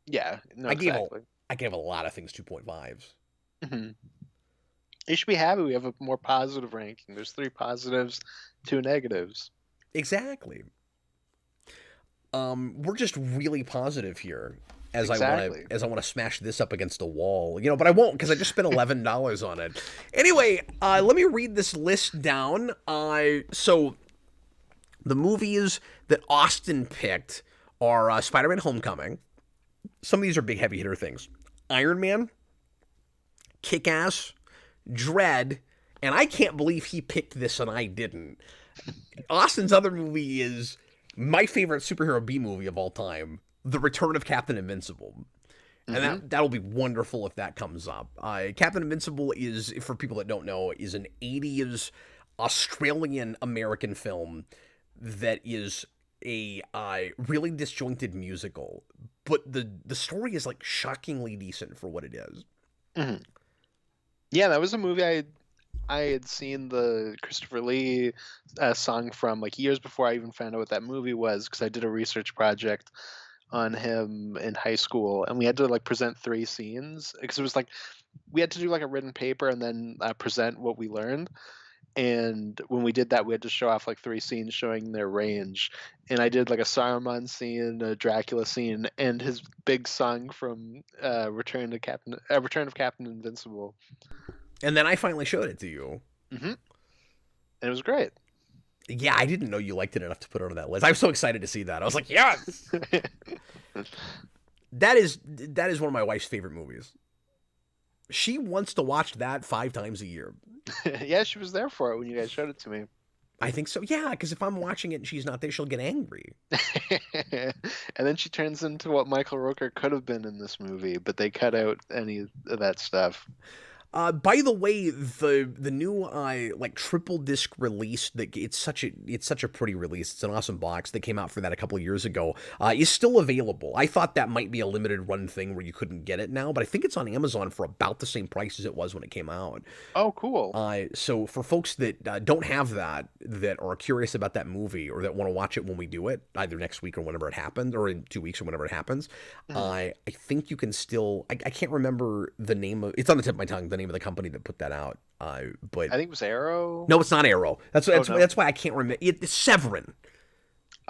Yeah. No, I exactly. gave a lot of things 2.5s. Mm-hmm. You should be happy we have a more positive ranking. There's 3 positives, 2 negatives. Exactly. We're just really positive here. As Exactly. I want to smash this up against a wall, you know, but I won't because I just spent $11 on it. Anyway, let me read this list down. So the movies that Austin picked are Spider-Man: Homecoming. Some of these are big heavy hitter things. Iron Man, Kick-Ass, Dread, and I can't believe he picked this and I didn't. Austin's other movie is my favorite superhero B movie of all time, The Return of Captain Invincible. And that'll be wonderful if that comes up. Captain Invincible is, for people that don't know, is an 80s Australian-American film that is a really disjointed musical. But the story is, like, shockingly decent for what it is. Mm-hmm. Yeah, that was a movie I had seen the Christopher Lee song from, like, years before I even found out what that movie was, because I did a research project on him in high school, and we had to, like, present 3 scenes, because it was like we had to do, like, a written paper and then present what we learned. And when we did that, we had to show off, like, 3 scenes showing their range. And I did, like, a Saruman scene, a Dracula scene, and his big song from Return of Captain Invincible. And then I finally showed it to you. Mm-hmm. And it was great. Yeah, I didn't know you liked it enough to put it on that list. I was so excited to see that. I was like, yes! That is one of my wife's favorite movies. She wants to watch that 5 times a year. Yeah, she was there for it when you guys showed it to me. I think so. Yeah, because if I'm watching it and she's not there, she'll get angry. And then she turns into what Michael Rooker could have been in this movie, but they cut out any of that stuff. By the way, the new like triple disc release that it's such a pretty release. It's an awesome box that came out for that a couple of years ago. Is still available. I thought that might be a limited run thing where you couldn't get it now, but I think it's on Amazon for about the same price as it was when it came out. Oh, cool. So for folks that don't have that are curious about that movie or that want to watch it when we do it, either next week or whenever it happens, or in 2 weeks or whenever it happens, I think you can still. I can't remember the name of. It's on the tip of my tongue. The name of the company that put that out, but I think it was Arrow. No, it's not Arrow. That's no. That's why I can't remember. It's Severin.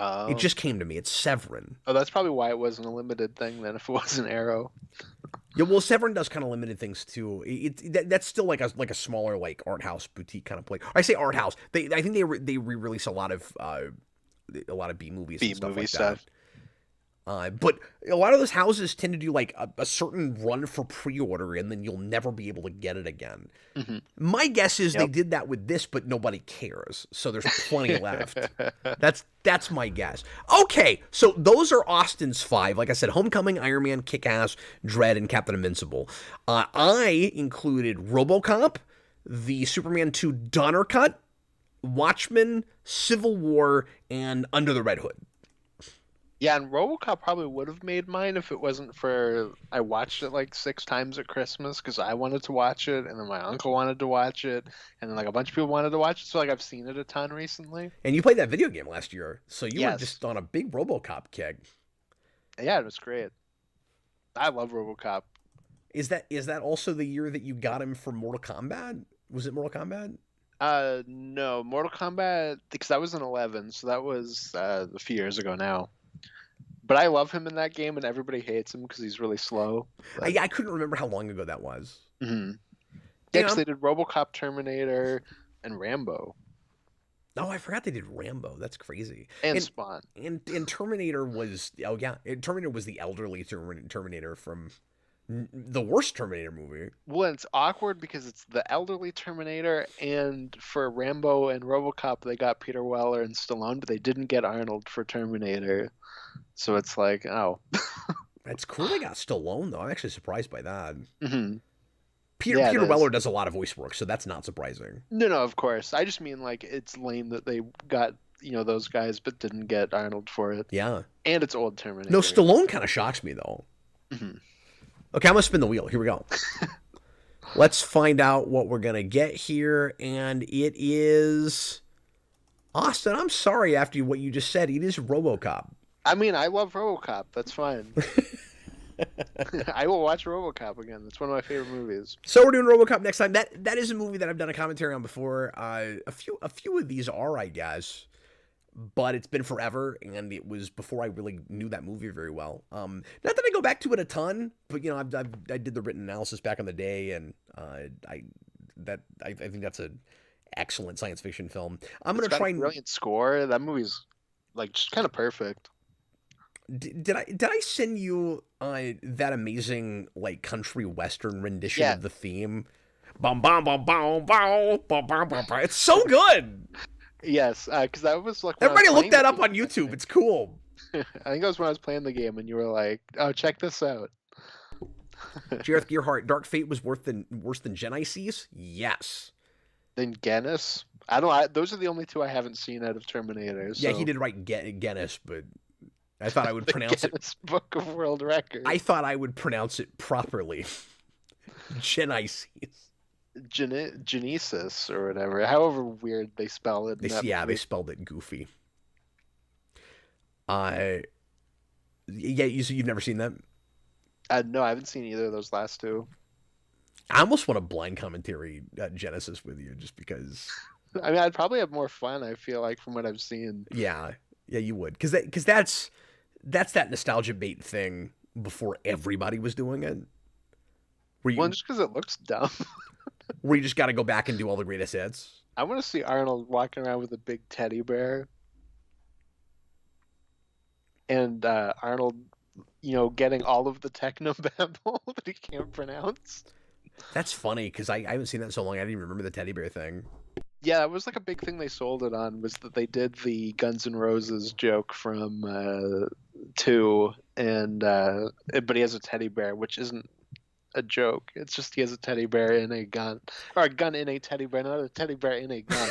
It Oh. just came to me. It's Severin. Oh, that's probably why it wasn't a limited thing then. If it wasn't Arrow. Yeah, well, Severin does kind of limited things too. That's still like a smaller like art house boutique kind of play. I say art house. I think they re-release a lot of B movies B and stuff movie like stuff. that. But a lot of those houses tend to do like a certain run for pre-order, and then you'll never be able to get it again. Hmm. My guess is they Yep. did that with this, but nobody cares, so there's plenty left. That's my guess. Okay, so those are Austin's 5. Like I said, Homecoming, Iron Man, Kick-Ass, Dread, and Captain Invincible. I included RoboCop, the Superman 2 Donner Cut, Watchmen, Civil War, and Under the Red Hood. Yeah, and RoboCop probably would have made mine if it wasn't for I watched it like 6 times at Christmas because I wanted to watch it, and then my uncle wanted to watch it, and then like a bunch of people wanted to watch it. So like I've seen it a ton recently. And you played that video game last year, so you were Yes. just on a big RoboCop kick. Yeah, it was great. I love RoboCop. Is that also the year that you got him for Mortal Kombat? Was it Mortal Kombat? No, Mortal Kombat because that was in 11, so that was a few years ago now. But I love him in that game, and everybody hates him because he's really slow. I couldn't remember how long ago that was. Mm-hmm. Yeah, Yeah, because they did RoboCop, Terminator, and Rambo, Oh, I forgot they did Rambo. That's crazy. and Spawn. And Terminator was Terminator was the elderly Terminator from the worst Terminator movie. Well, it's awkward because it's the elderly Terminator, and for Rambo and RoboCop, they got Peter Weller and Stallone, but they didn't get Arnold for Terminator. So it's like, oh. It's cool they got Stallone though. I'm actually surprised by that. Hmm. Peter Yeah, it Peter is. Weller does a lot of voice work, so that's not surprising. No, of course. I just mean like it's lame that they got those guys, but didn't get Arnold for it, Yeah. and it's old Terminator. No, Stallone kind of shocks me though. Mhm. Okay, I'm gonna spin the wheel. Here we go. Let's find out what we're gonna get here, and it is Austin. I'm sorry after what you just said. It is RoboCop. I mean, I love RoboCop. That's fine. I will watch RoboCop again. That's one of my favorite movies. So we're doing RoboCop next time. That is a movie that I've done a commentary on before. A few of these are, I guess, but it's been forever, and it was before I really knew that movie very well. Not that I go back to it a ton, but I did the written analysis back in the day, and I think that's an excellent science fiction film. I'm It's gonna got try a and brilliant score. That movie's like just kind of perfect. did I send you that amazing like country western rendition Yeah. of the theme? Bum bum bum bum bum bum bum bum. Bum. It's so good. Yes, because that was like when I was Everybody look playing that the up on game. YouTube. It's cool. I think that was when I was playing the game, and you were like, "Oh, check this out." Jareth Gearhart, Dark Fate was worse than Genesis? Yes. Then Guinness. I don't. Those are the only two I haven't seen out of Terminator. Yeah, so- he did write Guinness, but I thought I would the pronounce it. Guinness Book of World Records. I thought I would pronounce it properly. Genesis. Genesis or whatever. However weird they spell it. in that They movie. spelled it goofy. Yeah, you've never seen that? No, I haven't seen either of those last two. I almost want a blind commentary Genesis with you, just because. I mean, I'd probably have more fun. I feel like from what I've seen. Yeah, you would, because that's that nostalgia bait thing before everybody was doing it. Where you Well, just because it looks dumb. where you just got to go back and do all the greatest hits. I want to see Arnold walking around with a big teddy bear. And Arnold, getting all of the technobabble that he can't pronounce. That's funny because I haven't seen that in so long. I didn't even remember the teddy bear thing. Yeah, that was like a big thing they sold it on, was that they did the Guns N' Roses joke from 2, but he has a teddy bear, which isn't a joke. It's just he has a teddy bear in a gun. Or a gun in a teddy bear, not a teddy bear in a gun.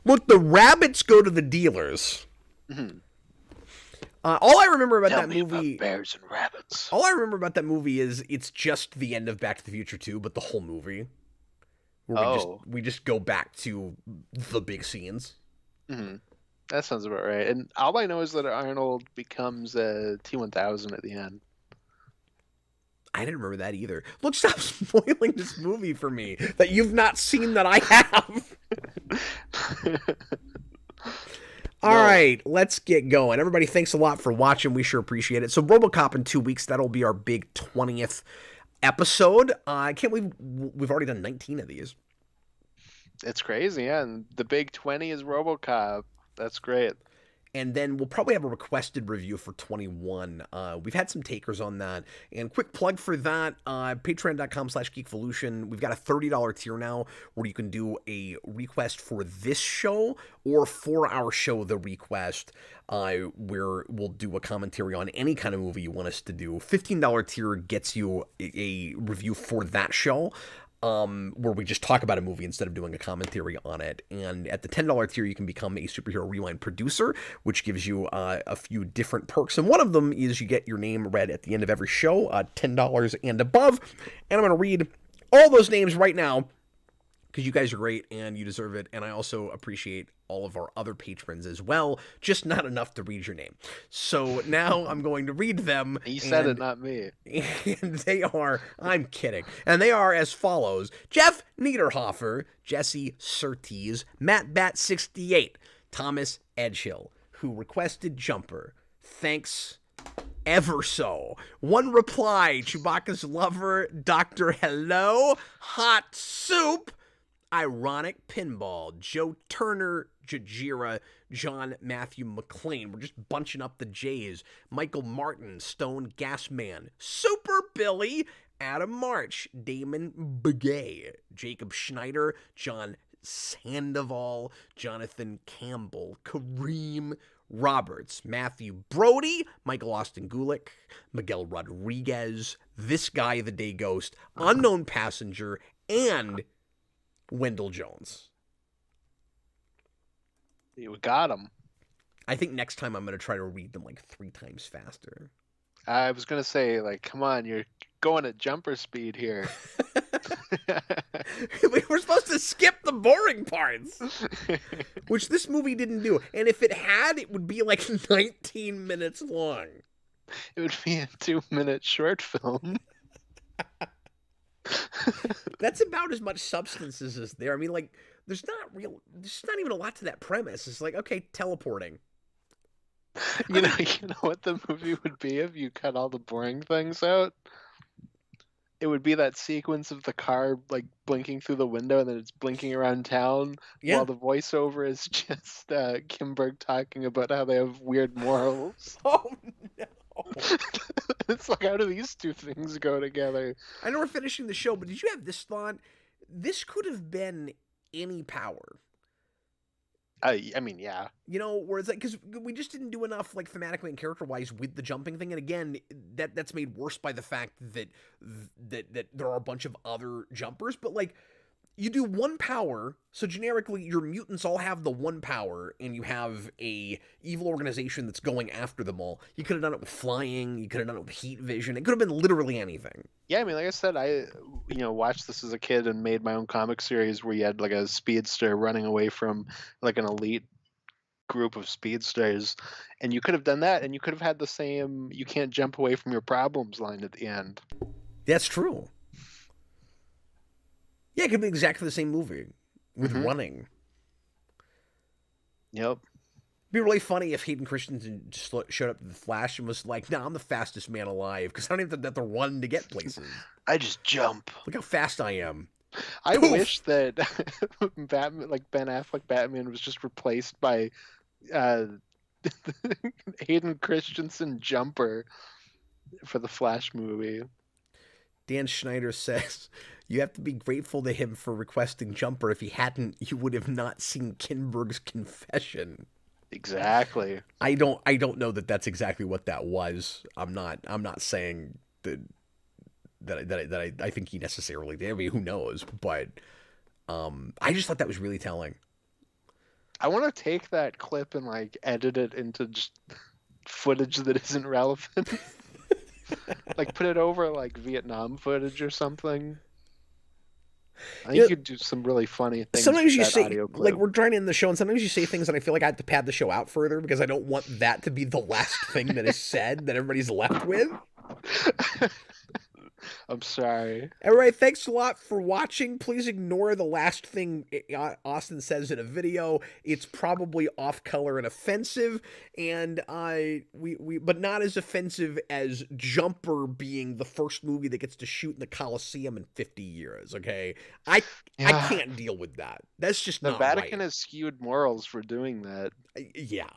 Look, the rabbits go to the dealers. Mhm. All I remember about Tell that me movie. about bears and rabbits. All I remember about that movie is it's just the end of Back to the Future 2, but the whole movie. Where Oh. we just go back to the big scenes. Hmm. That sounds about right. And all I know is that Arnold becomes a T-1000 at the end. I didn't remember that either. Look, stop spoiling this movie for me that you've not seen that I have. All right, let's get going. Everybody, thanks a lot for watching. We sure appreciate it. So RoboCop in 2 weeks, that'll be our big 20th episode. I can't believe we've already done 19 of these. It's crazy, yeah. And the big 20 is RoboCop. That's great. And then we'll probably have a requested review for 21. We've had some takers on that. And quick plug for that, patreon.com/geekvolution. We've got a $30 tier now where you can do a request for this show or for our show, The Request, where we'll do a commentary on any kind of movie you want us to do. $15 tier gets you a review for that show. Where we just talk about a movie instead of doing a commentary on it. And at the $10 tier, you can become a Superhero Rewind producer, which gives you a few different perks. And one of them is you get your name read at the end of every show, $10 and above. And I'm going to read all those names right now because you guys are great and you deserve it. And I also appreciate all of our other patrons as well, just not enough to read your name. So now I'm going to read them. You said it, not me. And they are, I'm kidding, and they are as follows: Jeff Niederhofer, Jesse Surtees, Matt Bat68, Thomas Edgehill, who requested Jumper. Thanks ever so. One reply, Chewbacca's lover, Dr. Hello, Hot Soup, Ironic Pinball, Joe Turner, Jajira, John Matthew McLean. We're just bunching up the J's. Michael Martin, Stone Gasman, Super Billy, Adam March, Damon Begay, Jacob Schneider, John Sandoval, Jonathan Campbell, Kareem Roberts, Matthew Brody, Michael Austin Gulick, Miguel Rodriguez, This Guy the Day Ghost, Unknown Passenger, and Wendell Jones. You got him. I think next time I'm going to try to read them like 3 times faster. I was going to say, like, come on, you're going at jumper speed here. We were supposed to skip the boring parts, which this movie didn't do. And if it had, it would be like 19 minutes long. It would be a 2-minute short film. That's about as much substance as is there. I mean, like, there's not even a lot to that premise. It's like, okay, teleporting. You know what the movie would be if you cut all the boring things out? It would be that sequence of the car like blinking through the window and then it's blinking around town while the voiceover is just Kimberg talking about how they have weird morals. Oh no. It's like, how do these two things go together? I know we're finishing the show, but did you have this thought? This could have been any power. I mean, yeah. You know, where it's like, because we just didn't do enough, like, thematically and character-wise with the jumping thing. And again, that's made worse by the fact that there are a bunch of other jumpers. But, like, you do one power, so generically your mutants all have the one power, and you have a evil organization that's going after them all. You could have done it with flying, you could have done it with heat vision. It could have been literally anything. Yeah, I mean, like I said, I watched this as a kid and made my own comic series where you had like a speedster running away from like an elite group of speedsters, and you could have done that, and you could have had the same "you can't jump away from your problems" line at the end. That's true. Yeah, it could be exactly the same movie with running. Yep. It'd be really funny if Hayden Christensen just showed up to the Flash and was like, "Nah, I'm the fastest man alive because I don't even have to run to get places. I just jump. Look how fast I am." I wish that Batman, like Ben Affleck Batman, was just replaced by Hayden Christensen Jumper for the Flash movie. Dan Schneider says, "You have to be grateful to him for requesting Jumper. If he hadn't, you would have not seen Kinberg's confession." Exactly. I don't know that that's exactly what that was. I'm not saying that I think he necessarily did. I mean, who knows? But I just thought that was really telling. I want to take that clip and like edit it into just footage that isn't relevant. Like put it over like Vietnam footage or something. I think you could do some really funny things. Sometimes you say, like, we're trying to end the show, and sometimes you say things, and I feel like I have to pad the show out further because I don't want that to be the last thing that is said that everybody's left with. I'm sorry. All right, thanks a lot for watching. Please ignore the last thing Austin says in a video. It's probably off color and offensive, and but not as offensive as Jumper being the first movie that gets to shoot in the Coliseum in 50 years. Okay, I Yeah. can't deal with that. That's just The not Vatican right. has skewed morals for doing that. Yeah,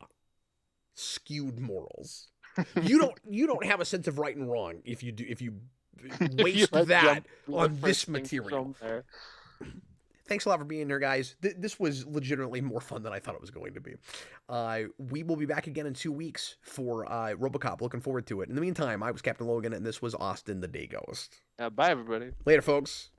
skewed morals. You don't have a sense of right and wrong if you If you waste let that Jump be the on this first thing material. filmed there. Thanks a lot for being here, guys. This was legitimately more fun than I thought it was going to be. We will be back again in 2 weeks for RoboCop. Looking forward to it. In the meantime, I was Captain Logan, and this was Austin the Day Ghost. Bye, everybody. Later, folks.